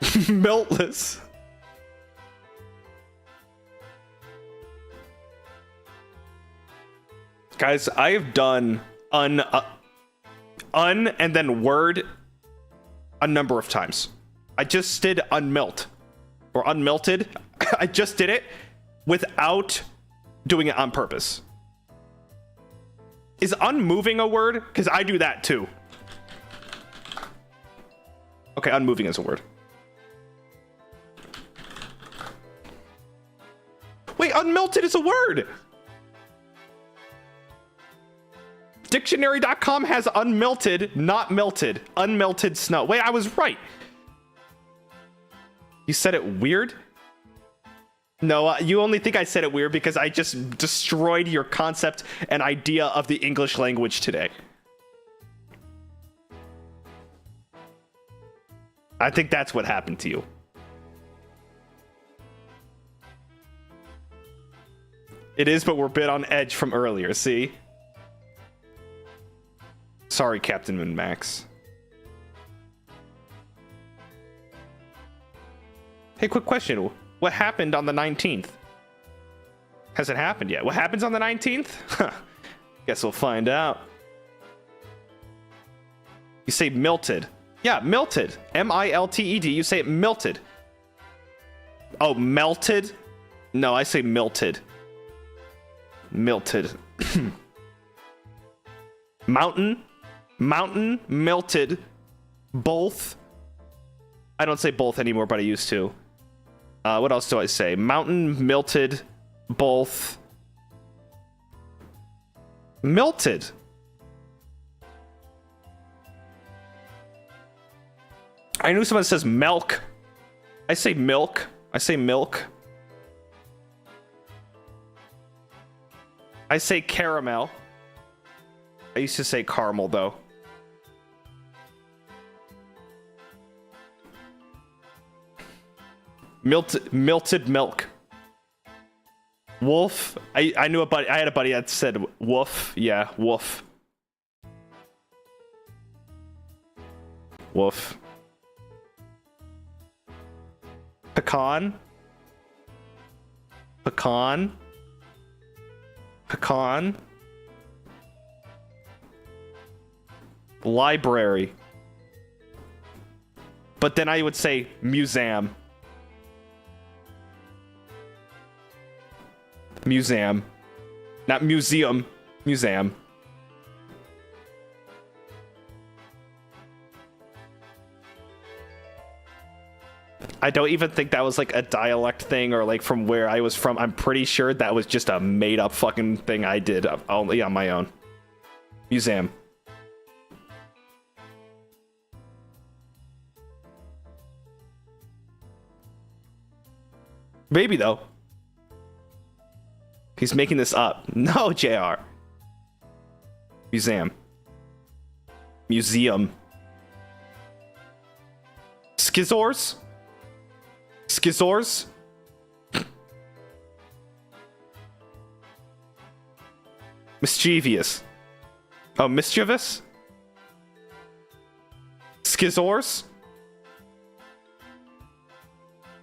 Meltless. Guys, I have done un and then word a number of times. I just did unmelt or unmelted. I just did it without doing it on purpose. Is unmoving a word? Because I do that too. Okay, unmoving is a word. Wait, unmelted is a word. Dictionary.com has unmelted, not melted. Unmelted snow. Wait, I was right. You said it weird? No, you only think I said it weird because I just destroyed your concept and idea of the English language today. I think that's what happened to you. It is, but we're a bit on edge from earlier, see? Sorry, Captain Min-Max. Hey, quick question. What happened on the 19th? Hasn't happened yet. What happens on the 19th? Huh. Guess we'll find out. You say melted. Yeah, melted. M-I-L-T-E-D. You say it melted. Oh, melted? No, I say melted. Melted. Mountain. Mountain. Melted. Both. I don't say both anymore, but I used to. What else do I say? Mountain, melted, both. Melted. I knew someone says milk. I say milk. I say milk. I say caramel. I used to say caramel, though. Melted milk. Wolf. I knew a buddy. I had a buddy that said woof. Yeah, woof. Woof. Pecan. Pecan. Pecan. Library. But then I would say museum. Museum. Not museum. Museum. I don't even think that was like a dialect thing or like from where I was from. I'm pretty sure that was just a made up fucking thing I did only on my own. Museum. Maybe, though. He's making this up. No, JR. Museum. Museum. Schizors? Schizors? Mischievous. Oh, mischievous? Schizors?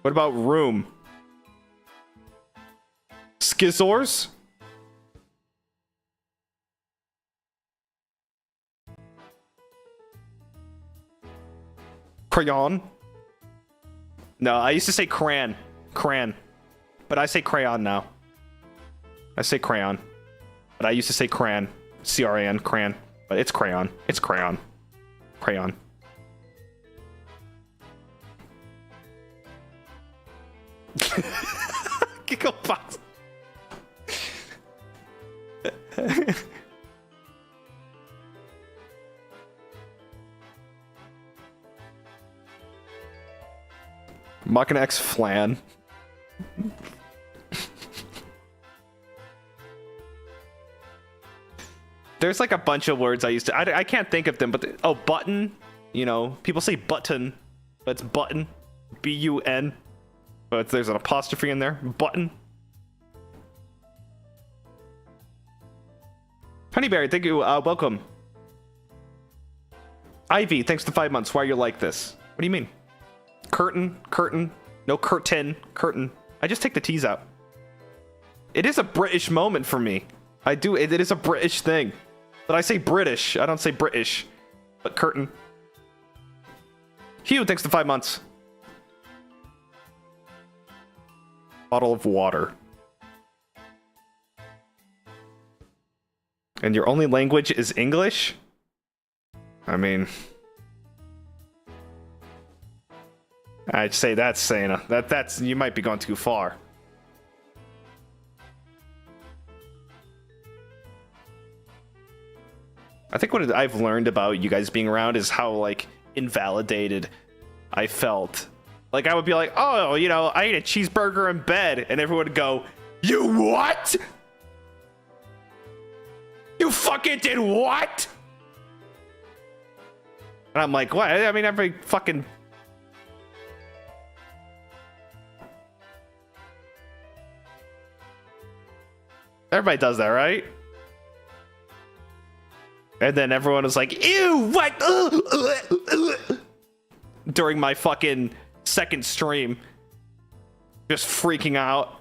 What about room? Schizors? Crayon? No, I used to say crayon. Crayon. But I say crayon now. I say crayon. But I used to say crayon. C-R-A-N, crayon. But it's crayon. It's crayon. Crayon. Giggle box. Machina X flan. There's like a bunch of words I used to. I can't think of them, but oh, button. You know, people say button, but it's button. B-U-N. But there's an apostrophe in there. Button. Honeyberry, thank you. Welcome. Ivy, thanks to 5 months. Why are you like this? What do you mean? Curtain, curtain. No, curtain, curtain. I just take the T's out. It is a British moment for me. I do. It is a British thing. But I say British. I don't say British. But curtain. Hugh, thanks to 5 months. Bottle of water. And your only language is English? I mean, I'd say that's saying that's you might be going too far. I think what I've learned about you guys being around is how like invalidated I felt. Like I would be like, oh, you know, I ate a cheeseburger in bed, and everyone would go, you what? You fucking did what? And I'm like, what? I mean, every fucking... Everybody does that, right? And then everyone was like, ew, what? During my fucking second stream. Just freaking out.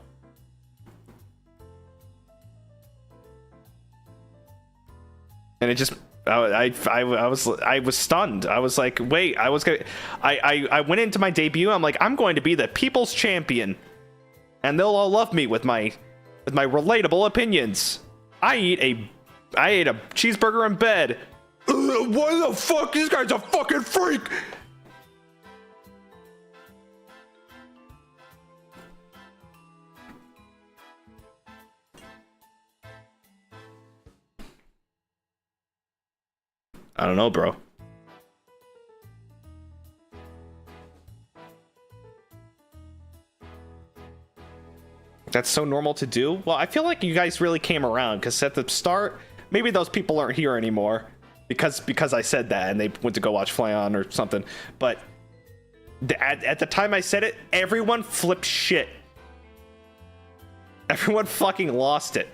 And it just... I was stunned. I was like, wait, I went into my debut. I'm like, I'm going to be the people's champion, and they'll all love me with my relatable opinions. I ate a cheeseburger in bed. What the fuck? This guy's a fucking freak. I don't know, bro. That's so normal to do. Well, I feel like you guys really came around, because at the start, maybe those people aren't here anymore because I said that and they went to go watch Fly-On or something. But at the time I said it, everyone flipped shit. Everyone fucking lost it.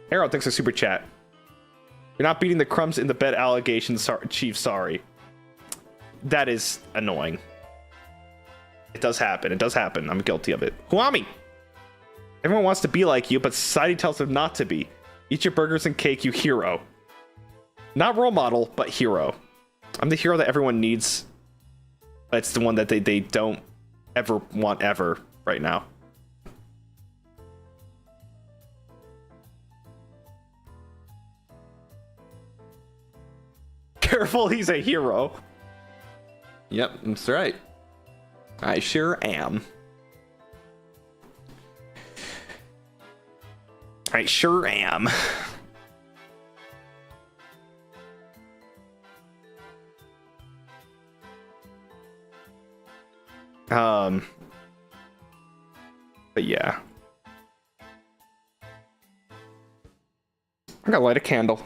Harold thanks for super chat. You're not beating the crumbs in the bed allegations, Chief, sorry. That is annoying. It does happen. It does happen. I'm guilty of it. Huami! Everyone wants to be like you, but society tells them not to be. Eat your burgers and cake, you hero. Not role model, but hero. I'm the hero that everyone needs. But it's the one that they don't ever want ever right now. Careful, he's a hero. Yep, that's right. I sure am. I sure am. But yeah. I'm gonna light a candle.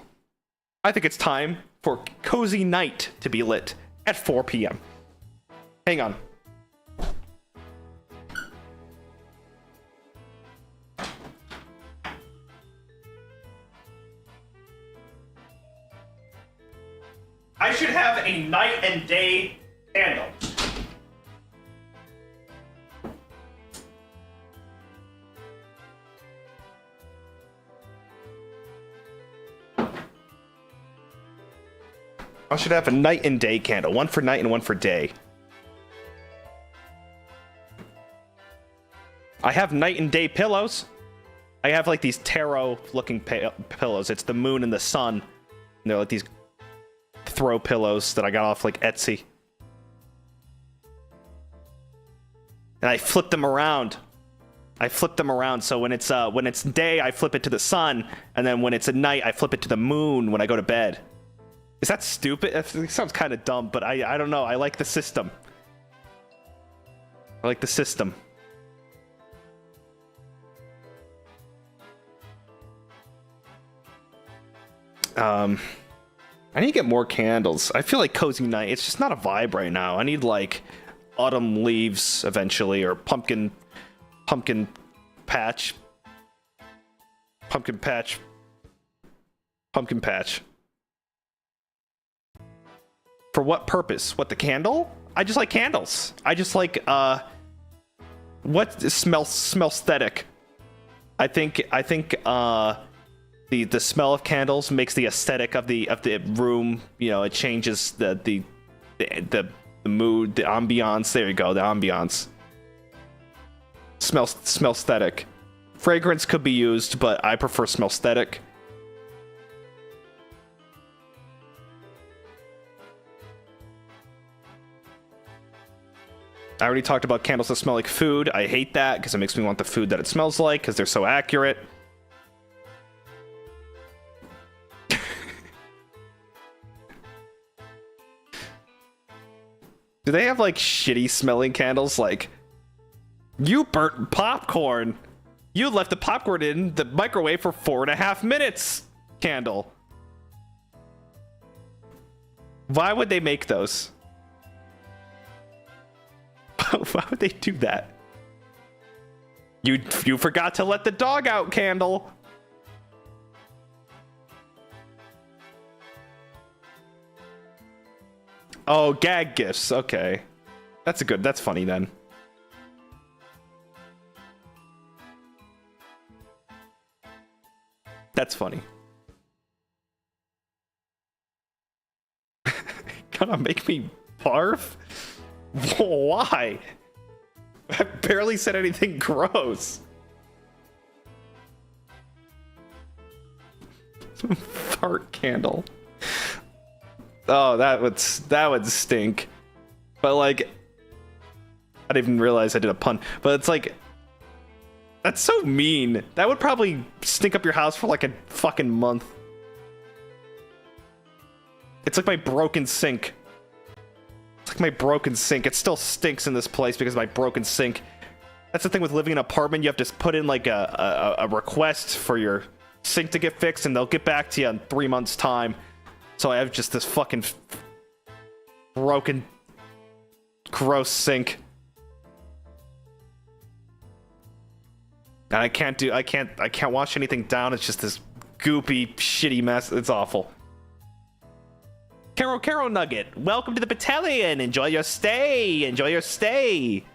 I think it's time for Cozy Night to be lit at 4 p.m. Hang on. I should have a night and day candle. I should have a night and day candle. One for night and one for day. I have night and day pillows. I have like these tarot looking pillows. It's the moon and the sun. And they're like these throw pillows that I got off like Etsy. And I flip them around. So when it's day, I flip it to the sun, and then when it's at night, I flip it to the moon when I go to bed. Is that stupid? It sounds kind of dumb, but I don't know. I like the system. I like the system. I need to get more candles. I feel like Cozy Night, it's just not a vibe right now. I need like autumn leaves eventually, or pumpkin patch. For what purpose? What, the candle? I just like candles. I just like what smells aesthetic. I think the smell of candles makes the aesthetic of the room, you know, it changes the mood, the ambiance. There you go, the ambiance. Smell aesthetic. Fragrance could be used, but I prefer smell aesthetic. I already talked about candles that smell like food. I hate that because it makes me want the food that it smells like because they're so accurate. Do they have like shitty smelling candles? Like, you burnt popcorn. You left the popcorn in the microwave for 4.5 minutes. Candle. Why would they make those? Why would they do that? You forgot to let the dog out, candle. Oh, gag gifts. Okay. That's funny then. That's funny. Gonna make me barf? Why? I barely said anything gross. Fart candle. Oh, that would stink. But like, I didn't even realize I did a pun. But it's like, that's so mean. That would probably stink up your house for like a fucking month. It's like my broken sink. It's like my broken sink. It still stinks in this place because of my broken sink. That's the thing with living in an apartment. You have to put in like a request for your sink to get fixed, and they'll get back to you in 3 months' time. So I have just this fucking broken, gross sink. And I can't wash anything down. It's just this goopy, shitty mess. It's awful. Caro Nugget, welcome to the Battalion. Enjoy your stay. Enjoy your stay.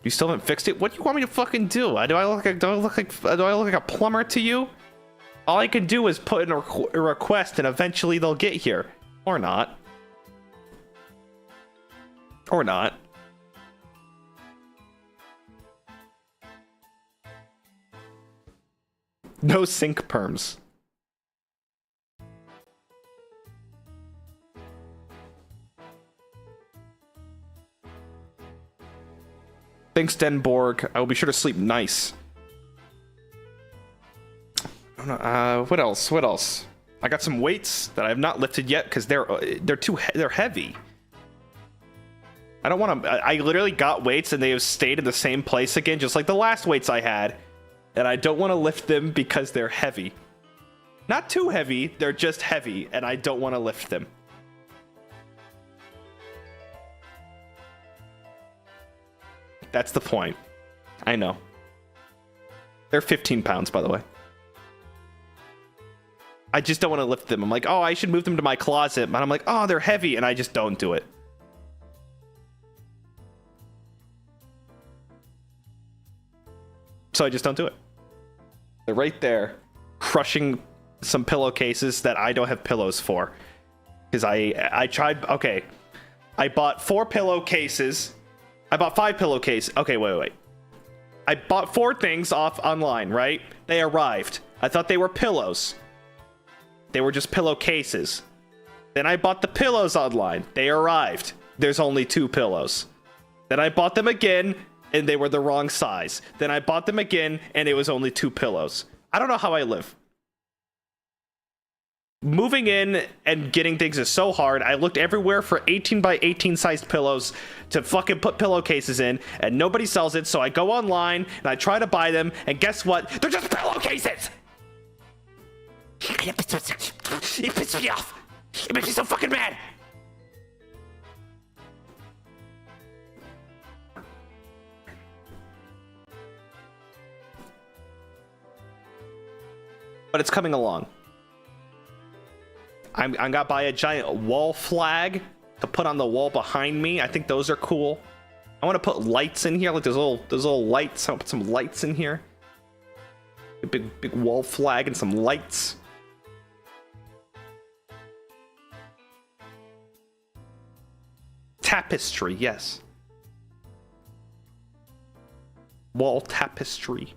You still haven't fixed it? What do you want me to fucking do? Do I look like a plumber to you? All I can do is put in a request, and eventually they'll get here, or not. Or not. No sink perms. Thanks, Denborg. I will be sure to sleep nice. What else? What else? I got some weights that I have not lifted yet because they're heavy. I don't want to... I literally got weights and they have stayed in the same place again, just like the last weights I had. And I don't want to lift them because they're heavy. Not too heavy, they're just heavy, and I don't want to lift them. That's the point. I know. They're 15 pounds, by the way. I just don't want to lift them. I'm like, oh, I should move them to my closet. And I'm like, oh, they're heavy, and I just don't do it. So I just don't do it. They're right there, crushing some pillowcases that I don't have pillows for. Because I tried... Okay. I bought 4 pillowcases. I bought 5 pillowcases. Okay, wait. I bought 4 things off online, right? They arrived. I thought they were pillows. They were just pillowcases. Then I bought the pillows online. They arrived. There's only 2 pillows. Then I bought them again, and they were the wrong size. Then I bought them again, and it was only 2 pillows. I don't know how I live. Moving in and getting things is so hard. I looked everywhere for 18 by 18 sized pillows to fucking put pillowcases in, and nobody sells it, so I go online, and I try to buy them, and guess what? They're just pillowcases! It pisses me off! It makes me so fucking mad! But it's coming along. I'm gonna buy a giant wall flag to put on the wall behind me. I think those are cool. I want to put lights in here, like those little lights. I want to put some lights in here. A big wall flag and some lights. Tapestry, yes. Wall tapestry.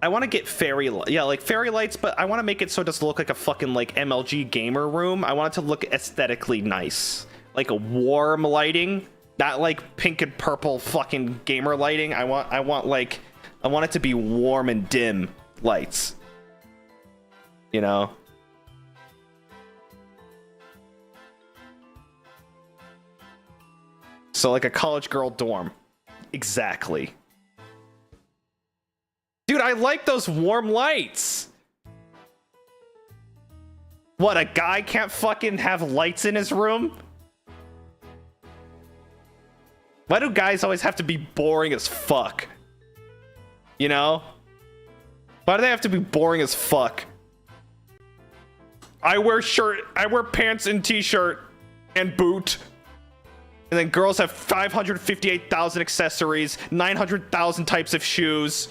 I want to get fairy lights, but I want to make it so it doesn't look like a fucking like MLG gamer room. I want it to look aesthetically nice, like a warm lighting, not like pink and purple fucking gamer lighting. I want it to be warm and dim lights, you know. So like a college girl dorm, exactly. Dude, I like those warm lights. What, a guy can't fucking have lights in his room? Why do guys always have to be boring as fuck? You know? Why do they have to be boring as fuck? I wear pants and t-shirt and boot. And then girls have 558,000 accessories, 900,000 types of shoes.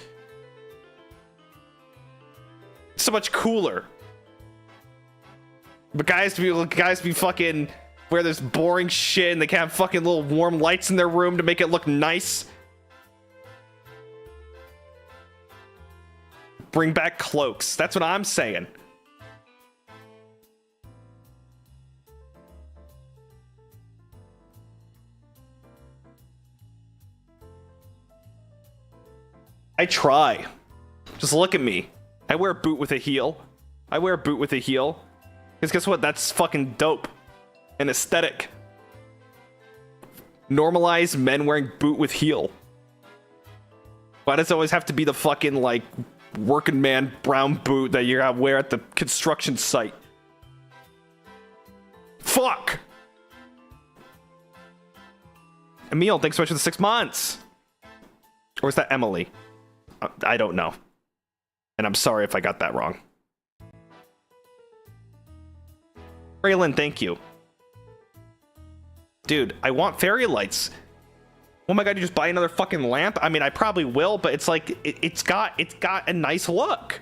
So much cooler. But guys be fucking wear this boring shit, and they can have fucking little warm lights in their room to make it look nice. Bring back cloaks. That's what I'm saying. I try. Just look at me. I wear a boot with a heel. I wear a boot with a heel. Because guess what? That's fucking dope. And aesthetic. Normalize men wearing boot with heel. Why does it always have to be the fucking, like, working man brown boot that you gotta wear at the construction site? Fuck! Emil, thanks so much for the 6 months. Or is that Emily? I don't know. And I'm sorry if I got that wrong. Braylon, thank you. Dude, I want fairy lights. Oh my god, you just buy another fucking lamp? I mean, I probably will, but it's like, it's got a nice look.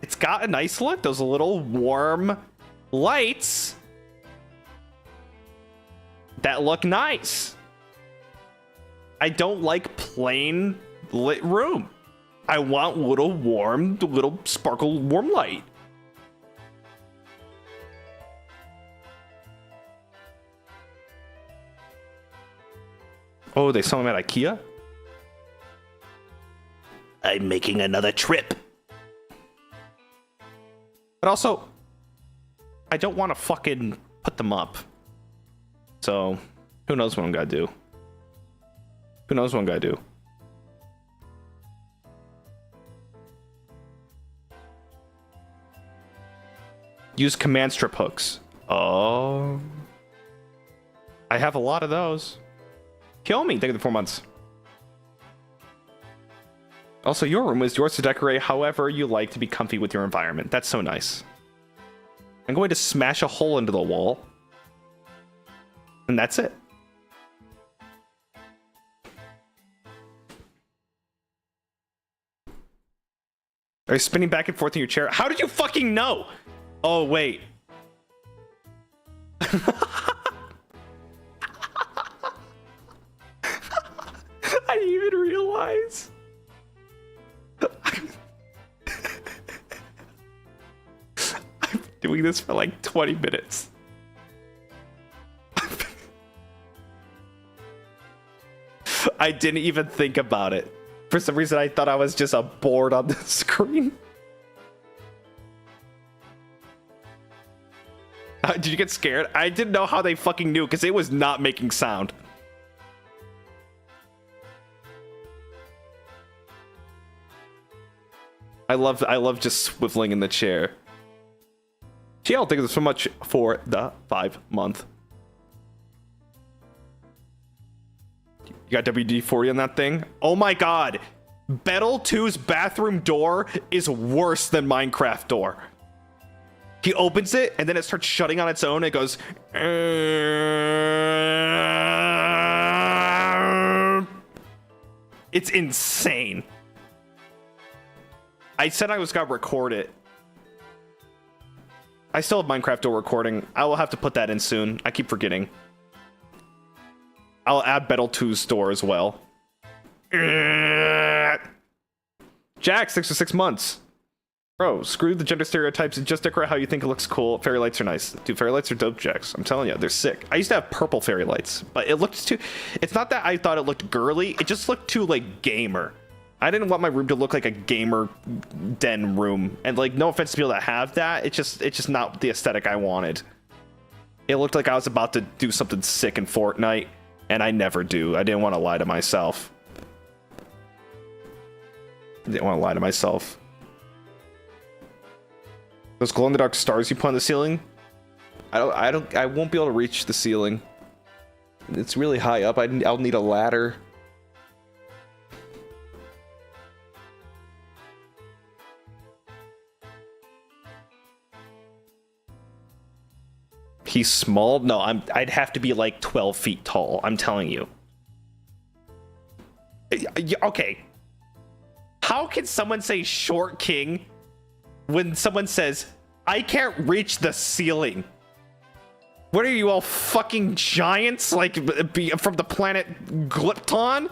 It's got a nice look. Those little warm lights that look nice. I don't like plain lit room. I want little sparkle warm light. Oh, they saw him at IKEA? I'm making another trip. But also, I don't want to fucking put them up. So, who knows what I'm gonna do? Who knows what I'm gonna do? Use command strip hooks. Oh. I have a lot of those. Kill me. Thank you for the 4 months. Also, your room is yours to decorate however you like to be comfy with your environment. That's so nice. I'm going to smash a hole into the wall. And that's it. Are you spinning back and forth in your chair? How did you fucking know? Oh, wait. I didn't even realize. I'm doing this for like 20 minutes. I didn't even think about it. For some reason, I thought I was just a board on the screen. Did you get scared? I didn't know how they fucking knew because it was not making sound. I love just swiveling in the chair. TL, thank you so much for the 5-month. You got WD-40 on that thing? Oh my god. Bettel 2's bathroom door is worse than Minecraft door. He opens it and then it starts shutting on its own. It goes. It's insane. I said I was gonna record it. I still have Minecraft door recording. I will have to put that in soon. I keep forgetting. I'll add Bettel 2's door as well. Jack, 6 for 6 months. Bro, screw the gender stereotypes and just decorate how you think it looks cool. Fairy lights are nice. Dude, fairy lights are dope, Jax. I'm telling you, they're sick. I used to have purple fairy lights, but it looked too... It's not that I thought it looked girly. It just looked too, like, gamer. I didn't want my room to look like a gamer den room. And, like, no offense to people that have that. It's just not the aesthetic I wanted. It looked like I was about to do something sick in Fortnite, and I never do. I didn't want to lie to myself. I didn't want to lie to myself. Those glow-in-the-dark stars you put on the ceiling? I won't be able to reach the ceiling. It's really high up. I'll need a ladder. He's small? No, I'd have to be like 12 feet tall. I'm telling you. Okay. How can someone say short king when someone says, I can't reach the ceiling? What are you all fucking giants? Like from the planet Glypton?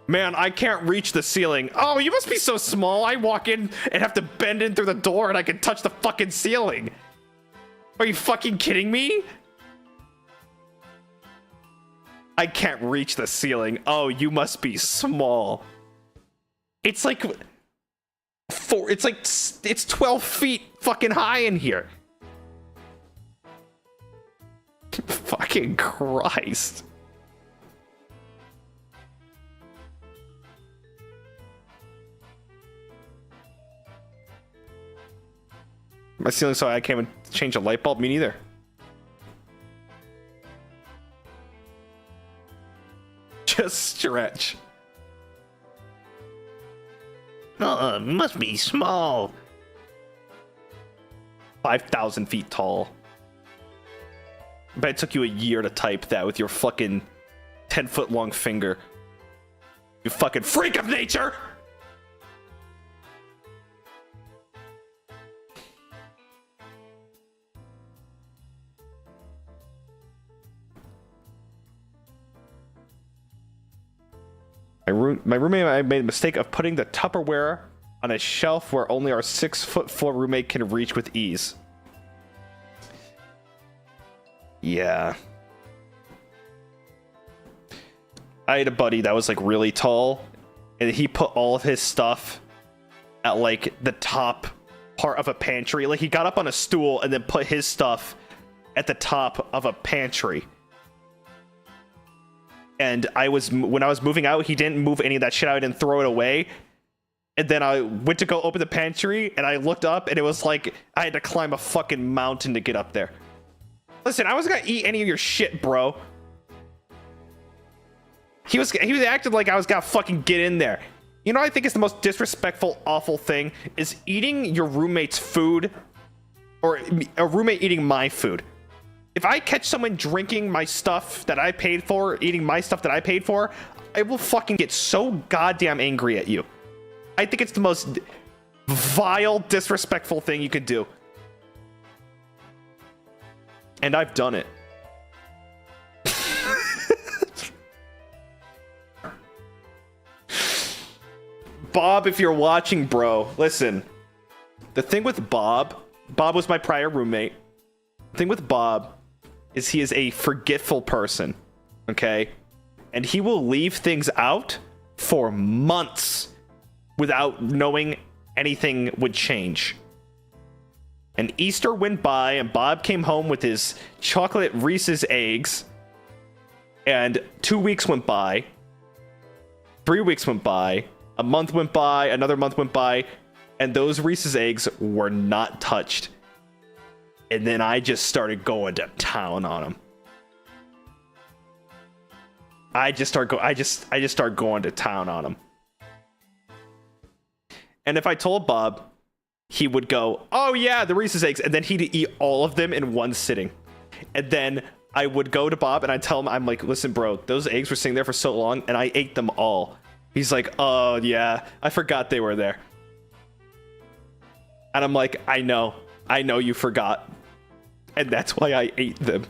Man, I can't reach the ceiling. Oh, you must be so small. I walk in and have to bend in through the door and I can touch the fucking ceiling. Are you fucking kidding me? I can't reach the ceiling. Oh, you must be small. It's like it's 12 feet fucking high in here. Fucking Christ. My ceiling so I can't even change a light bulb. Me neither. Just stretch. Must be small. 5,000 feet tall. I bet it took you a year to type that with your fucking 10-foot long finger. You fucking freak of nature! My roommate and I made a mistake of putting the Tupperware on a shelf where only our 6'4" roommate can reach with ease. Yeah. I had a buddy that was like really tall, and he put all of his stuff at like the top part of a pantry. Like, he got up on a stool and then put his stuff at the top of a pantry. And when I was moving out, he didn't move any of that shit out. I didn't throw it away. And then I went to go open the pantry, and I looked up, and it was like I had to climb a fucking mountain to get up there. Listen, I wasn't gonna eat any of your shit, bro. He was acting like I was gonna fucking get in there. You know what I think is the most disrespectful, awful thing? Is eating your roommate's food, or a roommate eating my food. If I catch someone drinking my stuff that I paid for, eating my stuff that I paid for, I will fucking get so goddamn angry at you. I think it's the most vile, disrespectful thing you could do. And I've done it. Bob, if you're watching, bro, listen. The thing with Bob was my prior roommate. The thing with Bob is he is a forgetful person, okay? And he will leave things out for months without knowing anything would change. And Easter went by, and Bob came home with his chocolate Reese's eggs, and 2 weeks went by, 3 weeks went by, a month went by, another month went by, and those Reese's eggs were not touched. And then I just started going to town on him. I just started going to town on him. And if I told Bob, he would go, "Oh yeah, the Reese's eggs," and then he'd eat all of them in one sitting. And then I would go to Bob and I'd tell him, I'm like, "Listen, bro, those eggs were sitting there for so long, and I ate them all." He's like, "Oh yeah, I forgot they were there." And I'm like, I know you forgot. And that's why I ate them.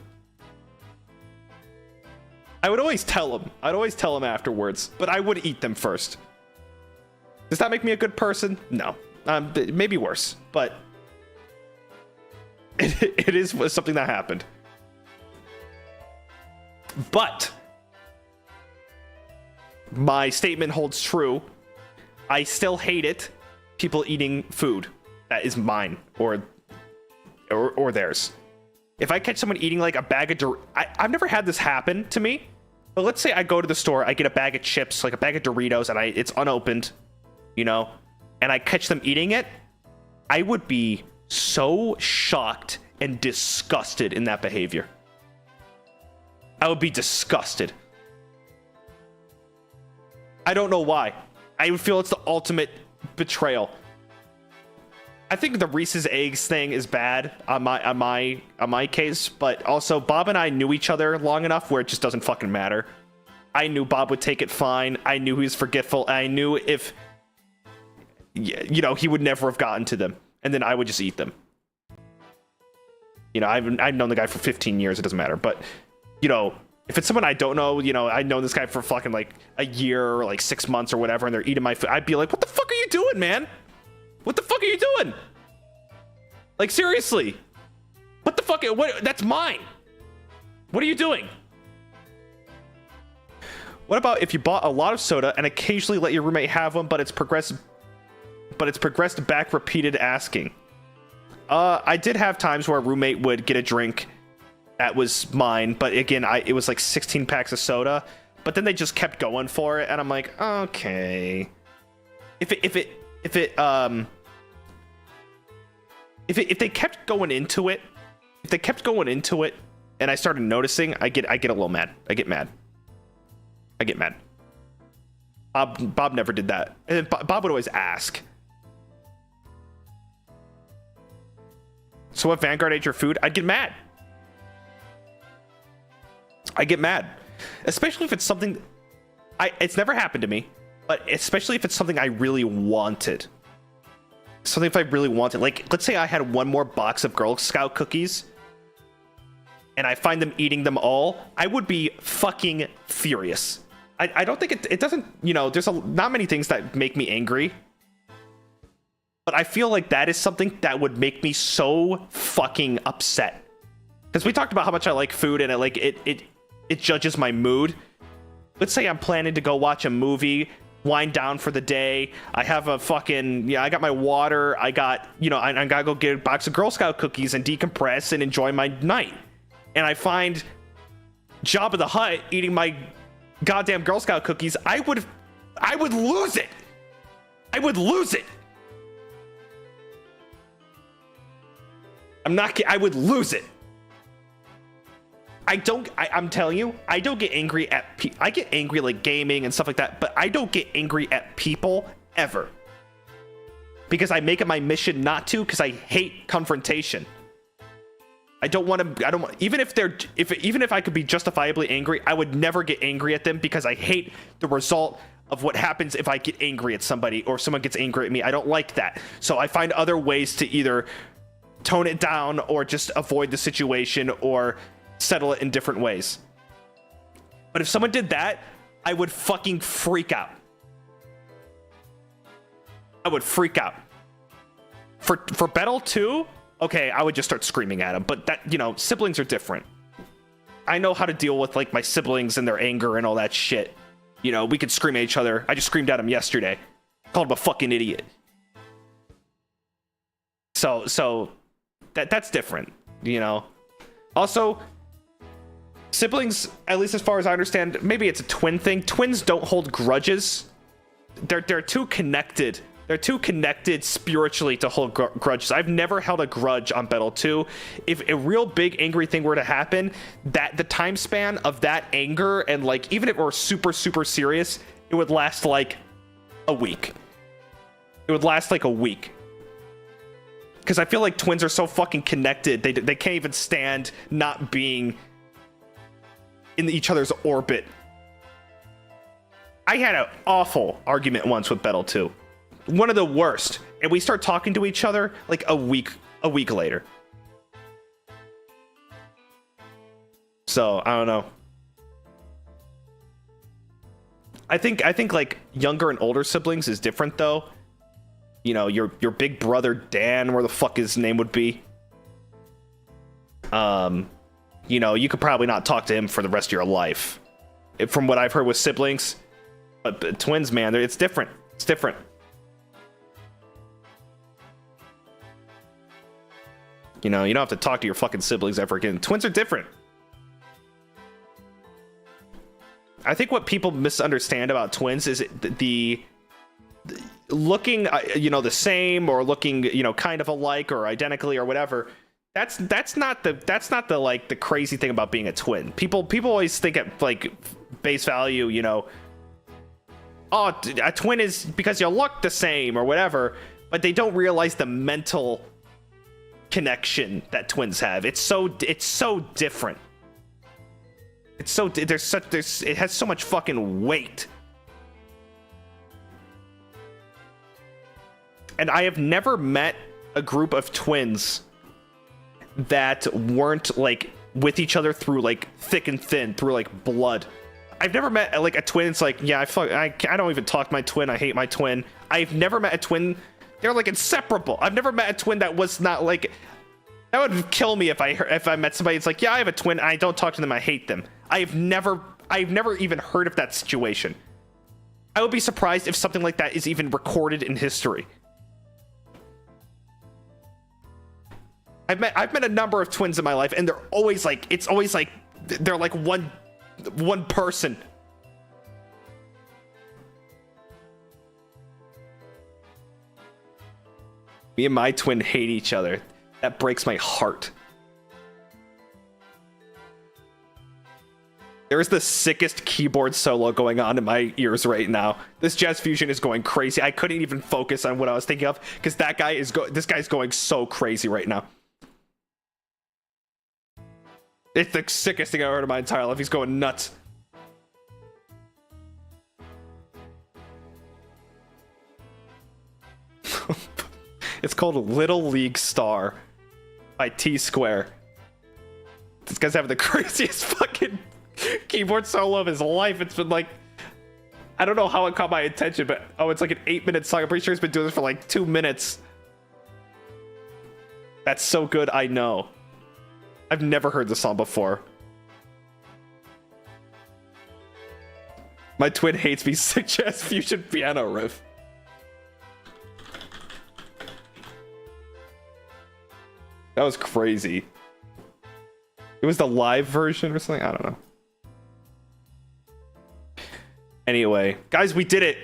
I would always tell him. I'd always tell him afterwards, but I would eat them first. Does that make me a good person? No. Maybe worse, but it is something that happened. But my statement holds true. I still hate it. People eating food that is mine or theirs. If I catch someone eating like a bag of I've never had this happen to me, but let's say I go to the store, I get a bag of chips, like a bag of Doritos, and it's unopened, you know, and I catch them eating it, I would be so shocked and disgusted in that behavior. I would be disgusted. I don't know why. I would feel it's the ultimate betrayal. I think the Reese's eggs thing is bad on my case, but also Bob and I knew each other long enough where it just doesn't fucking matter. I knew Bob would take it fine. I knew he was forgetful. I knew if, you know, he would never have gotten to them, and then I would just eat them. You know, I've known the guy for 15 years. It doesn't matter, but you know, if it's someone I don't know, you know, I've known this guy for fucking like a year or like 6 months or whatever, and they're eating my food, I'd be like, "What the fuck are you doing, man? What the fuck are you doing? Like, seriously, what the fuck? What? That's mine. What are you doing?" What about if you bought a lot of soda and occasionally let your roommate have one, but it's progressed back repeated asking? I did have times where a roommate would get a drink that was mine, but again, it was like 16 packs of soda, but then they just kept going for it, and I'm like, okay. If they kept going into it, and I started noticing, I get a little mad. I get mad. Bob never did that. And Bob would always ask. So if Vanguard ate your food, I'd get mad. Especially if it's something, it's never happened to me, but especially if it's something I really wanted. Something if I really wanted, like, let's say I had one more box of Girl Scout cookies and I find them eating them all, I would be fucking furious. I don't think it doesn't, you know, there's not many things that make me angry, but I feel like that is something that would make me so fucking upset. Because we talked about how much I like food, and it judges my mood. Let's say I'm planning to go watch a movie wind down for the day. I have a fucking, I got my water. I got, I gotta go get a box of Girl Scout cookies and decompress and enjoy my night. And I find Jabba the Hutt eating my goddamn Girl Scout cookies. I would lose it. I would lose it. I would lose it. I'm telling you, I don't get angry at I get angry like gaming and stuff like that, but I don't get angry at people ever. Because I make it my mission not to, because I hate confrontation. I don't want to, even if I could be justifiably angry, I would never get angry at them because I hate the result of what happens if I get angry at somebody or if someone gets angry at me. I don't like that. So I find other ways to either tone it down or just avoid the situation or settle it in different ways. But if someone did that, I would fucking freak out. I would freak out. For Bettel too, okay, I would just start screaming at him. But that, siblings are different. I know how to deal with like my siblings and their anger and all that shit. We could scream at each other. I just screamed at him yesterday. Called him a fucking idiot. So that's different, Also, siblings, at least as far as I understand, maybe it's a twin thing. Twins don't hold grudges. They're too connected. They're too connected spiritually to hold grudges. I've never held a grudge on Bettel 2. If a real big angry thing were to happen, that the time span of that anger and like even if it were super, super serious, it would last like a week. It would last like a week. Because I feel like twins are so fucking connected. They can't even stand not being in each other's orbit. I had an awful argument once with Bettel 2. One of the worst. And we start talking to each other like a week later. So, I don't know. I think like younger and older siblings is different though. Your big brother Dan, where the fuck his name would be. You could probably not talk to him for the rest of your life. From what I've heard with siblings. But twins, man, it's different. It's different. You don't have to talk to your fucking siblings ever again. Twins are different. I think what people misunderstand about twins is the looking, the same or looking, kind of alike or identically or whatever. That's not the like the crazy thing about being a twin. People always think at like base value, oh, a twin is because you look the same or whatever, but they don't realize the mental connection that twins have. It's so different. It has so much fucking weight. And I have never met a group of twins that weren't like with each other through like thick and thin, through like blood. I've never met like a twin. It's like, yeah, I don't even talk to my twin. I hate my twin. I've never met a twin. They're like inseparable. I've never met a twin that was not like, that would kill me if I met somebody. It's like, yeah, I have a twin. I don't talk to them. I hate them. I've never even heard of that situation. I would be surprised if something like that is even recorded in history. I've met a number of twins in my life, and they're always like, they're like one person. Me and my twin hate each other. That breaks my heart. There is the sickest keyboard solo going on in my ears right now. This Jazz Fusion is going crazy. I couldn't even focus on what I was thinking of because this guy's going so crazy right now. It's the sickest thing I've heard in my entire life. He's going nuts. It's called Little League Star by T-Square. This guy's having the craziest fucking keyboard solo of his life. It's been like, I don't know how it caught my attention, but it's like an 8-minute song. I'm pretty sure he's been doing this for like 2 minutes. That's so good, I know. I've never heard the song before. My twin hates me. Sick jazz fusion piano riff. That was crazy. It was the live version or something. I don't know. Anyway, guys, we did it.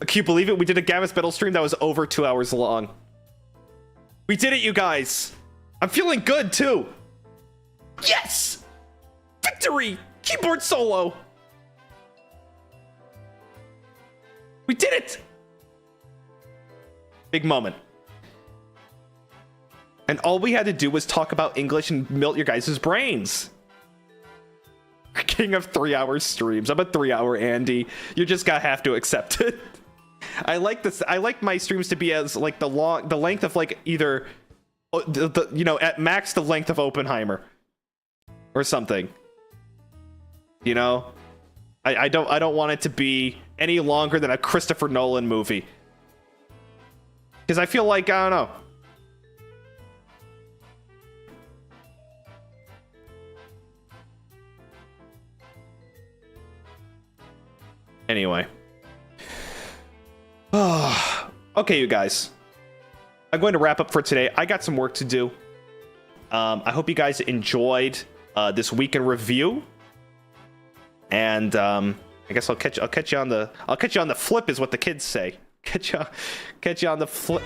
Can you believe it? We did a Gavis Bettel stream that was over 2 hours long. We did it, you guys. I'm feeling good, too. Yes! Victory! Keyboard solo! We did it! Big moment. And all we had to do was talk about English and melt your guys' brains. King of 3 hour streams. I'm a 3 hour Andy. You just gotta have to accept it. I like this. I like my streams to be as like the length of like either, you know, at max the length of Oppenheimer, or something. You know, I don't want it to be any longer than a Christopher Nolan movie, because I feel like, I don't know. Anyway. Okay, you guys. I'm going to wrap up for today. I got some work to do. I hope you guys enjoyed this week in review. And I guess I'll catch you on the flip, is what the kids say. Catch you on the flip.